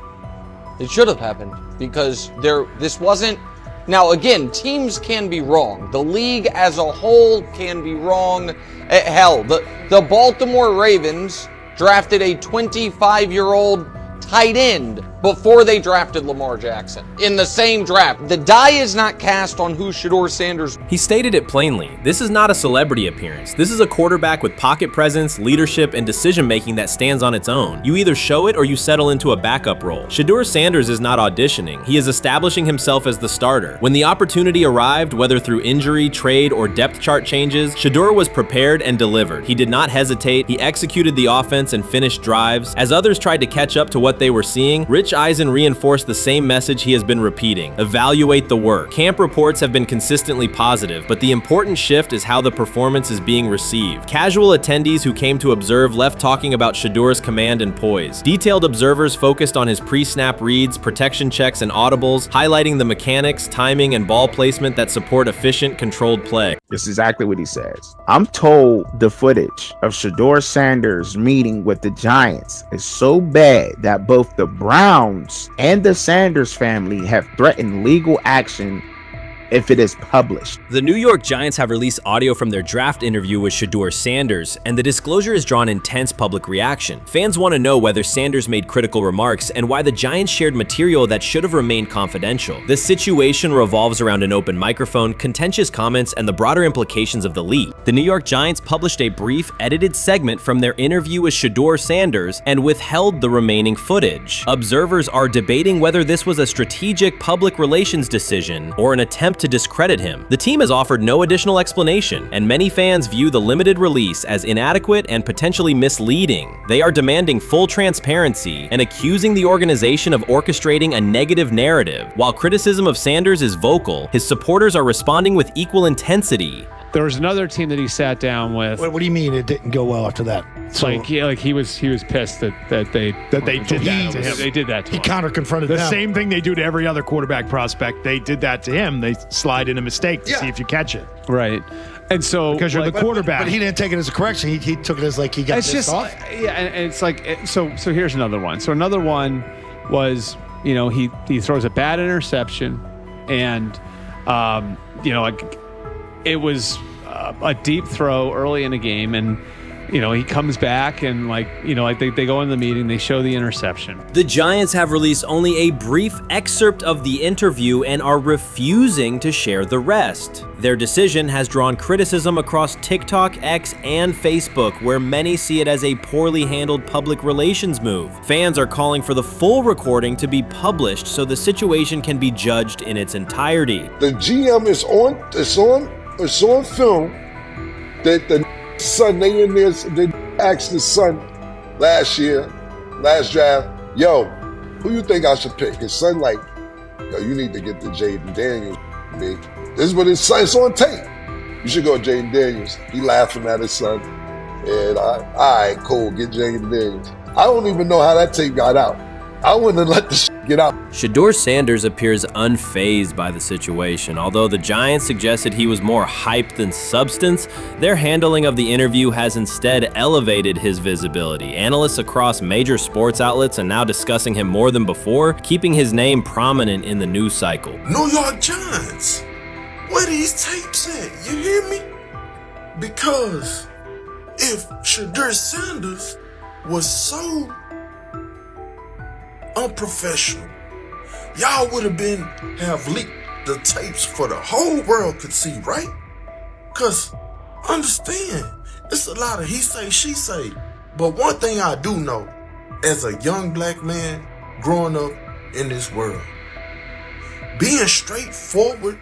It should have happened because this wasn't. Now, again, teams can be wrong. The league as a whole can be wrong. Hell, the Baltimore Ravens drafted a 25-year-old tight end before they drafted Lamar Jackson in the same draft. The die is not cast on who Shedeur Sanders. He stated it plainly. This is not a celebrity appearance. This is a quarterback with pocket presence, leadership, and decision-making that stands on its own. You either show it or you settle into a backup role. Shedeur Sanders is not auditioning. He is establishing himself as the starter. When the opportunity arrived, whether through injury, trade, or depth chart changes, Shedeur was prepared and delivered. He did not hesitate. He executed the offense and finished drives. As others tried to catch up to what they were seeing, Rich Eisen reinforced the same message he has been repeating: evaluate the work. Camp reports have been consistently positive, but the important shift is how the performance is being received. Casual attendees who came to observe left talking about Shedeur's command and poise. Detailed observers focused on his pre-snap reads, protection checks, and audibles, highlighting the mechanics, timing, and ball placement that support efficient, controlled play. This is exactly what he says. I'm told the footage of Shedeur Sanders meeting with the Giants is so bad that both the Browns and the Sanders family have threatened legal action if it is published. The New York Giants have released audio from their draft interview with Shedeur Sanders, and the disclosure has drawn intense public reaction. Fans want to know whether Sanders made critical remarks and why the Giants shared material that should have remained confidential. The situation revolves around an open microphone, contentious comments, and the broader implications of the leak. The New York Giants published a brief, edited segment from their interview with Shedeur Sanders and withheld the remaining footage. Observers are debating whether this was a strategic public relations decision or an attempt to discredit him. The team has offered no additional explanation, and many fans view the limited release as inadequate and potentially misleading. They are demanding full transparency and accusing the organization of orchestrating a negative narrative. While criticism of Sanders is vocal, his supporters are responding with equal intensity. There was another team that he sat down with. What do you mean it didn't go well after that? So, he was pissed that they did that to him. They did that to him. He counter-confronted the same thing they do to every other quarterback prospect. They did that to him. They slide in a mistake to see if you catch it. Right. And so because you're the quarterback. But he didn't take it as a correction. He took it as like he got pissed off. Yeah, and it's like so here's another one. So another one was, he throws a bad interception, and it was a deep throw early in the game, and he comes back and they go in the meeting, they show the interception. The Giants have released only a brief excerpt of the interview and are refusing to share the rest. Their decision has drawn criticism across TikTok, X, and Facebook, where many see it as a poorly handled public relations move. Fans are calling for the full recording to be published so the situation can be judged in its entirety. The GM is on film that the son, they asked the son last draft, yo, who you think I should pick? His son like, yo, you need to get the Jaden Daniels, big. This is what his son, it's on tape. You should go Jaden Daniels. He laughing at his son. And all right, cool, get Jaden Daniels. I don't even know how that tape got out. I wouldn't have let the get out. Shedeur Sanders appears unfazed by the situation. Although the Giants suggested he was more hype than substance, their handling of the interview has instead elevated his visibility. Analysts across major sports outlets are now discussing him more than before, keeping his name prominent in the news cycle. New York Giants, where these tapes at? You hear me? Because if Shedeur Sanders was so unprofessional. Y'all would have leaked the tapes for the whole world could see, right? Cause understand, it's a lot of he say, she say. But one thing I do know, as a young black man growing up in this world, being straightforward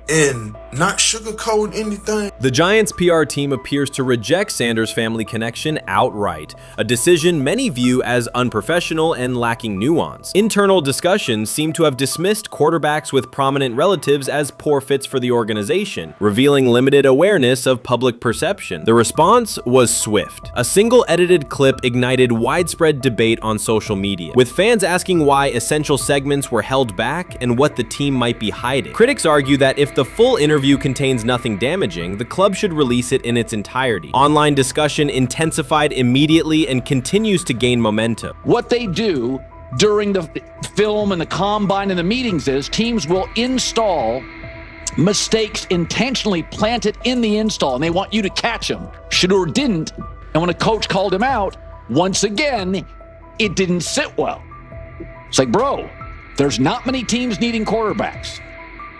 and not sugarcoat anything. The Giants' PR team appears to reject Sanders' family connection outright, a decision many view as unprofessional and lacking nuance. Internal discussions seem to have dismissed quarterbacks with prominent relatives as poor fits for the organization, revealing limited awareness of public perception. The response was swift. A single edited clip ignited widespread debate on social media, with fans asking why essential segments were held back and what the team might be hiding. Critics argue that if the full interview contains nothing damaging, the club should release it in its entirety. Online discussion intensified immediately and continues to gain momentum. What they do during the film and the combine and the meetings is teams will install mistakes intentionally planted in the install, and they want you to catch them. Shedeur didn't, and when a coach called him out, once again, it didn't sit well. It's like, bro, there's not many teams needing quarterbacks,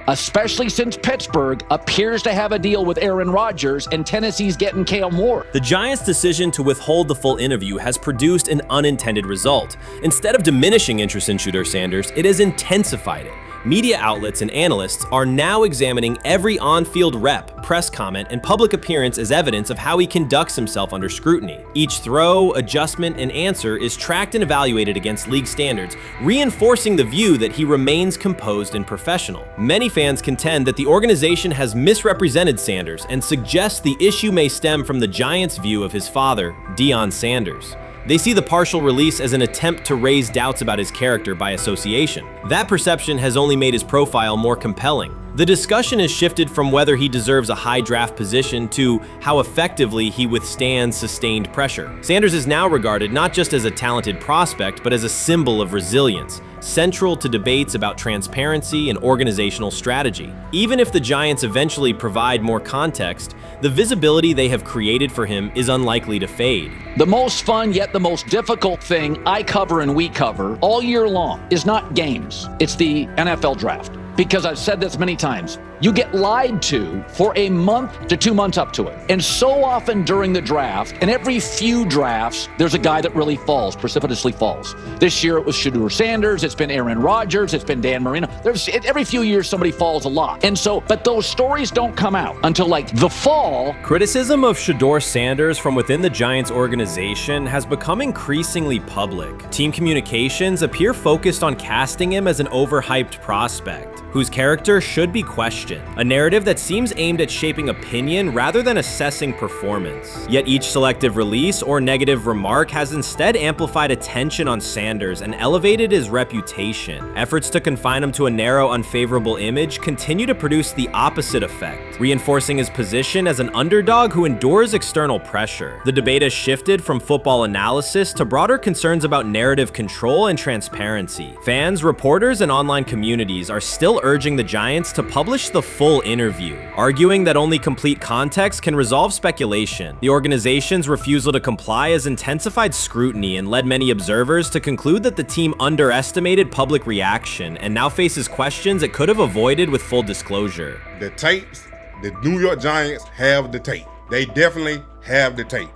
especially since Pittsburgh appears to have a deal with Aaron Rodgers and Tennessee's getting Kale Moore. The Giants' decision to withhold the full interview has produced an unintended result. Instead of diminishing interest in Shedeur Sanders, it has intensified it. Media outlets and analysts are now examining every on-field rep, press comment, and public appearance as evidence of how he conducts himself under scrutiny. Each throw, adjustment, and answer is tracked and evaluated against league standards, reinforcing the view that he remains composed and professional. Many fans contend that the organization has misrepresented Sanders and suggest the issue may stem from the Giants' view of his father, Deion Sanders. They see the partial release as an attempt to raise doubts about his character by association. That perception has only made his profile more compelling. The discussion has shifted from whether he deserves a high draft position to how effectively he withstands sustained pressure. Sanders is now regarded not just as a talented prospect, but as a symbol of resilience, central to debates about transparency and organizational strategy. Even if the Giants eventually provide more context, the visibility they have created for him is unlikely to fade. The most fun yet the most difficult thing I cover and we cover all year long is not games. It's the NFL draft. Because I've said this many times, you get lied to for a month to 2 months up to it. And so often during the draft, and every few drafts, there's a guy that really falls, precipitously falls. This year it was Shedeur Sanders, it's been Aaron Rodgers, it's been Dan Marino. Every few years somebody falls a lot. And so, but those stories don't come out until like the fall. Criticism of Shedeur Sanders from within the Giants organization has become increasingly public. Team communications appear focused on casting him as an overhyped prospect, whose character should be questioned, a narrative that seems aimed at shaping opinion rather than assessing performance. Yet each selective release or negative remark has instead amplified attention on Sanders and elevated his reputation. Efforts to confine him to a narrow, unfavorable image continue to produce the opposite effect, reinforcing his position as an underdog who endures external pressure. The debate has shifted from football analysis to broader concerns about narrative control and transparency. Fans, reporters, and online communities are still urging the Giants to publish the full interview, arguing that only complete context can resolve speculation. The organization's refusal to comply has intensified scrutiny and led many observers to conclude that the team underestimated public reaction and now faces questions it could have avoided with full disclosure. The tapes, the New York Giants have the tape. They definitely have the tape.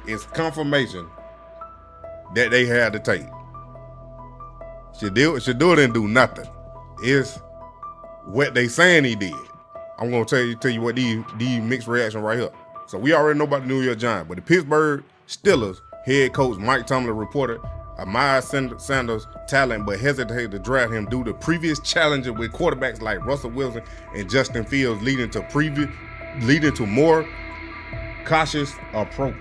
It's confirmation that they have the tape. Shedeur didn't do nothing. Is what they saying he did. I'm gonna tell you what these mixed reaction right here. So we already know about the New York Giants, but the Pittsburgh Steelers head coach Mike Tomlin reported admired Sanders' talent, but hesitated to draft him due to previous challenges with quarterbacks like Russell Wilson and Justin Fields, leading to more cautious approach.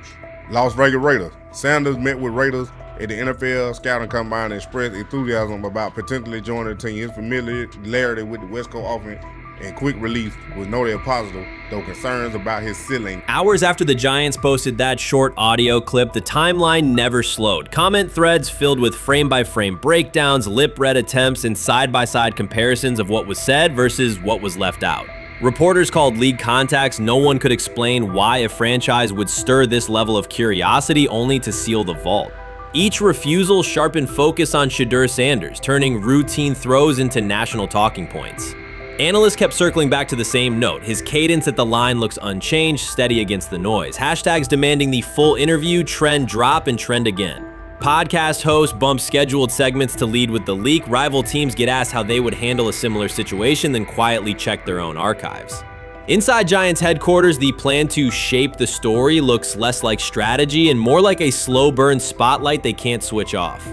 Las Vegas Raiders. Sanders met with Raiders at the NFL scouting combine and expressed enthusiasm about potentially joining the team. His familiarity with the West Coast offense and quick release was noted positive, though concerns about his ceiling. Hours after the Giants posted that short audio clip, the timeline never slowed. Comment threads filled with frame-by-frame breakdowns, lip-read attempts, and side-by-side comparisons of what was said versus what was left out. Reporters called league contacts. No one could explain why a franchise would stir this level of curiosity only to seal the vault. Each refusal sharpened focus on Shedeur Sanders, turning routine throws into national talking points. Analysts kept circling back to the same note. His cadence at the line looks unchanged, steady against the noise. Hashtags demanding the full interview, trend drop, and trend again. Podcast hosts bump scheduled segments to lead with the leak. Rival teams get asked how they would handle a similar situation, then quietly check their own archives. Inside Giants headquarters, the plan to shape the story looks less like strategy and more like a slow burn spotlight they can't switch off.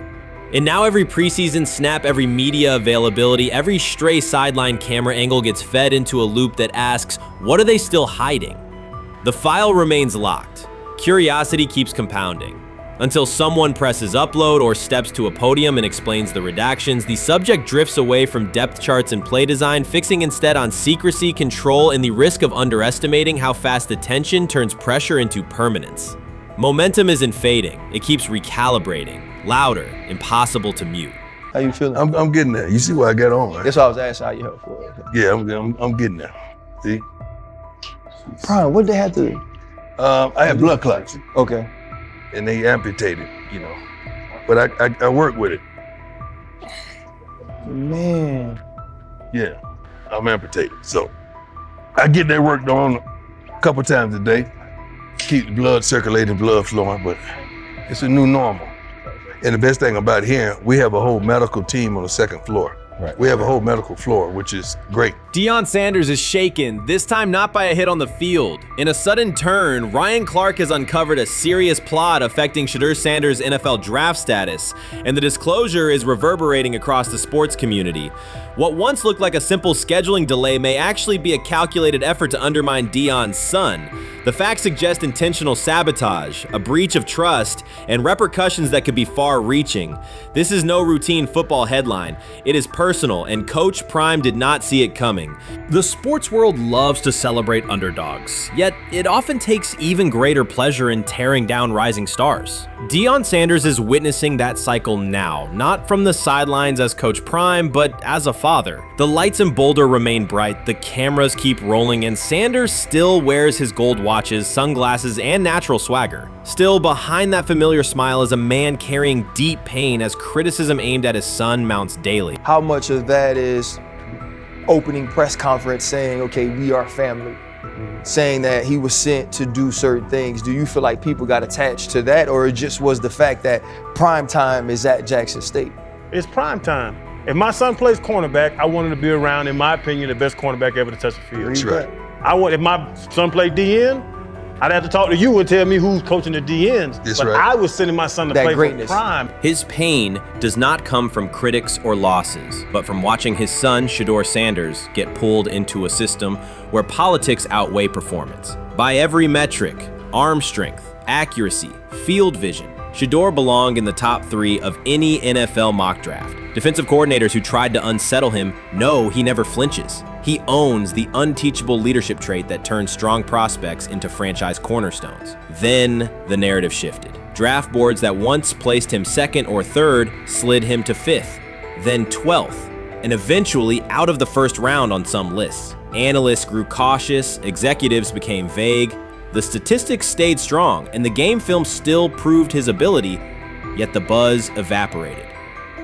And now every preseason snap, every media availability, every stray sideline camera angle gets fed into a loop that asks, what are they still hiding? The file remains locked. Curiosity keeps compounding. Until someone presses upload or steps to a podium and explains the redactions, the subject drifts away from depth charts and play design, fixing instead on secrecy, control, and the risk of underestimating how fast attention turns pressure into permanence. Momentum isn't fading, it keeps recalibrating. Louder, impossible to mute. How you feeling? I'm getting there. You see what I got on, right? That's what I was asking how you help for. Yeah, I'm getting there. See? Prime, what they had to? I had blood clots. Okay. And they amputated, you know. But I work with it. Man. Yeah, I'm amputated. So I get that worked on a couple times a day. Keep the blood circulating, blood flowing, but it's a new normal. And the best thing about here, we have a whole medical team on the second floor. Right. We have a whole medical floor, which is great. Deion Sanders is shaken, this time not by a hit on the field. In a sudden turn, Ryan Clark has uncovered a serious plot affecting Shedeur Sanders' NFL draft status, and the disclosure is reverberating across the sports community. What once looked like a simple scheduling delay may actually be a calculated effort to undermine Deion's son. The facts suggest intentional sabotage, a breach of trust, and repercussions that could be far-reaching. This is no routine football headline. It is personal, and Coach Prime did not see it coming. The sports world loves to celebrate underdogs, yet it often takes even greater pleasure in tearing down rising stars. Deion Sanders is witnessing that cycle now, not from the sidelines as Coach Prime, but as a father. The lights in Boulder remain bright, the cameras keep rolling, and Sanders still wears his gold watches, sunglasses, and natural swagger. Still, behind that familiar smile is a man carrying deep pain as criticism aimed at his son mounts daily. How much of that is opening press conference saying, okay, we are family, saying that he was sent to do certain things? Do you feel like people got attached to that, or it just was the fact that prime time is at Jackson State? It's prime time. If my son plays cornerback, I want him to be around, in my opinion, the best cornerback ever to touch the field. That's right. If my son played DN, I'd have to talk to you and tell me who's coaching the DNs. That's but right. I was sending my son to play for prime. His pain does not come from critics or losses, but from watching his son, Shedeur Sanders, get pulled into a system where politics outweigh performance. By every metric, arm strength, accuracy, field vision, Shedeur belonged in the top 3 of any NFL mock draft. Defensive coordinators who tried to unsettle him know he never flinches. He owns the unteachable leadership trait that turns strong prospects into franchise cornerstones. Then the narrative shifted. Draft boards that once placed him 2nd or 3rd slid him to 5th, then 12th, and eventually out of the 1st round on some lists. Analysts grew cautious, executives became vague. The statistics stayed strong, and the game film still proved his ability, yet the buzz evaporated.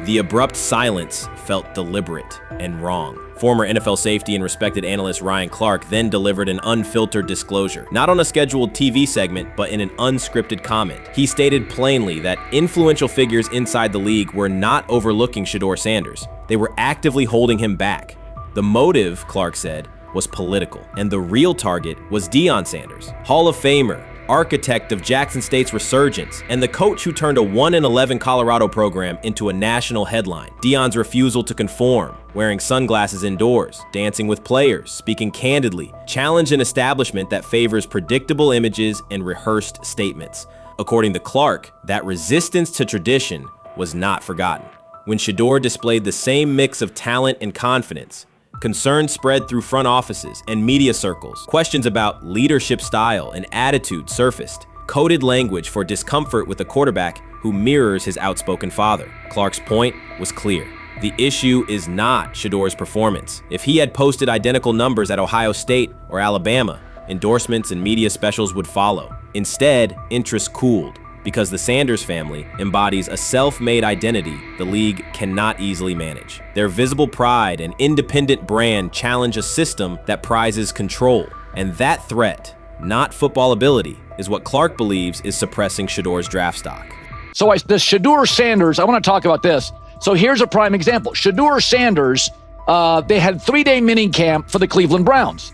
The abrupt silence felt deliberate and wrong. Former NFL safety and respected analyst Ryan Clark then delivered an unfiltered disclosure, not on a scheduled TV segment, but in an unscripted comment. He stated plainly that influential figures inside the league were not overlooking Shedeur Sanders. They were actively holding him back. The motive, Clark said, was political, and the real target was Deion Sanders, Hall of Famer, architect of Jackson State's resurgence, and the coach who turned a 1-11 Colorado program into a national headline. Deion's refusal to conform, wearing sunglasses indoors, dancing with players, speaking candidly, challenged an establishment that favors predictable images and rehearsed statements. According to Clark, that resistance to tradition was not forgotten. When Shedeur displayed the same mix of talent and confidence, concern spread through front offices and media circles. Questions about leadership style and attitude surfaced. Coded language for discomfort with a quarterback who mirrors his outspoken father. Clark's point was clear. The issue is not Shedeur's performance. If he had posted identical numbers at Ohio State or Alabama, endorsements and media specials would follow. Instead, interest cooled. because the Sanders family embodies a self-made identity the league cannot easily manage. Their visible pride and independent brand challenge a system that prizes control, and that threat, not football ability, is what Clark believes is suppressing Shedeur's draft stock. So the Shedeur Sanders, I want to talk about this. So here's a prime example. Shedeur Sanders, they had 3-day mini camp for the Cleveland Browns.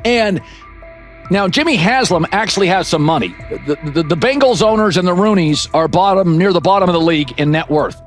And now Jimmy Haslam actually has some money. The Bengals owners and the Rooneys are near the bottom of the league in net worth.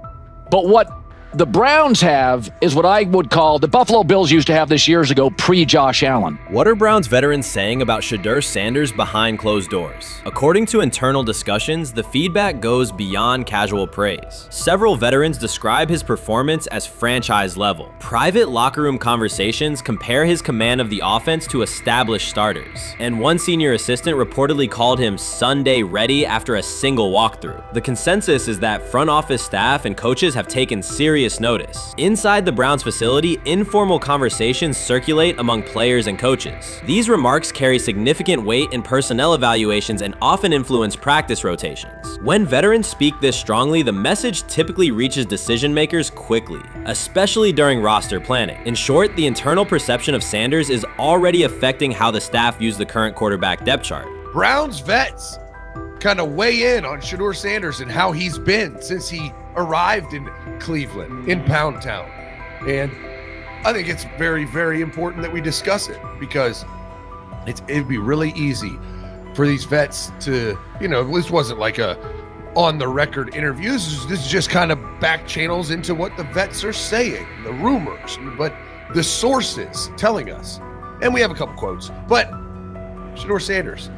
But what the Browns have is what I would call the Buffalo Bills used to have this years ago, pre-Josh Allen. What are Browns veterans saying about Shedeur Sanders behind closed doors? According to internal discussions, the feedback goes beyond casual praise. Several veterans describe his performance as franchise level. Private locker room conversations compare his command of the offense to established starters. And one senior assistant reportedly called him Sunday ready after a single walkthrough. The consensus is that front office staff and coaches have taken serious notice. Inside the Browns facility, informal conversations circulate among players and coaches. These remarks carry significant weight in personnel evaluations and often influence practice rotations. When veterans speak this strongly, the message typically reaches decision makers quickly, especially during roster planning. In short, the internal perception of Sanders is already affecting how the staff views the current quarterback depth chart. Browns vets kind of weigh in on Shedeur Sanders and how he's been since he arrived in Cleveland, in Pound Town. And I think it's very, very important that we discuss it, because it'd be really easy for these vets to, this wasn't like a on-the-record interview. This is just kind of back channels into what the vets are saying, the rumors, but the sources telling us. And we have a couple quotes, but Shedeur Sanders,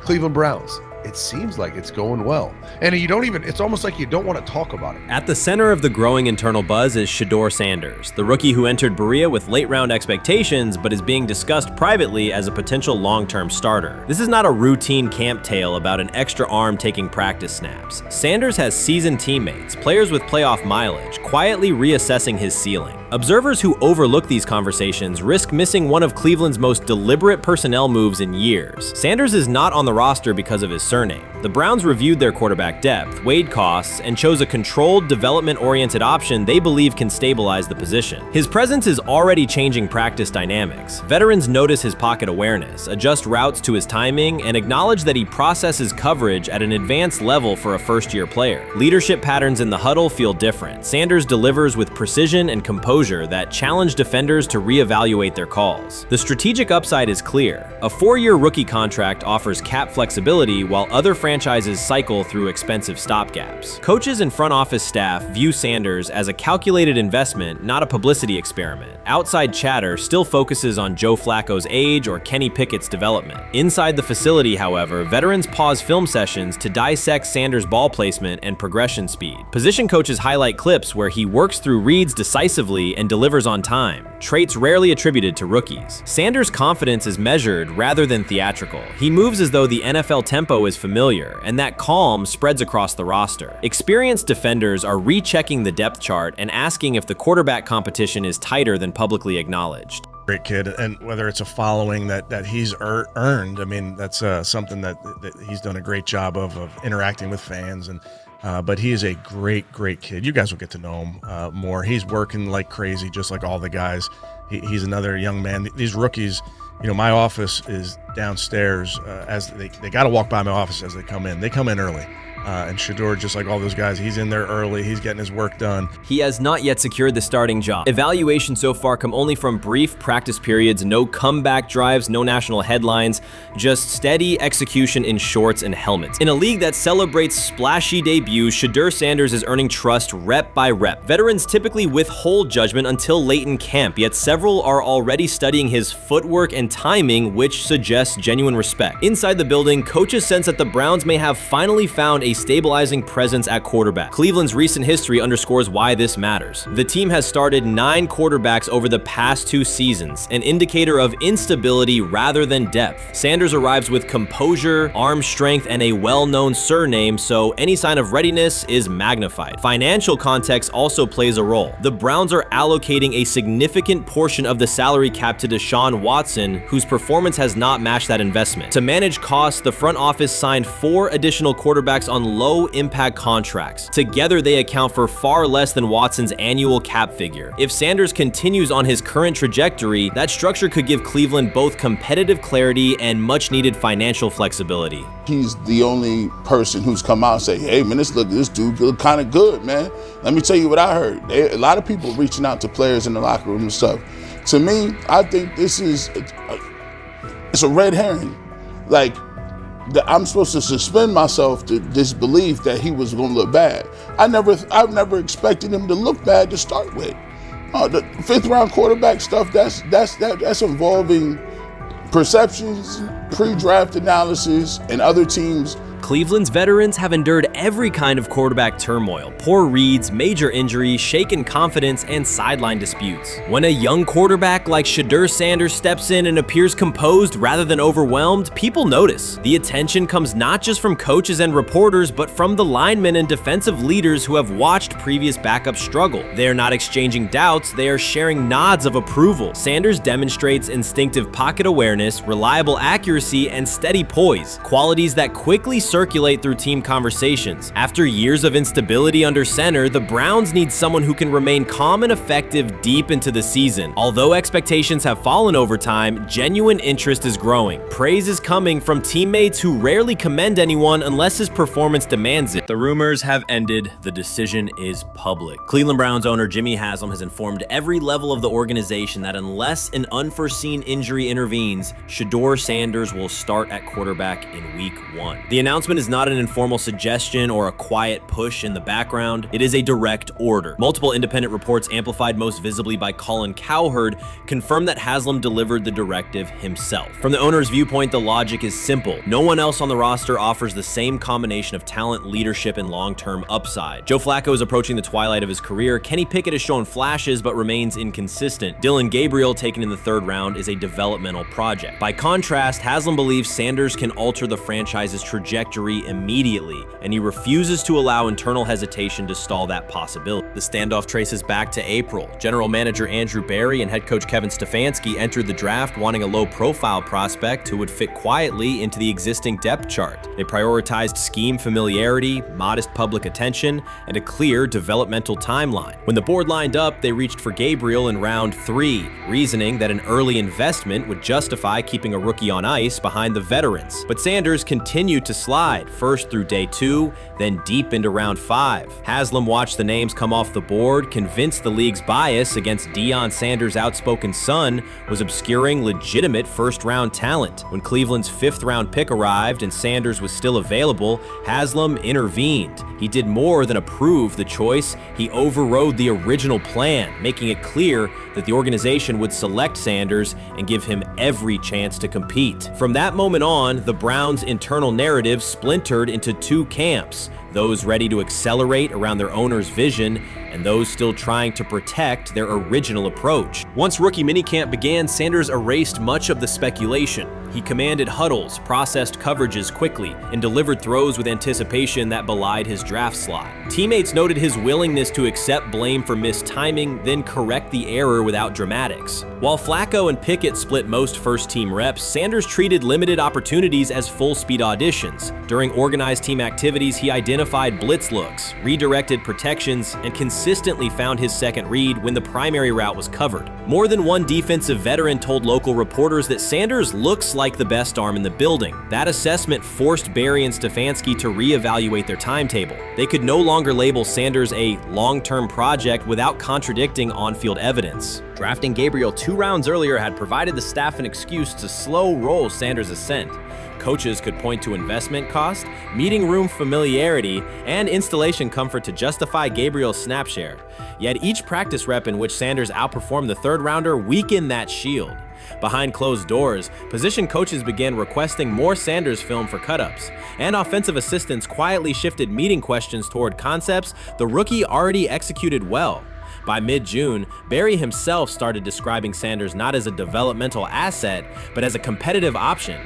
Cleveland Browns, it seems like it's going well. And it's almost like you don't want to talk about it. At the center of the growing internal buzz is Shedeur Sanders, the rookie who entered Berea with late-round expectations but is being discussed privately as a potential long-term starter. This is not a routine camp tale about an extra arm taking practice snaps. Sanders has seasoned teammates, players with playoff mileage, quietly reassessing his ceiling. Observers who overlook these conversations risk missing one of Cleveland's most deliberate personnel moves in years. Sanders is not on the roster because of his surname. The Browns reviewed their quarterback depth, weighed costs, and chose a controlled, development-oriented option they believe can stabilize the position. His presence is already changing practice dynamics. Veterans notice his pocket awareness, adjust routes to his timing, and acknowledge that he processes coverage at an advanced level for a first-year player. Leadership patterns in the huddle feel different. Sanders delivers with precision and composure that challenge defenders to reevaluate their calls. The strategic upside is clear. A 4-year rookie contract offers cap flexibility while other franchises cycle through expensive stopgaps. Coaches and front office staff view Sanders as a calculated investment, not a publicity experiment. Outside chatter still focuses on Joe Flacco's age or Kenny Pickett's development. Inside the facility, however, veterans pause film sessions to dissect Sanders' ball placement and progression speed. Position coaches highlight clips where he works through reads decisively and delivers on time, traits rarely attributed to rookies. Sanders' confidence is measured rather than theatrical. He moves as though the NFL tempo is familiar, and that calm spreads across the roster. Experienced defenders are rechecking the depth chart and asking if the quarterback competition is tighter than publicly acknowledged. Great kid, and whether it's a following that he's earned, I mean, that's something that he's done a great job of interacting with fans. And but he is a great kid. You guys will get to know him more. He's working like crazy, just like all the guys. He's another young man. These rookies, my office is downstairs. As they got to walk by my office as they come in. They come in early. And Shedeur, just like all those guys, he's in there early. He's getting his work done. He has not yet secured the starting job. Evaluations so far come only from brief practice periods, no comeback drives, no national headlines, just steady execution in shorts and helmets. In a league that celebrates splashy debuts, Shedeur Sanders is earning trust rep by rep. Veterans typically withhold judgment until late in camp, yet several are already studying his footwork and timing, which suggests genuine respect. Inside the building, coaches sense that the Browns may have finally found a stabilizing presence at quarterback. Cleveland's recent history underscores why this matters. The team has started 9 quarterbacks over the past 2 seasons, an indicator of instability rather than depth. Sanders arrives with composure, arm strength, and a well-known surname, so any sign of readiness is magnified. Financial context also plays a role. The Browns are allocating a significant portion of the salary cap to Deshaun Watson, whose performance has not matched match that investment. To manage costs, the front office signed 4 additional quarterbacks on low-impact contracts. Together, they account for far less than Watson's annual cap figure. If Sanders continues on his current trajectory, that structure could give Cleveland both competitive clarity and much-needed financial flexibility. He's the only person who's come out and say, hey man, this dude look kind of good, man. Let me tell you what I heard. A lot of people reaching out to players in the locker room and stuff. To me, I think this is it's a red herring. Like, I'm supposed to suspend myself to disbelief that he was going to look bad. I've never expected him to look bad to start with. The 5th round quarterback stuff, that's involving perceptions, pre-draft analysis, and other teams. Cleveland's veterans have endured every kind of quarterback turmoil: poor reads, major injuries, shaken confidence, and sideline disputes. When a young quarterback like Shedeur Sanders steps in and appears composed rather than overwhelmed, people notice. The attention comes not just from coaches and reporters, but from the linemen and defensive leaders who have watched previous backups struggle. They are not exchanging doubts, they are sharing nods of approval. Sanders demonstrates instinctive pocket awareness, reliable accuracy, and steady poise, qualities that quickly circulate through team conversations. After years of instability under center, the Browns need someone who can remain calm and effective deep into the season. Although expectations have fallen over time, genuine interest is growing. Praise is coming from teammates who rarely commend anyone unless his performance demands it. The rumors have ended. The decision is public. Cleveland Browns owner Jimmy Haslam has informed every level of the organization that unless an unforeseen injury intervenes, Shedeur Sanders will start at quarterback in week 1. The announcement is not an informal suggestion or a quiet push in the background. It is a direct order. Multiple independent reports, amplified most visibly by Colin Cowherd, confirm that Haslam delivered the directive himself. From the owner's viewpoint, the logic is simple. No one else on the roster offers the same combination of talent, leadership, and long-term upside. Joe Flacco is approaching the twilight of his career. Kenny Pickett has shown flashes but remains inconsistent. Dylan Gabriel, taken in the 3rd round, is a developmental project. By contrast, Haslam believes Sanders can alter the franchise's trajectory immediately, and he refuses to allow internal hesitation to stall that possibility. The standoff traces back to April. General manager Andrew Berry and head coach Kevin Stefanski entered the draft wanting a low-profile prospect who would fit quietly into the existing depth chart. They prioritized scheme familiarity, modest public attention, and a clear developmental timeline. When the board lined up, they reached for Gabriel in round 3, reasoning that an early investment would justify keeping a rookie on ice behind the veterans. But Sanders continued to slide, first through day 2, then deep into round 5. Haslam watched the names come off the board, convinced the league's bias against Deion Sanders' outspoken son was obscuring legitimate first-round talent. When Cleveland's 5th-round pick arrived and Sanders was still available, Haslam intervened. He did more than approve the choice, he overrode the original plan, making it clear that the organization would select Sanders and give him every chance to compete. From that moment on, the Browns' internal narrative splintered into 2 camps: those ready to accelerate around their owner's vision, and those still trying to protect their original approach. Once rookie minicamp began, Sanders erased much of the speculation. He commanded huddles, processed coverages quickly, and delivered throws with anticipation that belied his draft slot. Teammates noted his willingness to accept blame for missed timing, then correct the error without dramatics. While Flacco and Pickett split most first-team reps, Sanders treated limited opportunities as full-speed auditions. During organized team activities, he identified blitz looks, redirected protections, and consistently found his second read when the primary route was covered. More than one defensive veteran told local reporters that Sanders looks like the best arm in the building. That assessment forced Berry and Stefanski to reevaluate their timetable. They could no longer label Sanders a long-term project without contradicting on-field evidence. Drafting Gabriel 2 rounds earlier had provided the staff an excuse to slow roll Sanders' ascent. Coaches could point to investment cost, meeting room familiarity, and installation comfort to justify Gabriel's snap share. Yet each practice rep in which Sanders outperformed the 3rd rounder weakened that shield. Behind closed doors, position coaches began requesting more Sanders film for cut-ups, and offensive assistants quietly shifted meeting questions toward concepts the rookie already executed well. By mid-June, Berry himself started describing Sanders not as a developmental asset, but as a competitive option.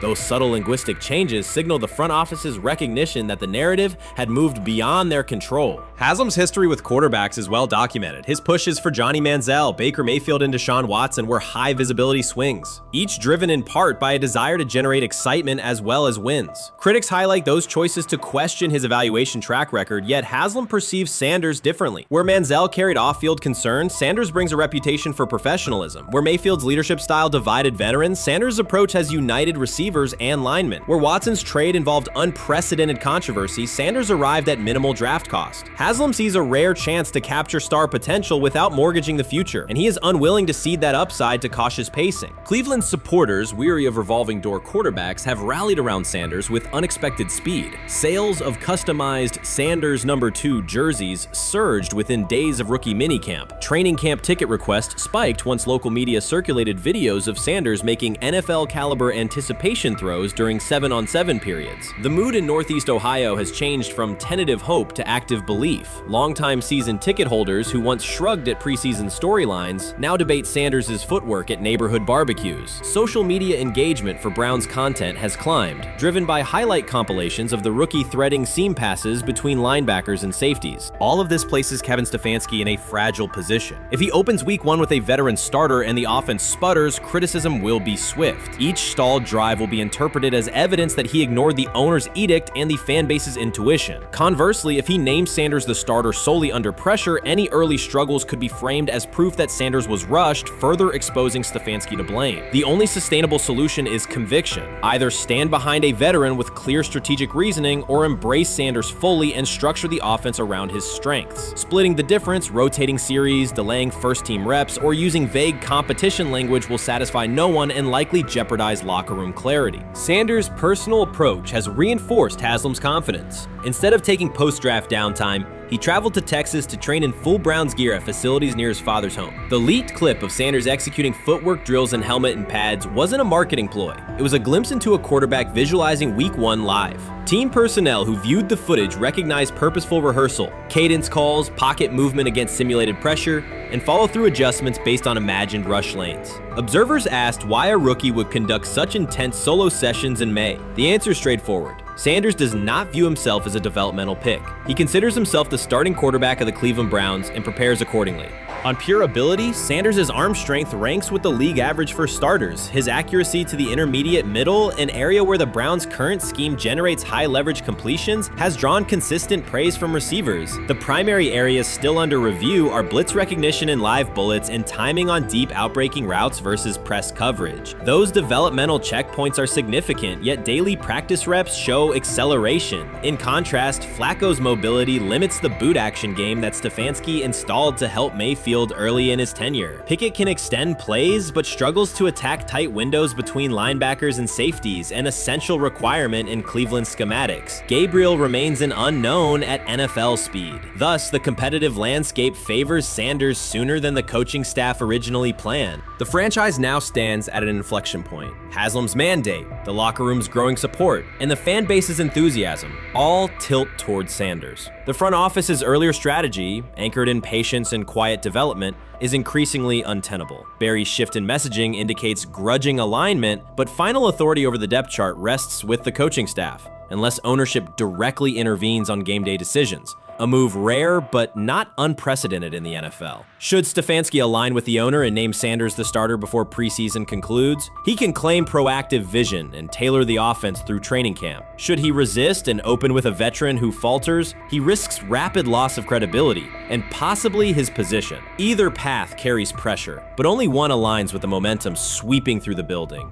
Those subtle linguistic changes signal the front office's recognition that the narrative had moved beyond their control. Haslam's history with quarterbacks is well documented. His pushes for Johnny Manziel, Baker Mayfield, and Deshaun Watson were high visibility swings, each driven in part by a desire to generate excitement as well as wins. Critics highlight those choices to question his evaluation track record, yet Haslam perceives Sanders differently. Where Manziel carried off-field concerns, Sanders brings a reputation for professionalism. Where Mayfield's leadership style divided veterans, Sanders' approach has united receivers and linemen. Where Watson's trade involved unprecedented controversy, Sanders arrived at minimal draft cost. Haslam sees a rare chance to capture star potential without mortgaging the future, and he is unwilling to cede that upside to cautious pacing. Cleveland's supporters, weary of revolving door quarterbacks, have rallied around Sanders with unexpected speed. Sales of customized Sanders number 2 jerseys surged within days of rookie minicamp. Training camp ticket requests spiked once local media circulated videos of Sanders making NFL-caliber anticipation throws during 7-on-7 periods. The mood in Northeast Ohio has changed from tentative hope to active belief. Longtime season ticket holders who once shrugged at preseason storylines now debate Sanders' footwork at neighborhood barbecues. Social media engagement for Brown's content has climbed, driven by highlight compilations of the rookie threading seam passes between linebackers and safeties. All of this places Kevin Stefanski in a fragile position. If he opens week 1 with a veteran starter and the offense sputters, criticism will be swift. Each stalled drive will be interpreted as evidence that he ignored the owner's edict and the fan base's intuition. Conversely, if he names Sanders the starter solely under pressure, any early struggles could be framed as proof that Sanders was rushed, further exposing Stefanski to blame. The only sustainable solution is conviction. Either stand behind a veteran with clear strategic reasoning or embrace Sanders fully and structure the offense around his strengths. Splitting the difference, rotating series, delaying first-team reps, or using vague competition language will satisfy no one and likely jeopardize locker room clarity. Sanders' personal approach has reinforced Haslam's confidence. Instead of taking post-draft downtime, he traveled to Texas to train in full Browns gear at facilities near his father's home. The leaked clip of Sanders executing footwork drills in helmet and pads wasn't a marketing ploy. It was a glimpse into a quarterback visualizing Week 1 live. Team personnel who viewed the footage recognized purposeful rehearsal, cadence calls, pocket movement against simulated pressure, and follow-through adjustments based on imagined rush lanes. Observers asked why a rookie would conduct such intense solo sessions in May. The answer is straightforward. Sanders does not view himself as a developmental pick. He considers himself the starting quarterback of the Cleveland Browns and prepares accordingly. On pure ability, Sanders' arm strength ranks with the league average for starters. His accuracy to the intermediate middle, an area where the Browns' current scheme generates high leverage completions, has drawn consistent praise from receivers. The primary areas still under review are blitz recognition and live bullets and timing on deep outbreaking routes versus press coverage. Those developmental checkpoints are significant, yet daily practice reps show acceleration. In contrast, Flacco's mobility limits the boot action game that Stefanski installed to help Mayfield early in his tenure. Pickett can extend plays, but struggles to attack tight windows between linebackers and safeties, an essential requirement in Cleveland schematics. Gabriel remains an unknown at NFL speed. Thus, the competitive landscape favors Sanders sooner than the coaching staff originally planned. The franchise now stands at an inflection point. Haslam's mandate, the locker room's growing support, and the fan base's enthusiasm all tilt towards Sanders. The front office's earlier strategy, anchored in patience and quiet development, is increasingly untenable. Barry's shift in messaging indicates grudging alignment, but final authority over the depth chart rests with the coaching staff, unless ownership directly intervenes on game day decisions. A move rare but not unprecedented in the NFL. Should Stefanski align with the owner and name Sanders the starter before preseason concludes, he can claim proactive vision and tailor the offense through training camp. Should he resist and open with a veteran who falters, he risks rapid loss of credibility and possibly his position. Either path carries pressure, but only one aligns with the momentum sweeping through the building.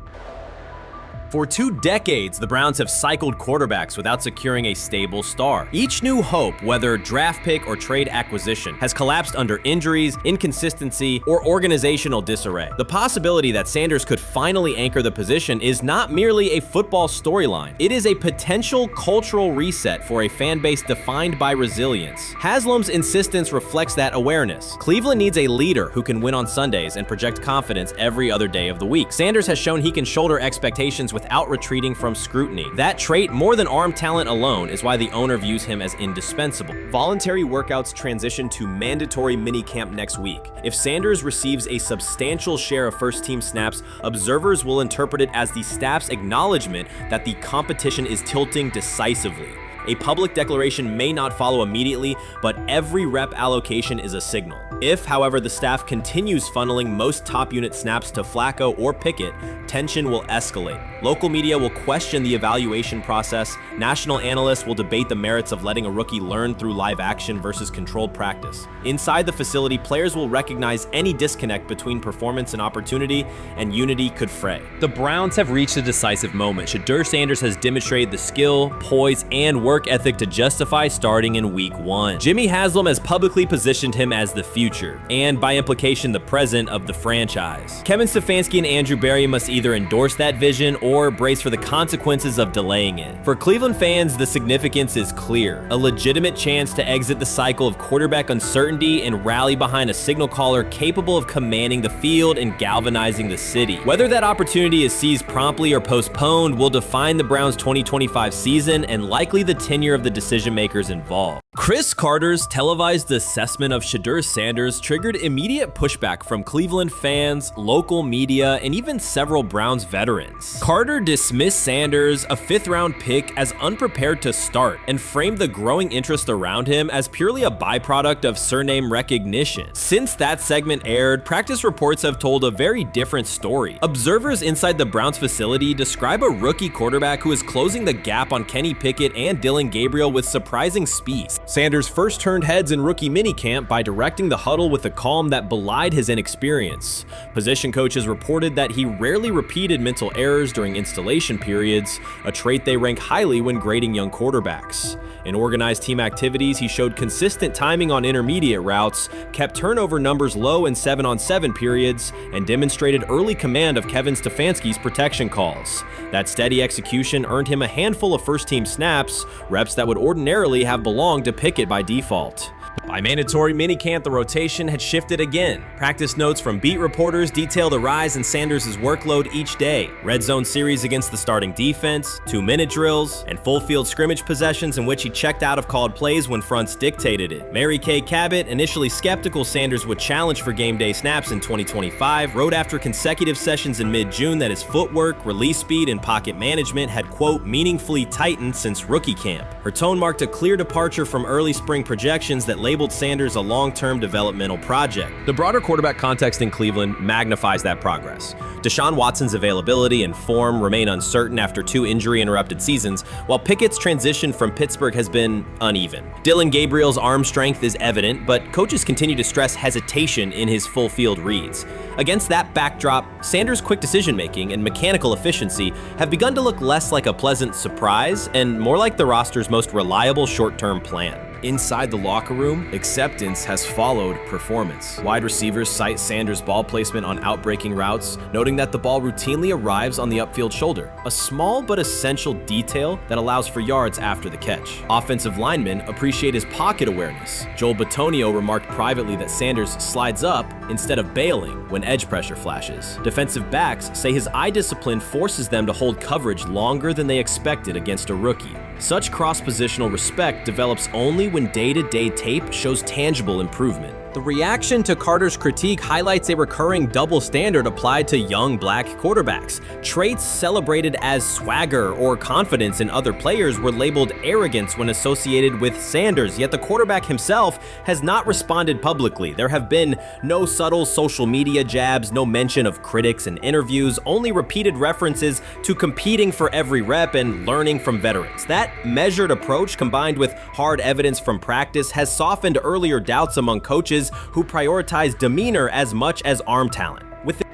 For 2 decades, the Browns have cycled quarterbacks without securing a stable star. Each new hope, whether draft pick or trade acquisition, has collapsed under injuries, inconsistency, or organizational disarray. The possibility that Sanders could finally anchor the position is not merely a football storyline. It is a potential cultural reset for a fan base defined by resilience. Haslam's insistence reflects that awareness. Cleveland needs a leader who can win on Sundays and project confidence every other day of the week. Sanders has shown he can shoulder expectations without retreating from scrutiny. That trait, more than arm talent alone, is why the owner views him as indispensable. Voluntary workouts transition to mandatory minicamp next week. If Sanders receives a substantial share of first-team snaps, observers will interpret it as the staff's acknowledgement that the competition is tilting decisively. A public declaration may not follow immediately, but every rep allocation is a signal. If, however, the staff continues funneling most top unit snaps to Flacco or Pickett, tension will escalate. Local media will question the evaluation process. National analysts will debate the merits of letting a rookie learn through live action versus controlled practice. Inside the facility, players will recognize any disconnect between performance and opportunity, and unity could fray. The Browns have reached a decisive moment. Shedeur Sanders has demonstrated the skill, poise, and work ethic to justify starting in Week 1. Jimmy Haslam has publicly positioned him as the future, and by implication, the present of the franchise. Kevin Stefanski and Andrew Berry must either endorse that vision or brace for the consequences of delaying it. For Cleveland fans, the significance is clear. A legitimate chance to exit the cycle of quarterback uncertainty and rally behind a signal caller capable of commanding the field and galvanizing the city. Whether that opportunity is seized promptly or postponed will define the Browns' 2025 season and likely the tenure of the decision makers involved. Chris Carter's televised assessment of Shedeur Sanders triggered immediate pushback from Cleveland fans, local media, and even several Browns veterans. Carter dismissed Sanders, a fifth-round pick, as unprepared to start and framed the growing interest around him as purely a byproduct of surname recognition. Since that segment aired, practice reports have told a very different story. Observers inside the Browns facility describe a rookie quarterback who is closing the gap on Kenny Pickett and Dillon Gabriel with surprising speed. Sanders first turned heads in rookie minicamp by directing the huddle with a calm that belied his inexperience. Position coaches reported that he rarely repeated mental errors during installation periods, a trait they rank highly when grading young quarterbacks. In organized team activities, he showed consistent timing on intermediate routes, kept turnover numbers low in 7-on-7 periods, and demonstrated early command of Kevin Stefanski's protection calls. That steady execution earned him a handful of first-team snaps, reps that would ordinarily have belonged to Pickett by default. By mandatory minicamp, the rotation had shifted again. Practice notes from beat reporters detail the rise in Sanders' workload each day. Red zone series against the starting defense, 2-minute drills, and full field scrimmage possessions in which he checked out of called plays when fronts dictated it. Mary Kay Cabot, initially skeptical Sanders would challenge for game day snaps in 2025, wrote after consecutive sessions in mid-June that his footwork, release speed, and pocket management had, quote, meaningfully tightened since rookie camp. Her tone marked a clear departure from early spring projections that labeled Sanders a long-term developmental project. The broader quarterback context in Cleveland magnifies that progress. Deshaun Watson's availability and form remain uncertain after 2 injury-interrupted seasons, while Pickett's transition from Pittsburgh has been uneven. Dillon Gabriel's arm strength is evident, but coaches continue to stress hesitation in his full-field reads. Against that backdrop, Sanders' quick decision-making and mechanical efficiency have begun to look less like a pleasant surprise and more like the roster's most reliable short-term plan. Inside the locker room, acceptance has followed performance. Wide receivers cite Sanders' ball placement on outbreaking routes, noting that the ball routinely arrives on the upfield shoulder, a small but essential detail that allows for yards after the catch. Offensive linemen appreciate his pocket awareness. Joel Bitonio remarked privately that Sanders slides up instead of bailing when edge pressure flashes. Defensive backs say his eye discipline forces them to hold coverage longer than they expected against a rookie. Such cross-positional respect develops only when day-to-day tape shows tangible improvement. The reaction to Carter's critique highlights a recurring double standard applied to young black quarterbacks. Traits celebrated as swagger or confidence in other players were labeled arrogance when associated with Sanders, yet the quarterback himself has not responded publicly. There have been no subtle social media jabs, no mention of critics and interviews, only repeated references to competing for every rep and learning from veterans. That measured approach, combined with hard evidence from practice, has softened earlier doubts among coaches who prioritize demeanor as much as arm talent.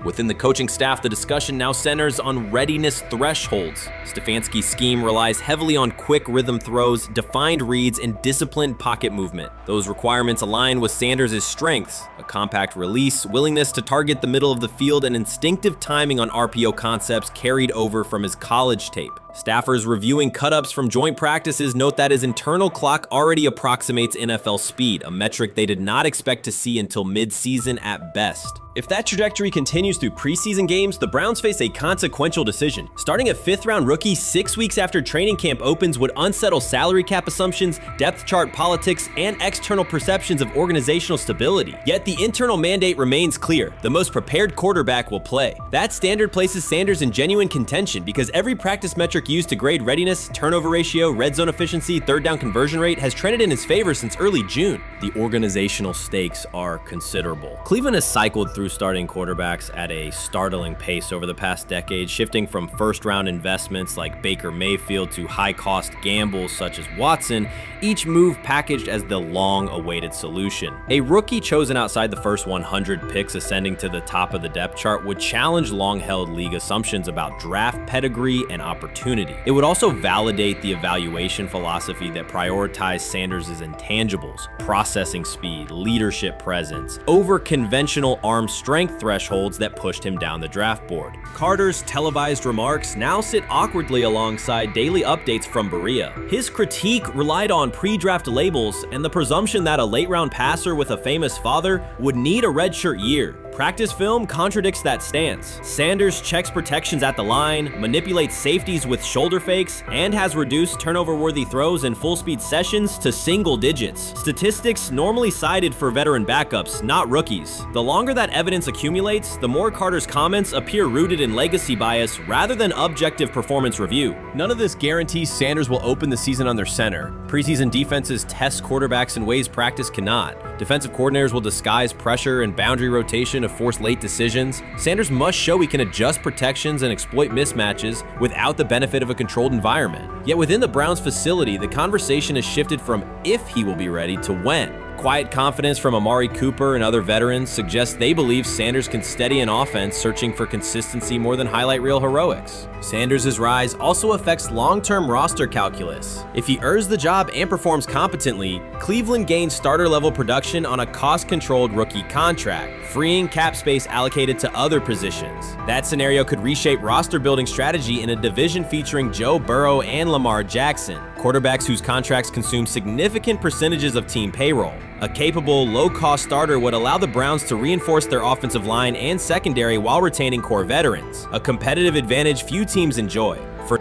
Within the coaching staff, the discussion now centers on readiness thresholds. Stefanski's scheme relies heavily on quick rhythm throws, defined reads, and disciplined pocket movement. Those requirements align with Sanders' strengths: a compact release, willingness to target the middle of the field, and instinctive timing on RPO concepts carried over from his college tape. Staffers reviewing cut-ups from joint practices note that his internal clock already approximates NFL speed, a metric they did not expect to see until mid-season at best. If that trajectory continues through preseason games, the Browns face a consequential decision. Starting a 5th-round rookie 6 weeks after training camp opens would unsettle salary cap assumptions, depth chart politics, and external perceptions of organizational stability. Yet the internal mandate remains clear. The most prepared quarterback will play. That standard places Sanders in genuine contention because every practice metric used to grade readiness, turnover ratio, red zone efficiency, third down conversion rate has trended in his favor since early June. The organizational stakes are considerable. Cleveland has cycled through starting quarterbacks at a startling pace over the past decade, shifting from first-round investments like Baker Mayfield to high-cost gambles such as Watson, each move packaged as the long-awaited solution. A rookie chosen outside the first 100 picks ascending to the top of the depth chart would challenge long-held league assumptions about draft pedigree and opportunity. It would also validate the evaluation philosophy that prioritized Sanders' intangibles, processing speed, leadership presence, over conventional arm strength thresholds that pushed him down the draft board. Carter's televised remarks now sit awkwardly alongside daily updates from Berea. His critique relied on pre-draft labels and the presumption that a late-round passer with a famous father would need a redshirt year. Practice film contradicts that stance. Sanders checks protections at the line, manipulates safeties with shoulder fakes, and has reduced turnover-worthy throws and full-speed sessions to single digits. Statistics normally cited for veteran backups, not rookies. The longer that evidence accumulates, the more Carter's comments appear rooted in legacy bias rather than objective performance review. None of this guarantees Sanders will open the season under center. Preseason defenses test quarterbacks in ways practice cannot. Defensive coordinators will disguise pressure and boundary rotation to force late decisions. Sanders must show he can adjust protections and exploit mismatches without the benefit of a controlled environment. Yet within the Browns facility, the conversation has shifted from if he will be ready to when. Quiet confidence from Amari Cooper and other veterans suggests they believe Sanders can steady an offense searching for consistency more than highlight reel heroics. Sanders' rise also affects long-term roster calculus. If he earns the job and performs competently, Cleveland gains starter-level production on a cost-controlled rookie contract, freeing cap space allocated to other positions. That scenario could reshape roster-building strategy in a division featuring Joe Burrow and Lamar Jackson, quarterbacks whose contracts consume significant percentages of team payroll. A capable, low-cost starter would allow the Browns to reinforce their offensive line and secondary while retaining core veterans, a competitive advantage few teams enjoy.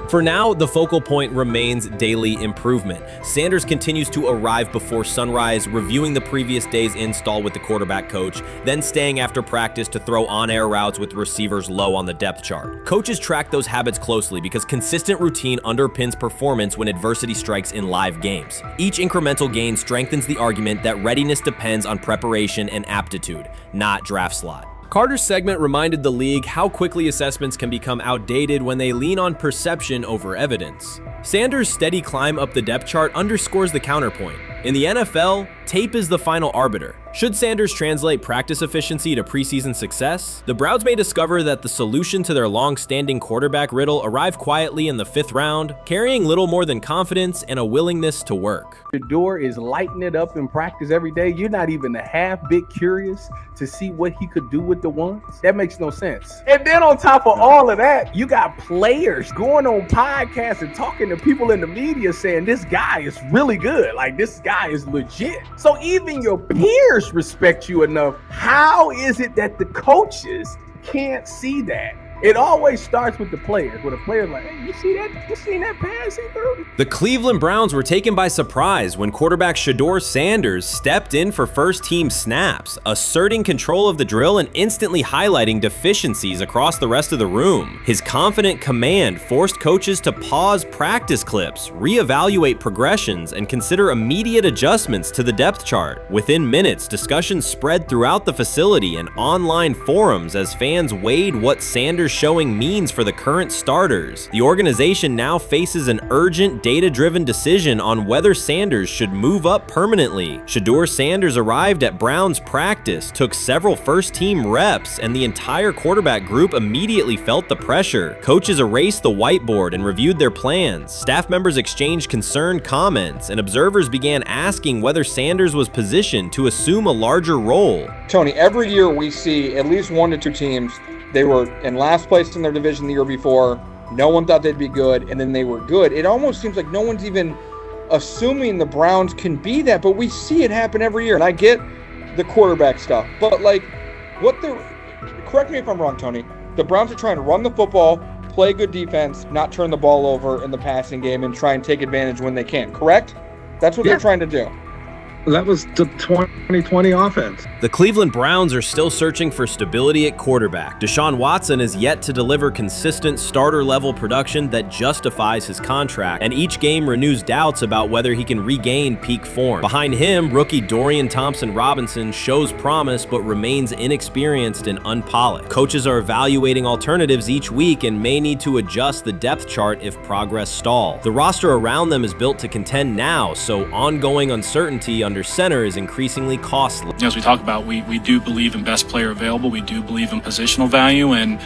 For now, the focal point remains daily improvement. Sanders continues to arrive before sunrise, reviewing the previous day's install with the quarterback coach, then staying after practice to throw on-air routes with receivers low on the depth chart. Coaches track those habits closely because consistent routine underpins performance when adversity strikes in live games. Each incremental gain strengthens the argument that readiness depends on preparation and aptitude, not draft slot. Carter's segment reminded the league how quickly assessments can become outdated when they lean on perception over evidence. Sanders' steady climb up the depth chart underscores the counterpoint. In the NFL, tape is the final arbiter. Should Sanders translate practice efficiency to preseason success, the Browns may discover that the solution to their long-standing quarterback riddle arrived quietly in the 5th round, carrying little more than confidence and a willingness to work. Shedeur is lighting it up in practice every day. You're not even a half bit curious to see what he could do with the ones. That makes no sense. And then on top of all of that, you got players going on podcasts and talking to people in the media saying this guy is really good. Like, this guy is legit. So even your peers respect you enough. How is it that the coaches can't see that? It always starts with the players, where the players like, hey, you see that? You seen that pass he threw? The Cleveland Browns were taken by surprise when quarterback Shedeur Sanders stepped in for first-team snaps, asserting control of the drill and instantly highlighting deficiencies across the rest of the room. His confident command forced coaches to pause practice clips, reevaluate progressions, and consider immediate adjustments to the depth chart. Within minutes, discussions spread throughout the facility and online forums as fans weighed what Sanders showing means for the current starters. The organization now faces an urgent, data-driven decision on whether Sanders should move up permanently. Shedeur Sanders arrived at Browns practice, took several first-team reps, and the entire quarterback group immediately felt the pressure. Coaches erased the whiteboard and reviewed their plans. Staff members exchanged concerned comments, and observers began asking whether Sanders was positioned to assume a larger role. Tony, every year we see at least 1 to 2 teams. They were in last place in their division the year before. No one thought they'd be good, and then they were good. It almost seems like no one's even assuming the Browns can be that, but we see it happen every year. And I get the quarterback stuff, but like, correct me if I'm wrong, Tony. The Browns are trying to run the football, play good defense, not turn the ball over in the passing game, and try and take advantage when they can. Correct? That's what they're trying to do. That was the 2020 offense. The Cleveland Browns are still searching for stability at quarterback. Deshaun Watson is yet to deliver consistent starter-level production that justifies his contract, and each game renews doubts about whether he can regain peak form. Behind him, rookie Dorian Thompson-Robinson shows promise but remains inexperienced and unpolished. Coaches are evaluating alternatives each week and may need to adjust the depth chart if progress stalls. The roster around them is built to contend now, so ongoing uncertainty under center is increasingly costly. As we talk about, we do believe in best player available. We do believe in positional value, and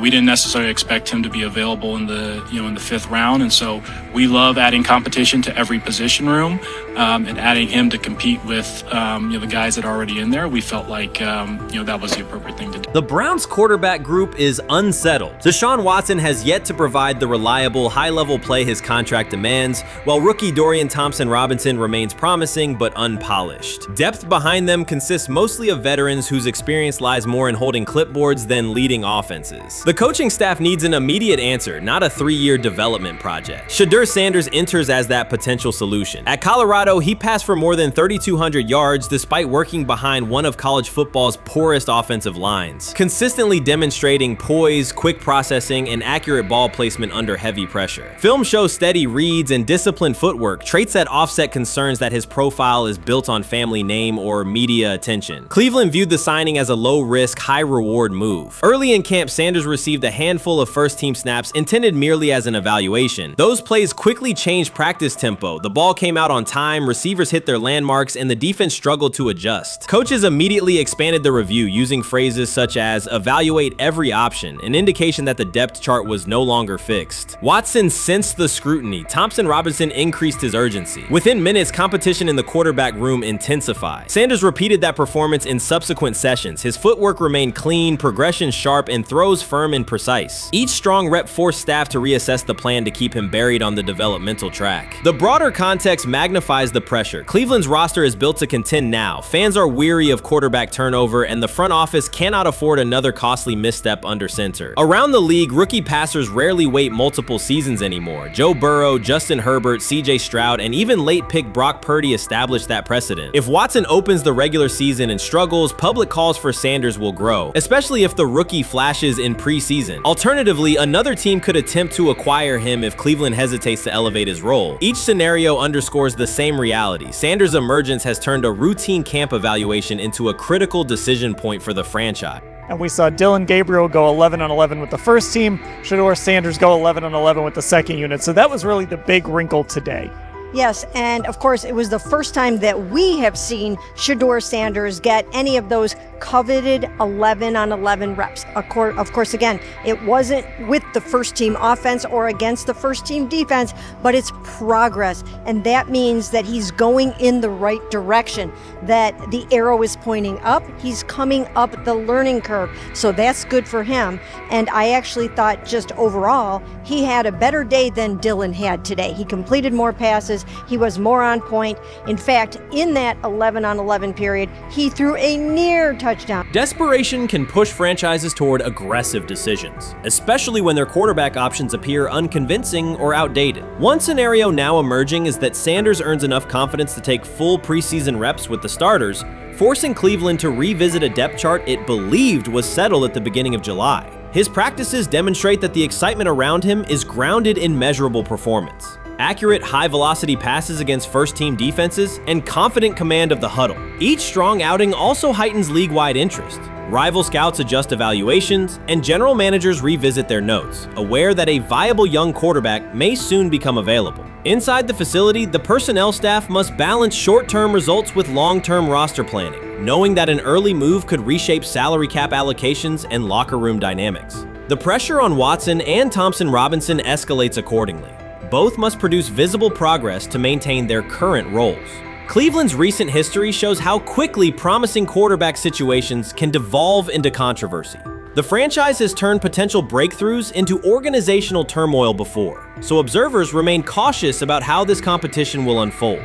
we didn't necessarily expect him to be available in the in the 5th round, and so we love adding competition to every position room and adding him to compete with the guys that are already in there. We felt like that was the appropriate thing to do. The Browns quarterback group is unsettled. Deshaun Watson has yet to provide the reliable, high-level play his contract demands, while rookie Dorian Thompson-Robinson remains promising but unpolished. Depth behind them consists mostly of veterans whose experience lies more in holding clipboards than leading offenses. The coaching staff needs an immediate answer, not a 3-year development project. Shedeur Sanders enters as that potential solution. At Colorado, he passed for more than 3,200 yards despite working behind one of college football's poorest offensive lines, consistently demonstrating poise, quick processing, and accurate ball placement under heavy pressure. Film shows steady reads and disciplined footwork, traits that offset concerns that his profile is built on family name or media attention. Cleveland viewed the signing as a low-risk, high-reward move. Early in camp, Sanders received a handful of first-team snaps intended merely as an evaluation. Those plays quickly changed practice tempo. The ball came out on time, receivers hit their landmarks, and the defense struggled to adjust. Coaches immediately expanded the review, using phrases such as evaluate every option, an indication that the depth chart was no longer fixed. Watson sensed the scrutiny. Thompson-Robinson increased his urgency. Within minutes, competition in the quarterback room intensified. Sanders repeated that performance in subsequent sessions. His footwork remained clean, progression sharp, and throws firm and precise. Each strong rep forced staff to reassess the plan to keep him buried on the developmental track. The broader context magnifies the pressure. Cleveland's roster is built to contend now. Fans are weary of quarterback turnover, and the front office cannot afford another costly misstep under center. Around the league, rookie passers rarely wait multiple seasons anymore. Joe Burrow, Justin Herbert, CJ Stroud, and even late pick Brock Purdy established that precedent. If Watson opens the regular season and struggles, public calls for Sanders will grow, especially if the rookie flashes in preseason. Alternatively, another team could attempt to acquire him if Cleveland hesitates to elevate his role. Each scenario underscores the same reality. Sanders' emergence has turned a routine camp evaluation into a critical decision point for the franchise. And we saw Dillon Gabriel go 11-on-11 with the first team, Shedeur Sanders go 11-on-11 with the second unit. So that was really the big wrinkle today. Yes, and of course, it was the first time that we have seen Shedeur Sanders get any of those coveted 11-on-11 reps. Of course, again, it wasn't with the first team offense or against the first team defense, but it's progress. And that means that he's going in the right direction, that the arrow is pointing up. He's coming up the learning curve. So that's good for him. And I actually thought just overall, he had a better day than Dillon had today. He completed more passes. He was more on point. In fact, in that 11-on-11 period, he threw a near touchdown. Desperation can push franchises toward aggressive decisions, especially when their quarterback options appear unconvincing or outdated. One scenario now emerging is that Sanders earns enough confidence to take full preseason reps with the starters, forcing Cleveland to revisit a depth chart it believed was settled at the beginning of July. His practices demonstrate that the excitement around him is grounded in measurable performance. Accurate, high-velocity passes against first-team defenses, and confident command of the huddle. Each strong outing also heightens league-wide interest. Rival scouts adjust evaluations, and general managers revisit their notes, aware that a viable young quarterback may soon become available. Inside the facility, the personnel staff must balance short-term results with long-term roster planning, knowing that an early move could reshape salary cap allocations and locker room dynamics. The pressure on Watson and Thompson-Robinson escalates accordingly. Both must produce visible progress to maintain their current roles. Cleveland's recent history shows how quickly promising quarterback situations can devolve into controversy. The franchise has turned potential breakthroughs into organizational turmoil before, so observers remain cautious about how this competition will unfold.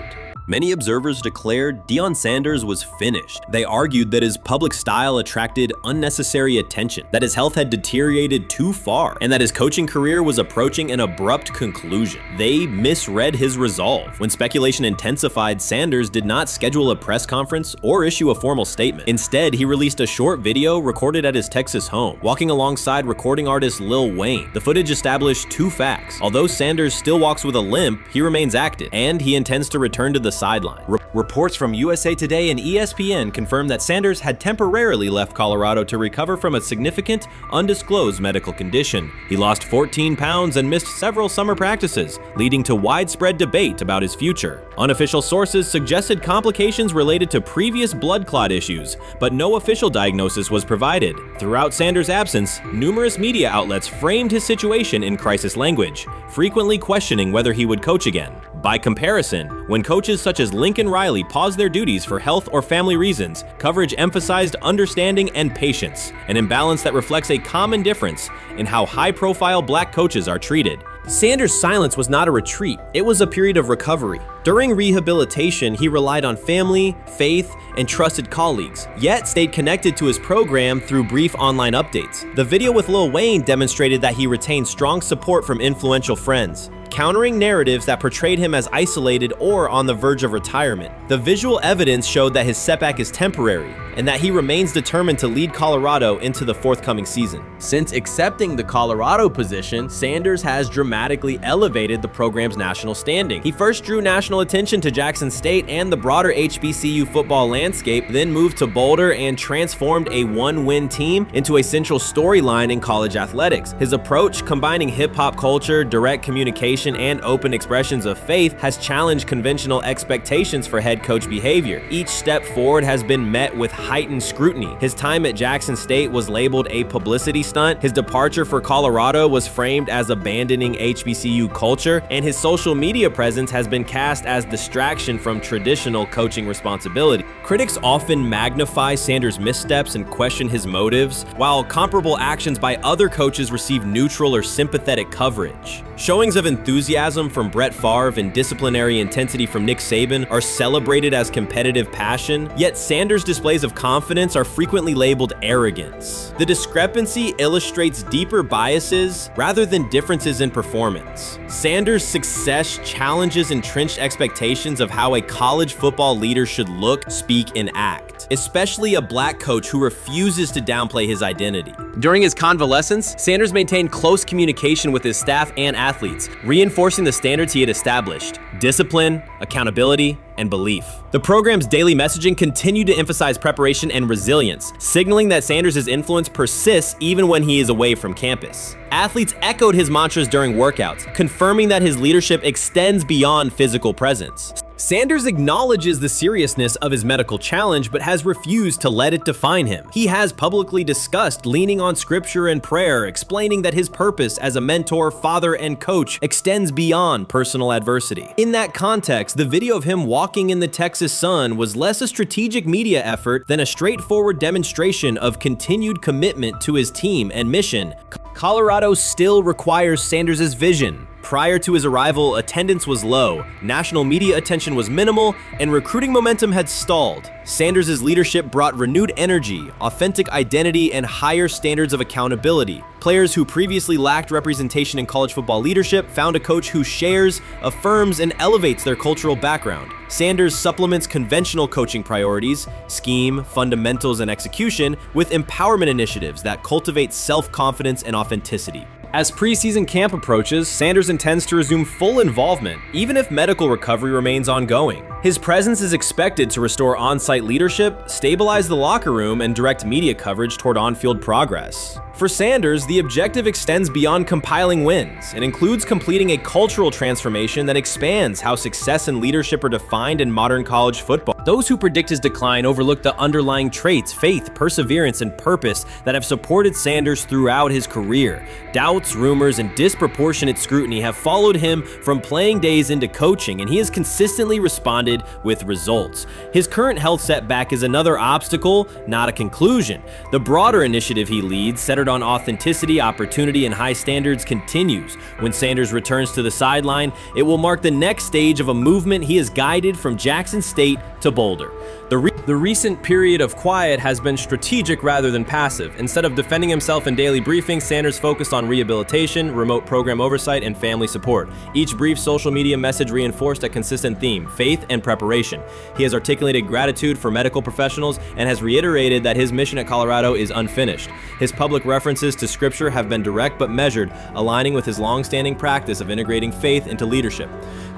Many observers declared Deion Sanders was finished. They argued that his public style attracted unnecessary attention, that his health had deteriorated too far, and that his coaching career was approaching an abrupt conclusion. They misread his resolve. When speculation intensified, Sanders did not schedule a press conference or issue a formal statement. Instead, he released a short video recorded at his Texas home, walking alongside recording artist Lil Wayne. The footage established two facts. Although Sanders still walks with a limp, he remains active, and he intends to return to the sideline. Reports from USA Today and ESPN confirmed that Sanders had temporarily left Colorado to recover from a significant, undisclosed medical condition. He lost 14 pounds and missed several summer practices, leading to widespread debate about his future. Unofficial sources suggested complications related to previous blood clot issues, but no official diagnosis was provided. Throughout Sanders' absence, numerous media outlets framed his situation in crisis language, frequently questioning whether he would coach again. By comparison, when coaches such as Lincoln Riley paused their duties for health or family reasons, coverage emphasized understanding and patience, an imbalance that reflects a common difference in how high-profile black coaches are treated. Sanders' silence was not a retreat, it was a period of recovery. During rehabilitation, he relied on family, faith, and trusted colleagues, yet stayed connected to his program through brief online updates. The video with Lil Wayne demonstrated that he retained strong support from influential friends, countering narratives that portrayed him as isolated or on the verge of retirement. The visual evidence showed that his setback is temporary, and that he remains determined to lead Colorado into the forthcoming season. Since accepting the Colorado position, Sanders has dramatically elevated the program's national standing. He first drew national attention to Jackson State and the broader HBCU football landscape, then moved to Boulder and transformed a one-win team into a central storyline in college athletics. His approach, combining hip-hop culture, direct communication, and open expressions of faith, has challenged conventional expectations for head coach behavior. Each step forward has been met with heightened scrutiny. His time at Jackson State was labeled a publicity stunt. His departure for Colorado was framed as abandoning HBCU culture, and his social media presence has been cast as distraction from traditional coaching responsibility. Critics often magnify Sanders' missteps and question his motives, while comparable actions by other coaches receive neutral or sympathetic coverage. Showings of enthusiasm from Brett Favre and disciplinary intensity from Nick Saban are celebrated as competitive passion, yet Sanders' displays of confidence are frequently labeled arrogance. The discrepancy illustrates deeper biases rather than differences in performance. Sanders' success challenges entrenched expectations of how a college football leader should look, speak, and act, especially a black coach who refuses to downplay his identity. During his convalescence, Sanders maintained close communication with his staff and athletes, reinforcing the standards he had established: discipline, accountability, and belief. The program's daily messaging continued to emphasize preparation and resilience, signaling that Sanders' influence persists even when he is away from campus. Athletes echoed his mantras during workouts, confirming that his leadership extends beyond physical presence. Sanders acknowledges the seriousness of his medical challenge, but has refused to let it define him. He has publicly discussed leaning on scripture and prayer, explaining that his purpose as a mentor, father, and coach extends beyond personal adversity. In that context, the video of him walking in the Texas sun was less a strategic media effort than a straightforward demonstration of continued commitment to his team and mission. Colorado still requires Sanders' vision. Prior to his arrival, attendance was low, national media attention was minimal, and recruiting momentum had stalled. Sanders' leadership brought renewed energy, authentic identity, and higher standards of accountability. Players who previously lacked representation in college football leadership found a coach who shares, affirms, and elevates their cultural background. Sanders supplements conventional coaching priorities, scheme, fundamentals, and execution with empowerment initiatives that cultivate self-confidence and authenticity. As preseason camp approaches, Sanders intends to resume full involvement, even if medical recovery remains ongoing. His presence is expected to restore on-site leadership, stabilize the locker room, and direct media coverage toward on-field progress. For Sanders, the objective extends beyond compiling wins. It includes completing a cultural transformation that expands how success and leadership are defined in modern college football. Those who predict his decline overlook the underlying traits, faith, perseverance, and purpose that have supported Sanders throughout his career. Doubts, rumors, and disproportionate scrutiny have followed him from playing days into coaching, and he has consistently responded correlated with results. His current health setback is another obstacle, not a conclusion. The broader initiative he leads, centered on authenticity, opportunity, and high standards, continues. When Sanders returns to the sideline, it will mark the next stage of a movement he has guided from Jackson State to Boulder. The recent period of quiet has been strategic rather than passive. Instead of defending himself in daily briefings, Sanders focused on rehabilitation, remote program oversight, and family support. Each brief social media message reinforced a consistent theme: faith and preparation. He has articulated gratitude for medical professionals and has reiterated that his mission at Colorado is unfinished. His public references to scripture have been direct but measured, aligning with his long-standing practice of integrating faith into leadership.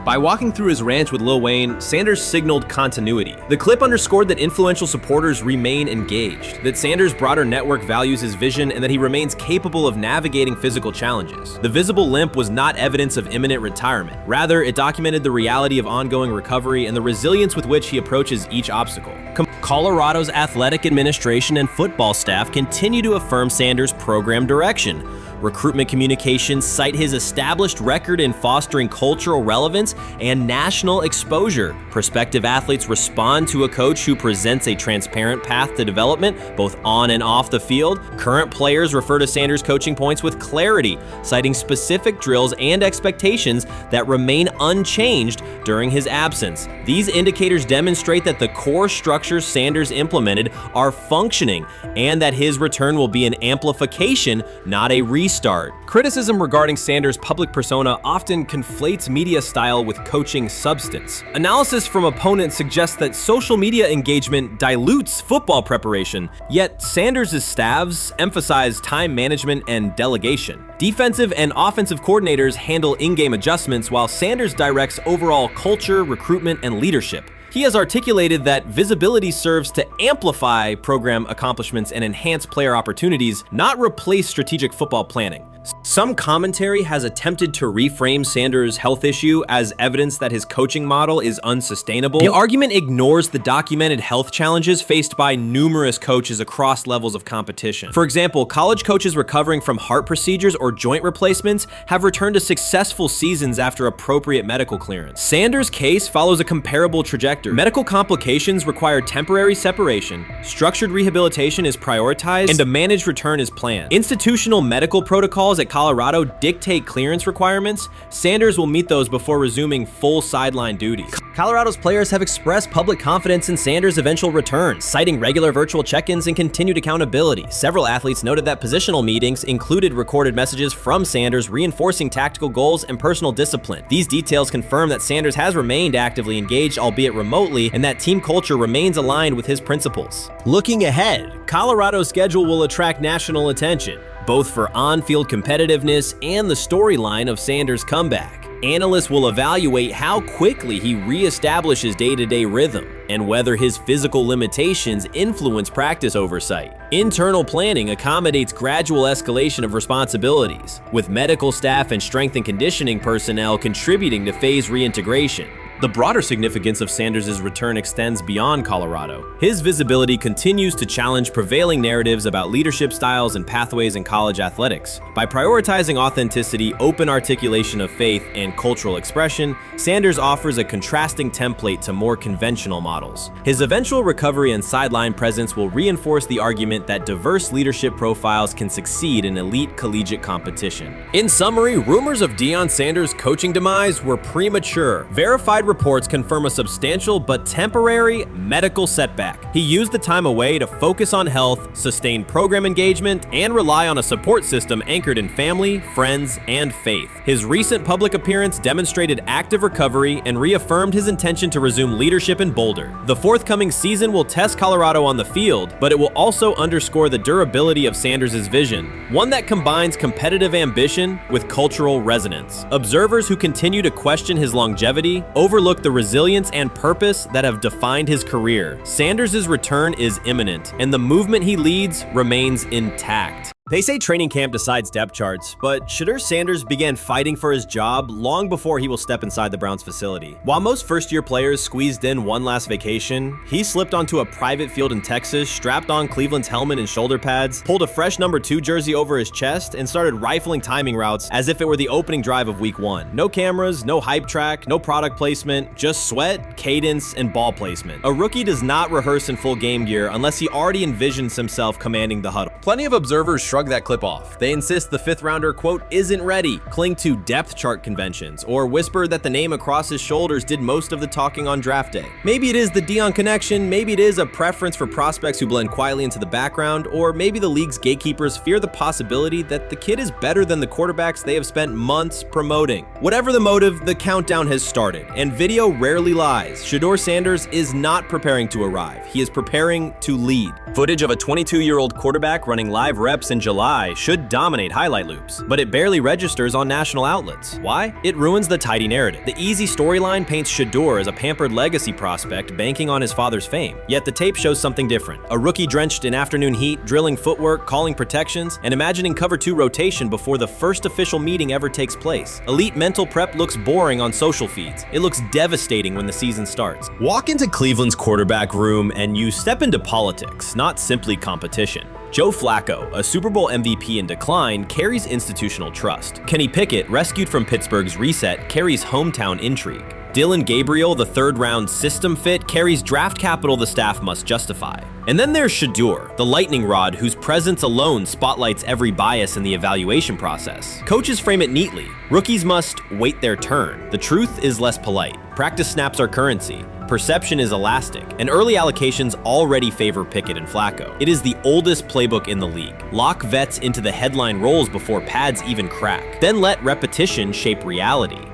By walking through his ranch with Lil Wayne, Sanders signaled continuity. The clip underscored that influential supporters remain engaged, that Sanders' broader network values his vision, and that he remains capable of navigating physical challenges. The visible limp was not evidence of imminent retirement. Rather, it documented the reality of ongoing recovery and the resilience with which he approaches each obstacle. Colorado's athletic administration and football staff continue to affirm Sanders' program direction. Recruitment communications cite his established record in fostering cultural relevance and national exposure. Prospective athletes respond to a coach who presents a transparent path to development, both on and off the field. Current players refer to Sanders' coaching points with clarity, citing specific drills and expectations that remain unchanged during his absence. These indicators demonstrate that the core structures Sanders implemented are functioning, and that his return will be an amplification, not a restart. Criticism regarding Sanders' public persona often conflates media style with coaching substance. Analysis from opponents suggests that social media engagement dilutes football preparation, yet Sanders' staffs emphasize time management and delegation. Defensive and offensive coordinators handle in-game adjustments, while Sanders directs overall culture, recruitment, and leadership. He has articulated that visibility serves to amplify program accomplishments and enhance player opportunities, not replace strategic football planning. Some commentary has attempted to reframe Sanders' health issue as evidence that his coaching model is unsustainable. The argument ignores the documented health challenges faced by numerous coaches across levels of competition. For example, college coaches recovering from heart procedures or joint replacements have returned to successful seasons after appropriate medical clearance. Sanders' case follows a comparable trajectory. Medical complications require temporary separation, structured rehabilitation is prioritized, and a managed return is planned. Institutional medical protocols at Colorado dictate clearance requirements. Sanders will meet those before resuming full sideline duties. Colorado's players have expressed public confidence in Sanders' eventual return, citing regular virtual check-ins and continued accountability. Several athletes noted that positional meetings included recorded messages from Sanders reinforcing tactical goals and personal discipline. These details confirm that Sanders has remained actively engaged, albeit remotely, and that team culture remains aligned with his principles. Looking ahead, Colorado's schedule will attract national attention, both for on-field competitiveness and the storyline of Sanders' comeback. Analysts will evaluate how quickly he reestablishes day-to-day rhythm and whether his physical limitations influence practice oversight. Internal planning accommodates gradual escalation of responsibilities, with medical staff and strength and conditioning personnel contributing to phase reintegration. The broader significance of Sanders' return extends beyond Colorado. His visibility continues to challenge prevailing narratives about leadership styles and pathways in college athletics. By prioritizing authenticity, open articulation of faith, and cultural expression, Sanders offers a contrasting template to more conventional models. His eventual recovery and sideline presence will reinforce the argument that diverse leadership profiles can succeed in elite collegiate competition. In summary, rumors of Deion Sanders' coaching demise were premature. Verified reports confirm a substantial but temporary medical setback. He used the time away to focus on health, sustain program engagement, and rely on a support system anchored in family, friends, and faith. His recent public appearance demonstrated active recovery and reaffirmed his intention to resume leadership in Boulder. The forthcoming season will test Colorado on the field, but it will also underscore the durability of Sanders' vision, one that combines competitive ambition with cultural resonance. Observers who continue to question his longevity overlook the resilience and purpose that have defined his career. Sanders' return is imminent, and the movement he leads remains intact. They say training camp decides depth charts, but Shedeur Sanders began fighting for his job long before he will step inside the Browns facility. While most first-year players squeezed in one last vacation, he slipped onto a private field in Texas, strapped on Cleveland's helmet and shoulder pads, pulled a fresh number 2 jersey over his chest, and started rifling timing routes as if it were the opening drive of week 1. No cameras, no hype track, no product placement, just sweat, cadence, and ball placement. A rookie does not rehearse in full game gear unless he already envisions himself commanding the huddle. Plenty of observers shrug that clip off. They insist the 5th rounder, quote, isn't ready, cling to depth chart conventions, or whisper that the name across his shoulders did most of the talking on draft day. Maybe it is the Deion connection, maybe it is a preference for prospects who blend quietly into the background, or maybe the league's gatekeepers fear the possibility that the kid is better than the quarterbacks they have spent months promoting. Whatever the motive, the countdown has started, and video rarely lies. Shedeur Sanders is not preparing to arrive. He is preparing to lead. Footage of a 22-year-old quarterback running live reps in July should dominate highlight loops, but it barely registers on national outlets. Why? It ruins the tidy narrative. The easy storyline paints Shedeur as a pampered legacy prospect banking on his father's fame. Yet the tape shows something different. A rookie drenched in afternoon heat, drilling footwork, calling protections, and imagining cover 2 rotation before the first official meeting ever takes place. Elite mental prep looks boring on social feeds. It looks devastating when the season starts. Walk into Cleveland's quarterback room and you step into politics, not simply competition. Joe Flacco, a Super Bowl MVP in decline, carries institutional trust. Kenny Pickett, rescued from Pittsburgh's reset, carries hometown intrigue. Dylan Gabriel, the 3rd-round system fit, carries draft capital the staff must justify. And then there's Shedeur, the lightning rod whose presence alone spotlights every bias in the evaluation process. Coaches frame it neatly. Rookies must wait their turn. The truth is less polite. Practice snaps are currency. Perception is elastic, and early allocations already favor Pickett and Flacco. It is the oldest playbook in the league. Lock vets into the headline roles before pads even crack. Then let repetition shape reality.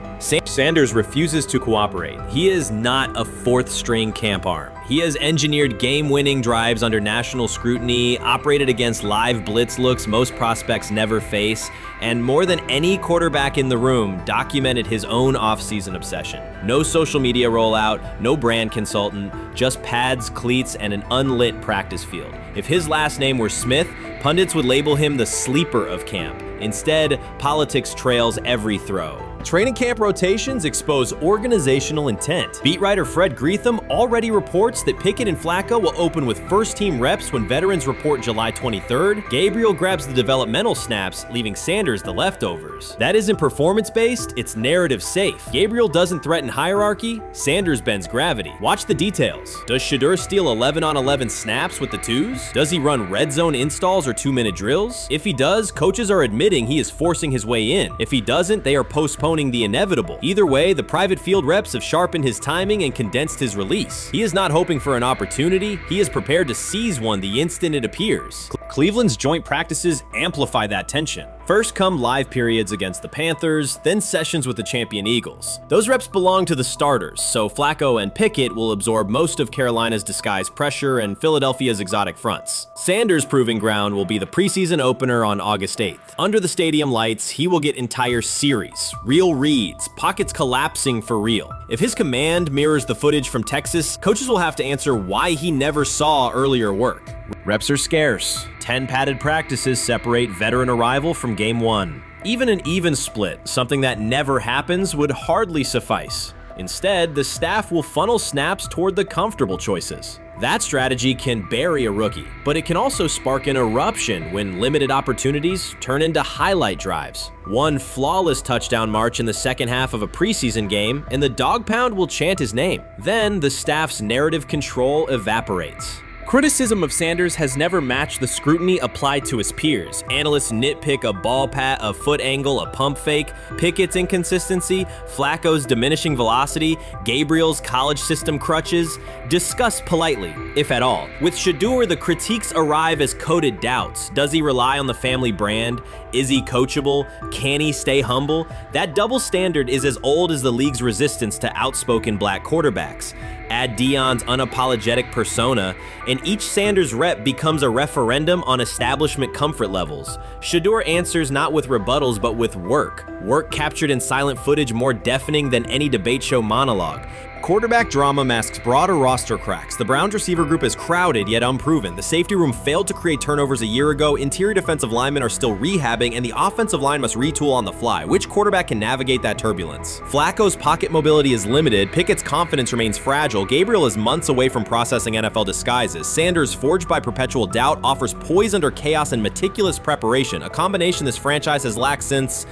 Sanders refuses to cooperate. He is not a 4th-string camp arm. He has engineered game-winning drives under national scrutiny, operated against live blitz looks most prospects never face, and more than any quarterback in the room, documented his own off-season obsession. No social media rollout, no brand consultant, just pads, cleats, and an unlit practice field. If his last name were Smith, pundits would label him the sleeper of camp. Instead, politics trails every throw. Training camp rotations expose organizational intent. Beat writer Fred Greetham already reports that Pickett and Flacco will open with first-team reps when veterans report July 23rd. Gabriel grabs the developmental snaps, leaving Sanders the leftovers. That isn't performance-based, it's narrative-safe. Gabriel doesn't threaten hierarchy, Sanders bends gravity. Watch the details. Does Shedeur steal 11-on-11 snaps with the 2s? Does he run red zone installs or 2-minute drills? If he does, coaches are admitting he is forcing his way in. If he doesn't, they are postponing the inevitable. Either way, the private field reps have sharpened his timing and condensed his release. He is not hoping for an opportunity, he is prepared to seize one the instant it appears. Cleveland's joint practices amplify that tension. First come live periods against the Panthers, then sessions with the champion Eagles. Those reps belong to the starters, so Flacco and Pickett will absorb most of Carolina's disguised pressure and Philadelphia's exotic fronts. Sanders' proving ground will be the preseason opener on August 8th. Under the stadium lights, he will get entire series, real reads, pockets collapsing for real. If his command mirrors the footage from Texas, coaches will have to answer why he never saw earlier work. Reps are scarce. 10 padded practices separate veteran arrival from game 1. Even an even split, something that never happens, would hardly suffice. Instead, the staff will funnel snaps toward the comfortable choices. That strategy can bury a rookie, but it can also spark an eruption when limited opportunities turn into highlight drives. One flawless touchdown march in the second half of a preseason game, and the dog pound will chant his name. Then the staff's narrative control evaporates. Criticism of Sanders has never matched the scrutiny applied to his peers. Analysts nitpick a ball pat, a foot angle, a pump fake, Pickett's inconsistency, Flacco's diminishing velocity, Gabriel's college system crutches. Discuss politely, if at all. With Shedeur, the critiques arrive as coded doubts. Does he rely on the family brand? Is he coachable? Can he stay humble? That double standard is as old as the league's resistance to outspoken black quarterbacks. Add Deion's unapologetic persona, and each Sanders rep becomes a referendum on establishment comfort levels. Shedeur answers not with rebuttals, but with work. Work captured in silent footage more deafening than any debate show monologue. Quarterback drama masks broader roster cracks. The Browns receiver group is crowded yet unproven. The safety room failed to create turnovers a year ago. Interior defensive linemen are still rehabbing, and the offensive line must retool on the fly. Which quarterback can navigate that turbulence? Flacco's pocket mobility is limited. Pickett's confidence remains fragile. Gabriel is months away from processing NFL disguises. Sanders, forged by perpetual doubt, offers poise under chaos and meticulous preparation, a combination this franchise has lacked since,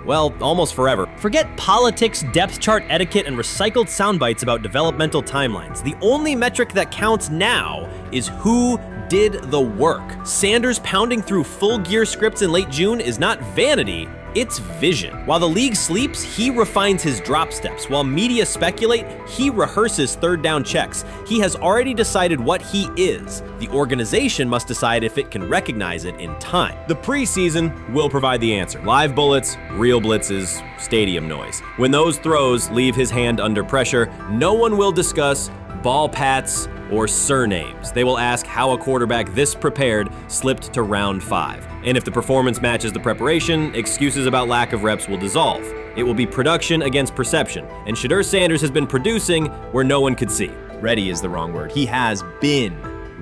well, almost forever. Forget politics, depth chart etiquette, and recycled sound bites about developmental timelines. The only metric that counts now is who did the work. Sanders pounding through full gear scripts in late June is not vanity, it's vision. While the league sleeps, he refines his drop steps. While media speculate, he rehearses third down checks. He has already decided what he is. The organization must decide if it can recognize it in time. The preseason will provide the answer. Live bullets, real blitzes, stadium noise. When those throws leave his hand under pressure, no one will discuss ball pats or surnames. They will ask how a quarterback this prepared slipped to round 5. And if the performance matches the preparation, excuses about lack of reps will dissolve. It will be production against perception, and Shedeur Sanders has been producing where no one could see. Ready is the wrong word. He has been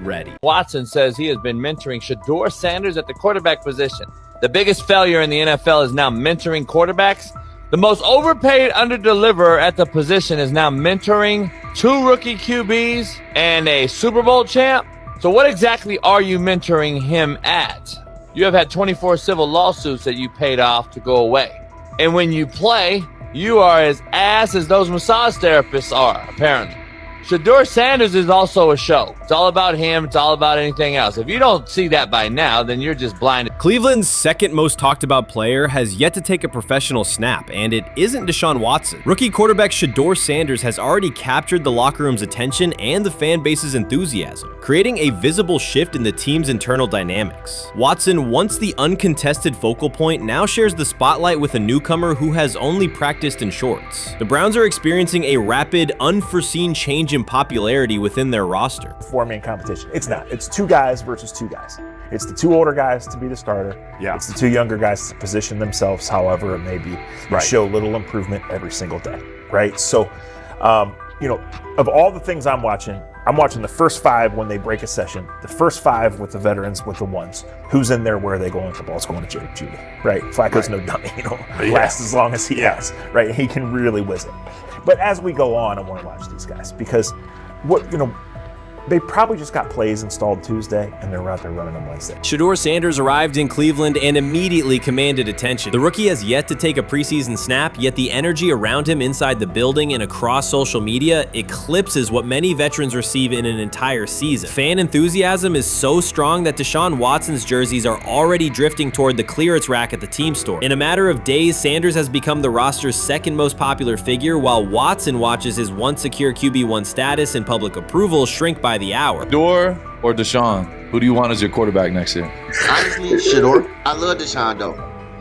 ready. Watson says he has been mentoring Shedeur Sanders at the quarterback position. The biggest failure in the NFL is now mentoring quarterbacks. The most overpaid underdeliverer at the position is now mentoring 2 rookie QBs and a Super Bowl champ. So what exactly are you mentoring him at? You have had 24 civil lawsuits that you paid off to go away. And when you play, you are as ass as those massage therapists are, apparently. Shedeur Sanders is also a show. It's all about him. It's all about anything else. If you don't see that by now, then you're just blinded. Cleveland's second most talked about player has yet to take a professional snap, and it isn't Deshaun Watson. Rookie quarterback Shedeur Sanders has already captured the locker room's attention and the fan base's enthusiasm, creating a visible shift in the team's internal dynamics. Watson, once the uncontested focal point, now shares the spotlight with a newcomer who has only practiced in shorts. The Browns are experiencing a rapid, unforeseen change in popularity within their roster. 4-man competition. It's not. It's 2 guys versus 2 guys. It's the 2 older guys to be the starter. Yeah. It's the 2 younger guys to position themselves however it may be. Right. Show little improvement every single day. Right. So, of all the things I'm watching the first 5 when they break a session, the first 5 with the veterans, with the ones. Who's in there? Where are they going? The ball's going to Judy. Right. Flacco's no dummy. Lasts as long as he has. Right. He can really whiz it. But as we go on, I want to watch these guys because they probably just got plays installed Tuesday and they're out there running on Wednesday. Shedeur Sanders arrived in Cleveland and immediately commanded attention. The rookie has yet to take a preseason snap, yet the energy around him inside the building and across social media eclipses what many veterans receive in an entire season. Fan enthusiasm is so strong that Deshaun Watson's jerseys are already drifting toward the clearance rack at the team store. In a matter of days, Sanders has become the roster's second most popular figure, while Watson watches his once secure QB1 status and public approval shrink by the hour. Shedeur or Deshaun? Who do you want as your quarterback next year? Honestly, Shedeur. I love Deshaun though.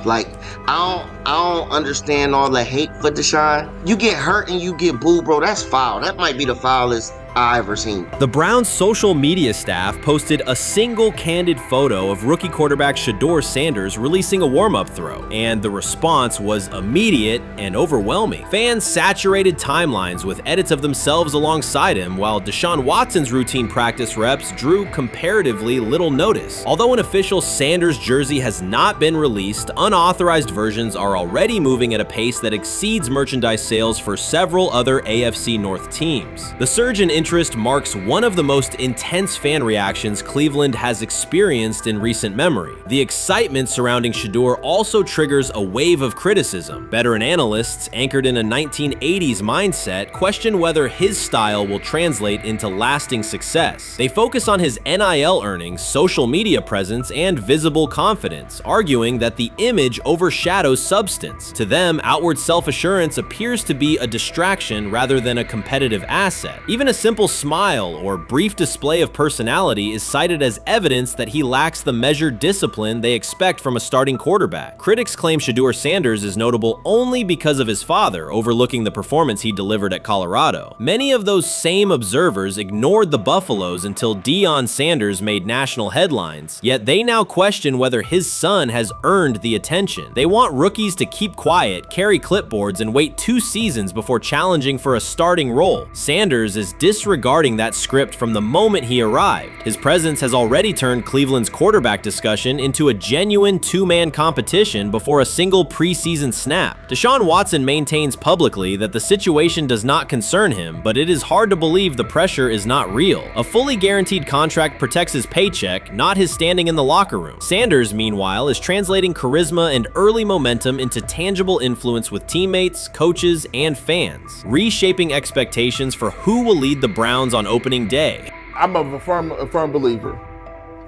Like, I don't understand all the hate for Deshaun. You get hurt and you get booed, bro. That's foul. That might be the foulest I ever seen. The Browns' social media staff posted a single candid photo of rookie quarterback Shedeur Sanders releasing a warm-up throw, and the response was immediate and overwhelming. Fans saturated timelines with edits of themselves alongside him, while Deshaun Watson's routine practice reps drew comparatively little notice. Although an official Sanders jersey has not been released, unauthorized versions are already moving at a pace that exceeds merchandise sales for several other AFC North teams. The surge in interest marks one of the most intense fan reactions Cleveland has experienced in recent memory. The excitement surrounding Shedeur also triggers a wave of criticism. Veteran analysts, anchored in a 1980s mindset, question whether his style will translate into lasting success. They focus on his NIL earnings, social media presence, and visible confidence, arguing that the image overshadows substance. To them, outward self-assurance appears to be a distraction rather than a competitive asset. Even a simple simple smile or brief display of personality is cited as evidence that he lacks the measured discipline they expect from a starting quarterback. Critics claim Shedeur Sanders is notable only because of his father overlooking the performance he delivered at Colorado. Many of those same observers ignored the Buffaloes until Deion Sanders made national headlines, yet they now question whether his son has earned the attention. They want rookies to keep quiet, carry clipboards, and wait 2 seasons before challenging for a starting role. Sanders is disregarding that script from the moment he arrived. His presence has already turned Cleveland's quarterback discussion into a genuine 2-man competition before a single preseason snap. Deshaun Watson maintains publicly that the situation does not concern him, but it is hard to believe the pressure is not real. A fully guaranteed contract protects his paycheck, not his standing in the locker room. Sanders, meanwhile, is translating charisma and early momentum into tangible influence with teammates, coaches, and fans, reshaping expectations for who will lead the Browns on opening day. I'm a firm believer.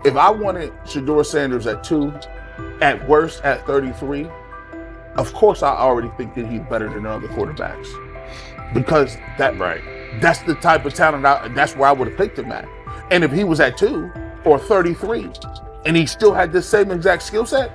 If I wanted Shedeur Sanders at 2, at worst at 33, of course I already think that he's better than other quarterbacks. Because that's the type of talent, that's where I would have picked him at. And if he was at 2 or 33, and he still had this same exact skill set,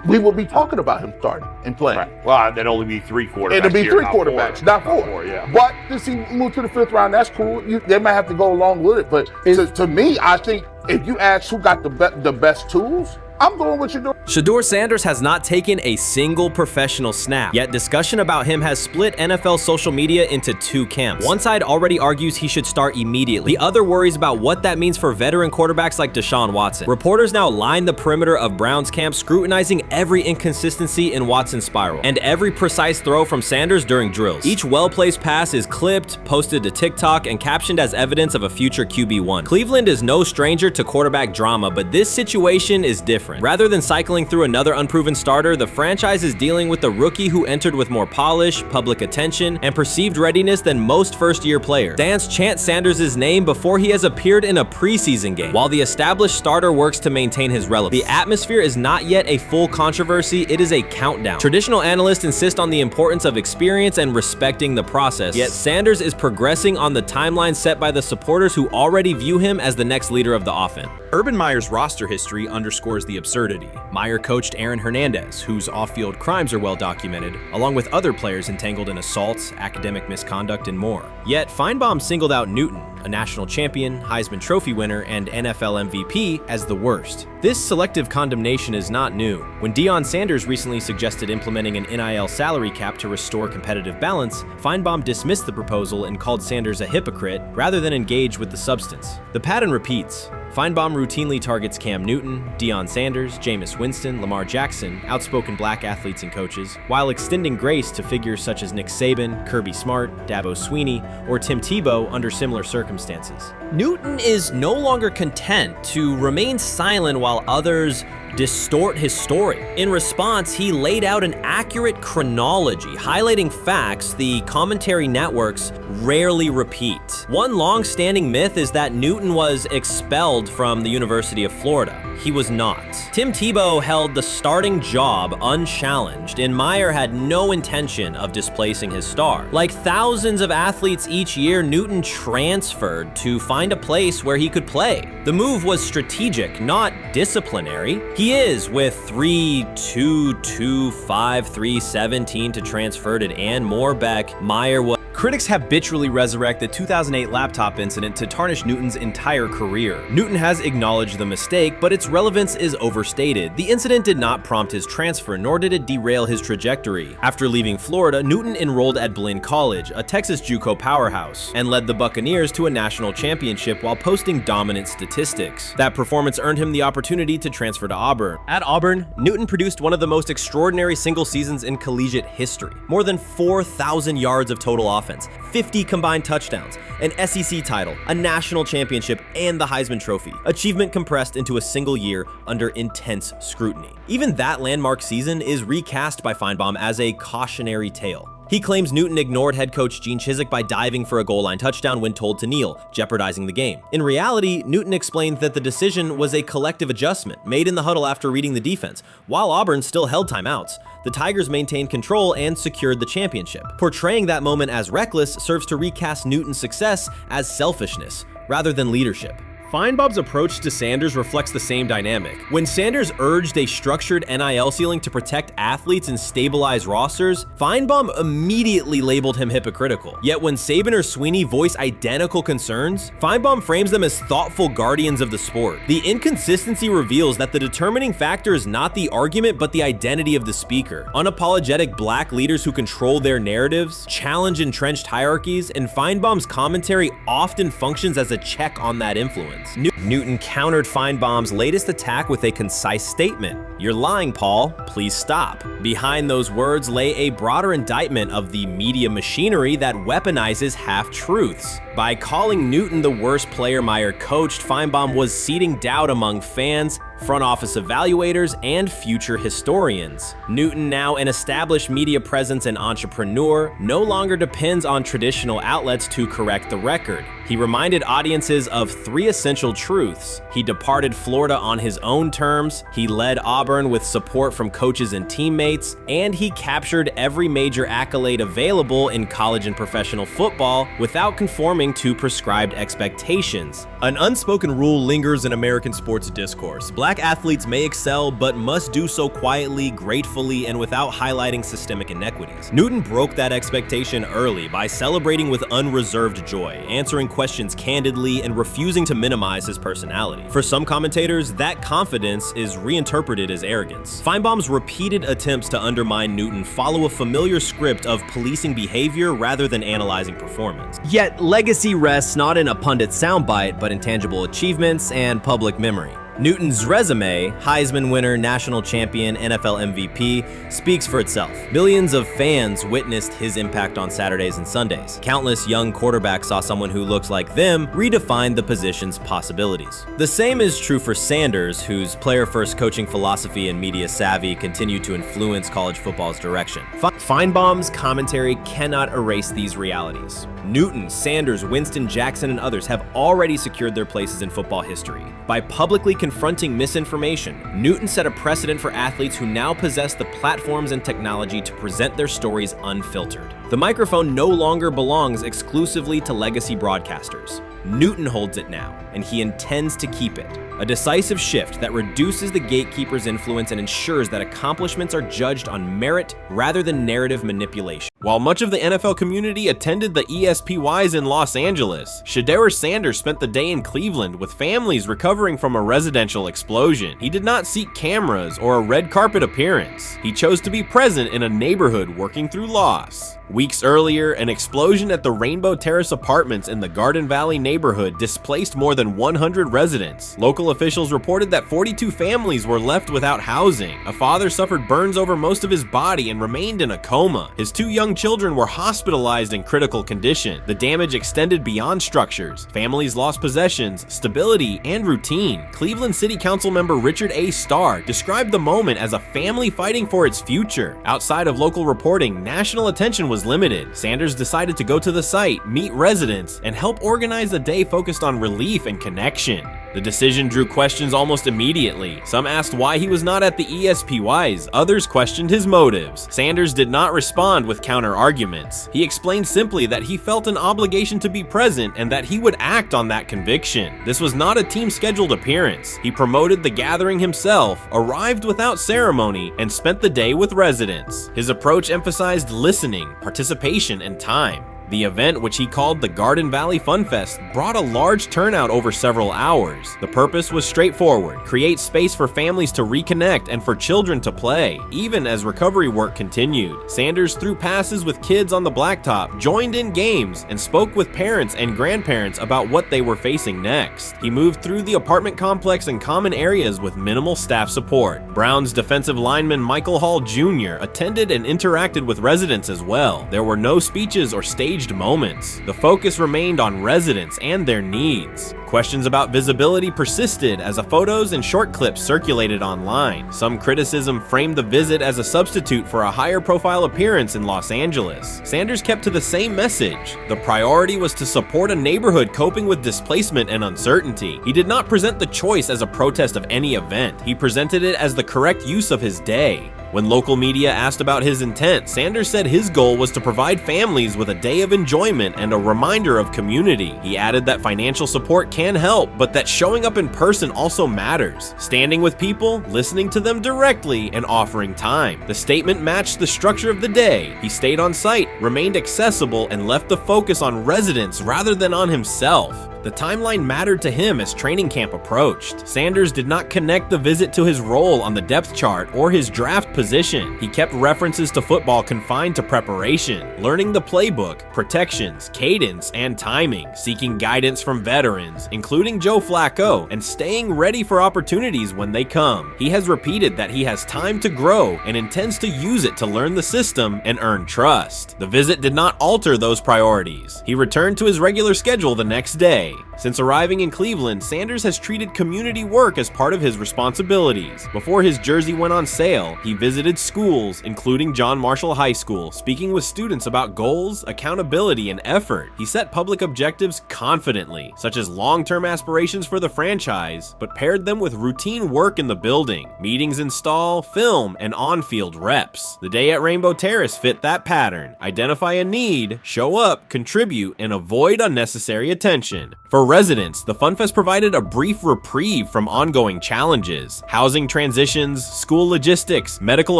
we would be talking about him starting and playing. Right. Well, there'd only be 3 quarterbacks. It'd be here, 3 not quarterbacks, 4. not 4. Yeah. But since he moved to the 5th round, that's cool. They might have to go along with it. But to me, I think if you ask who got the best tools, I'm going with Shedeur. Shedeur Sanders has not taken a single professional snap, yet discussion about him has split NFL social media into 2 camps. One side already argues he should start immediately. The other worries about what that means for veteran quarterbacks like Deshaun Watson. Reporters now line the perimeter of Browns camp, scrutinizing every inconsistency in Watson's spiral and every precise throw from Sanders during drills. Each well-placed pass is clipped, posted to TikTok, and captioned as evidence of a future QB1. Cleveland is no stranger to quarterback drama, but this situation is different. Rather than cycling through another unproven starter, the franchise is dealing with a rookie who entered with more polish, public attention, and perceived readiness than most first-year players. Fans chant Sanders' name before he has appeared in a preseason game, while the established starter works to maintain his relevance. The atmosphere is not yet a full controversy, it is a countdown. Traditional analysts insist on the importance of experience and respecting the process, yet Sanders is progressing on the timeline set by the supporters who already view him as the next leader of the offense. Urban Meyer's roster history underscores the absurdity. Meyer coached Aaron Hernandez, whose off-field crimes are well documented, along with other players entangled in assaults, academic misconduct, and more. Yet Feinbaum singled out Newton, a national champion, Heisman Trophy winner, and NFL MVP, as the worst. This selective condemnation is not new. When Deion Sanders recently suggested implementing an NIL salary cap to restore competitive balance, Feinbaum dismissed the proposal and called Sanders a hypocrite rather than engage with the substance. The pattern repeats. Feinbaum routinely targets Cam Newton, Deion Sanders, Jameis Winston, Lamar Jackson, outspoken black athletes and coaches, while extending grace to figures such as Nick Saban, Kirby Smart, Dabo Swinney, or Tim Tebow under similar circumstances. Newton is no longer content to remain silent while others distort his story. In response, he laid out an accurate chronology, highlighting facts the commentary networks rarely repeat. One long-standing myth is that Newton was expelled from the University of Florida. He was not. Tim Tebow held the starting job unchallenged, and Meyer had no intention of displacing his star. Like thousands of athletes each year, Newton transferred to find a place where he could play. The move was strategic, not disciplinary. He is with 3-2-2-5-3-17 to transfer to and more back. Meyer was. Critics habitually resurrect the 2008 laptop incident to tarnish Newton's entire career. Newton has acknowledged the mistake, but its relevance is overstated. The incident did not prompt his transfer, nor did it derail his trajectory. After leaving Florida, Newton enrolled at Blinn College, a Texas JUCO powerhouse, and led the Buccaneers to a national championship while posting dominant statistics. That performance earned him the opportunity to transfer to Auburn. At Auburn, Newton produced one of the most extraordinary single seasons in collegiate history. More than 4,000 yards of total offense, 50 combined touchdowns, an SEC title, a national championship, and the Heisman Trophy. Achievement compressed into a single year under intense scrutiny. Even that landmark season is recast by Feinbaum as a cautionary tale. He claims Newton ignored head coach Gene Chizik by diving for a goal line touchdown when told to kneel, jeopardizing the game. In reality, Newton explained that the decision was a collective adjustment made in the huddle after reading the defense. While Auburn still held timeouts, the Tigers maintained control and secured the championship. Portraying that moment as reckless serves to recast Newton's success as selfishness rather than leadership. Feinbaum's approach to Sanders reflects the same dynamic. When Sanders urged a structured NIL ceiling to protect athletes and stabilize rosters, Feinbaum immediately labeled him hypocritical. Yet when Saban or Sweeney voice identical concerns, Feinbaum frames them as thoughtful guardians of the sport. The inconsistency reveals that the determining factor is not the argument but the identity of the speaker. Unapologetic black leaders who control their narratives, challenge entrenched hierarchies, and Feinbaum's commentary often functions as a check on that influence. Newton countered Feinbaum's latest attack with a concise statement. "You're lying, Paul. Please stop." Behind those words lay a broader indictment of the media machinery that weaponizes half-truths. By calling Newton the worst player Meyer coached, Feinbaum was seeding doubt among fans, front office evaluators, and future historians. Newton, now an established media presence and entrepreneur, no longer depends on traditional outlets to correct the record. He reminded audiences of 3 essential truths. He departed Florida on his own terms, he led Auburn with support from coaches and teammates, and he captured every major accolade available in college and professional football without conforming to prescribed expectations. An unspoken rule lingers in American sports discourse. Black athletes may excel, but must do so quietly, gratefully, and without highlighting systemic inequities. Newton broke that expectation early by celebrating with unreserved joy, answering questions candidly, and refusing to minimize his personality. For some commentators, that confidence is reinterpreted as arrogance. Feinbaum's repeated attempts to undermine Newton follow a familiar script of policing behavior rather than analyzing performance. Yet, legacy rests not in a pundit's soundbite, but in tangible achievements and public memory. Newton's resume, Heisman winner, national champion, NFL MVP, speaks for itself. Millions of fans witnessed his impact on Saturdays and Sundays. Countless young quarterbacks saw someone who looked like them redefine the position's possibilities. The same is true for Sanders, whose player-first coaching philosophy and media savvy continue to influence college football's direction. Feinbaum's commentary cannot erase these realities. Newton, Sanders, Winston, Jackson, and others have already secured their places in football history. By publicly confronting misinformation, Newton set a precedent for athletes who now possess the platforms and technology to present their stories unfiltered. The microphone no longer belongs exclusively to legacy broadcasters. Newton holds it now, and he intends to keep it. A decisive shift that reduces the gatekeeper's influence and ensures that accomplishments are judged on merit rather than narrative manipulation. While much of the NFL community attended the ESPYs in Los Angeles, Shedeur Sanders spent the day in Cleveland with families recovering from a residential explosion. He did not seek cameras or a red carpet appearance. He chose to be present in a neighborhood working through loss. Weeks earlier, an explosion at the Rainbow Terrace Apartments in the Garden Valley neighborhood displaced more than 100 residents. Local officials reported that 42 families were left without housing. A father suffered burns over most of his body and remained in a coma. His 2 young children were hospitalized in critical condition. The damage extended beyond structures. Families lost possessions, stability, and routine. Cleveland City Council member Richard A. Starr described the moment as a family fighting for its future. Outside of local reporting, national attention was limited. Sanders decided to go to the site, meet residents, and help organize a day focused on relief and connection. The decision drew questions almost immediately. Some asked why he was not at the ESPYs, others questioned his motives. Sanders did not respond with counter-arguments. He explained simply that he felt an obligation to be present and that he would act on that conviction. This was not a team-scheduled appearance. He promoted the gathering himself, arrived without ceremony, and spent the day with residents. His approach emphasized listening, participation, and time. The event, which he called the Garden Valley Fun Fest, brought a large turnout over several hours. The purpose was straightforward: create space for families to reconnect and for children to play, even as recovery work continued. Sanders threw passes with kids on the blacktop, joined in games, and spoke with parents and grandparents about what they were facing next. He moved through the apartment complex and common areas with minimal staff support. Browns defensive lineman Michael Hall Jr. attended and interacted with residents as well. There were no speeches or stage staged moments. The focus remained on residents and their needs. Questions about visibility persisted as photos and short clips circulated online. Some criticism framed the visit as a substitute for a higher profile appearance in Los Angeles. Sanders kept to the same message. The priority was to support a neighborhood coping with displacement and uncertainty. He did not present the choice as a protest of any event. He presented it as the correct use of his day. When local media asked about his intent, Sanders said his goal was to provide families with a day of enjoyment and a reminder of community. He added that financial support can help, but that showing up in person also matters. Standing with people, listening to them directly, and offering time. The statement matched the structure of the day. He stayed on site, remained accessible, and left the focus on residents rather than on himself. The timeline mattered to him as training camp approached. Sanders did not connect the visit to his role on the depth chart or his draft position. He kept references to football confined to preparation, learning the playbook, protections, cadence, and timing, seeking guidance from veterans, including Joe Flacco, and staying ready for opportunities when they come. He has repeated that he has time to grow and intends to use it to learn the system and earn trust. The visit did not alter those priorities. He returned to his regular schedule the next day. Since arriving in Cleveland, Sanders has treated community work as part of his responsibilities. Before his jersey went on sale, he visited schools, including John Marshall High School, speaking with students about goals, accountability, and effort. He set public objectives confidently, such as long-term aspirations for the franchise, but paired them with routine work in the building, meetings install, film, and on-field reps. The day at Rainbow Terrace fit that pattern. Identify a need, show up, contribute, and avoid unnecessary attention. For residents, the FunFest provided a brief reprieve from ongoing challenges: housing transitions, school logistics, medical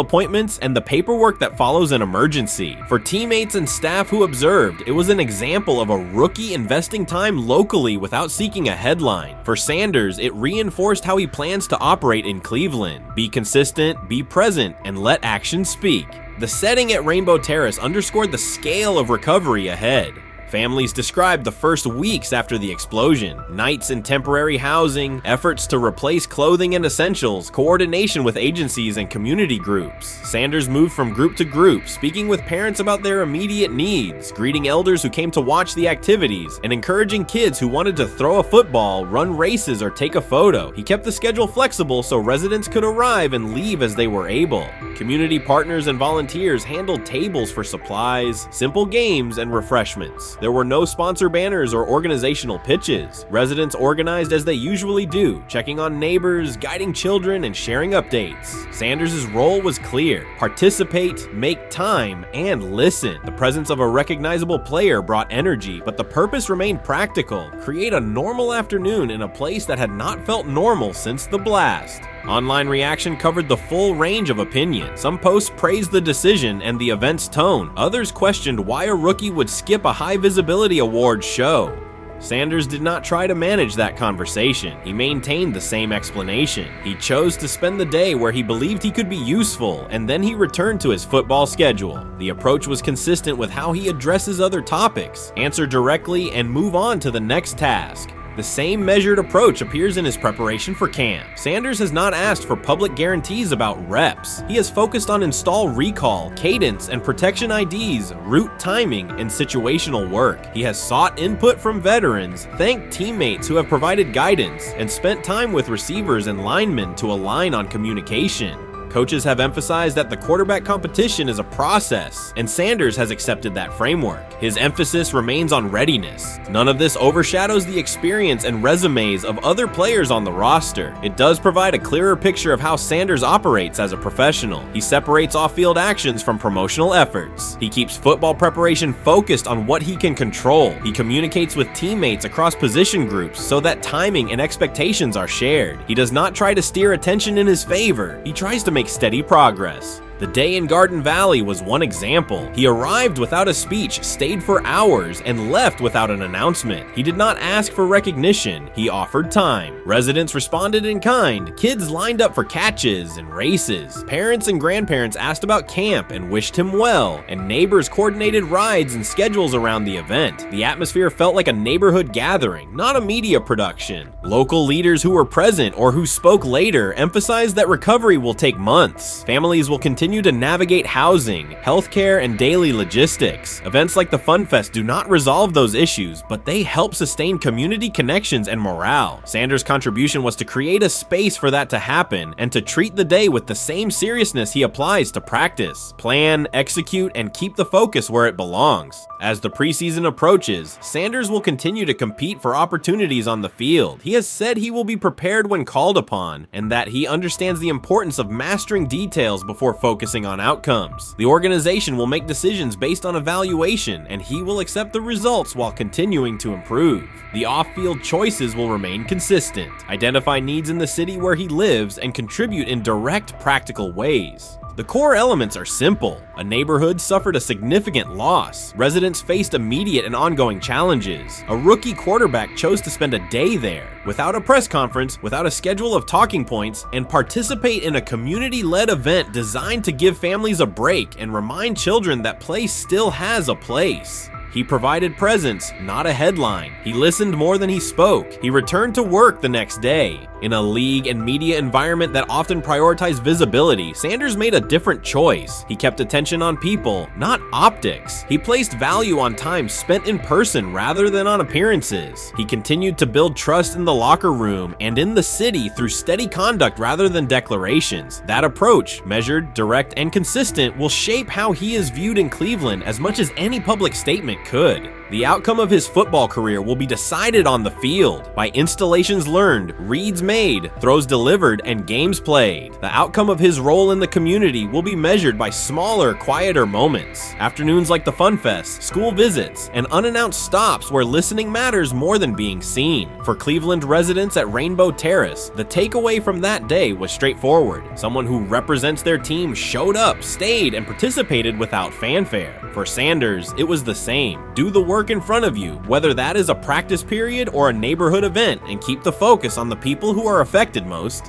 appointments, and the paperwork that follows an emergency. For teammates and staff who observed, it was an example of a rookie investing time locally without seeking a headline. For Sanders, it reinforced how he plans to operate in Cleveland: be consistent, be present, and let actions speak. The setting at Rainbow Terrace underscored the scale of recovery ahead. Families described the first weeks after the explosion: nights in temporary housing, efforts to replace clothing and essentials, coordination with agencies and community groups. Sanders moved from group to group, speaking with parents about their immediate needs, greeting elders who came to watch the activities, and encouraging kids who wanted to throw a football, run races, or take a photo. He kept the schedule flexible so residents could arrive and leave as they were able. Community partners and volunteers handled tables for supplies, simple games, and refreshments. There were no sponsor banners or organizational pitches. Residents organized as they usually do, checking on neighbors, guiding children, and sharing updates. Sanders' role was clear: participate, make time, and listen. The presence of a recognizable player brought energy, but the purpose remained practical: create a normal afternoon in a place that had not felt normal since the blast. Online reaction covered the full range of opinion. Some posts praised the decision and the event's tone. Others questioned why a rookie would skip a high visibility awards show. Sanders did not try to manage that conversation. He maintained the same explanation. He chose to spend the day where he believed he could be useful, and then he returned to his football schedule. The approach was consistent with how he addresses other topics: answer directly and move on to the next task. The same measured approach appears in his preparation for camp. Sanders has not asked for public guarantees about reps. He has focused on install recall, cadence, and protection IDs, route timing, and situational work. He has sought input from veterans, thanked teammates who have provided guidance, and spent time with receivers and linemen to align on communication. Coaches have emphasized that the quarterback competition is a process, and Sanders has accepted that framework. His emphasis remains on readiness. None of this overshadows the experience and resumes of other players on the roster. It does provide a clearer picture of how Sanders operates as a professional. He separates off-field actions from promotional efforts. He keeps football preparation focused on what he can control. He communicates with teammates across position groups so that timing and expectations are shared. He does not try to steer attention in his favor. He tries to make steady progress. The day in Garden Valley was one example. He arrived without a speech, stayed for hours, and left without an announcement. He did not ask for recognition. He offered time. Residents responded in kind. Kids lined up for catches and races. Parents and grandparents asked about camp and wished him well, and neighbors coordinated rides and schedules around the event. The atmosphere felt like a neighborhood gathering, not a media production. Local leaders who were present or who spoke later emphasized that recovery will take months. Families will continue continue to navigate housing, healthcare, and daily logistics. Events like the Fun Fest do not resolve those issues, but they help sustain community connections and morale. Sanders' contribution was to create a space for that to happen and to treat the day with the same seriousness he applies to practice, plan, execute, and keep the focus where it belongs. As the preseason approaches, Sanders will continue to compete for opportunities on the field. He has said he will be prepared when called upon, and that he understands the importance of mastering details before focusing on outcomes. The organization will make decisions based on evaluation, and he will accept the results while continuing to improve. The off-field choices will remain consistent, identify needs in the city where he lives, and contribute in direct, practical ways. The core elements are simple. A neighborhood suffered a significant loss. Residents faced immediate and ongoing challenges. A rookie quarterback chose to spend a day there, without a press conference, without a schedule of talking points, and participate in a community-led event designed to give families a break and remind children that play still has a place. He provided presence, not a headline. He listened more than he spoke. He returned to work the next day. In a league and media environment that often prioritize visibility, Sanders made a different choice. He kept attention on people, not optics. He placed value on time spent in person rather than on appearances. He continued to build trust in the locker room and in the city through steady conduct rather than declarations. That approach, measured, direct, and consistent, will shape how he is viewed in Cleveland as much as any public statement could. The outcome of his football career will be decided on the field by installations learned, reads made, throws delivered, and games played. The outcome of his role in the community will be measured by smaller, quieter moments. Afternoons like the Fun Fest, school visits, and unannounced stops where listening matters more than being seen. For Cleveland residents at Rainbow Terrace, the takeaway from that day was straightforward. Someone who represents their team showed up, stayed, and participated without fanfare. For Sanders, it was the same. Do the work in front of you, whether that is a practice period or a neighborhood event, and keep the focus on the people who are affected most.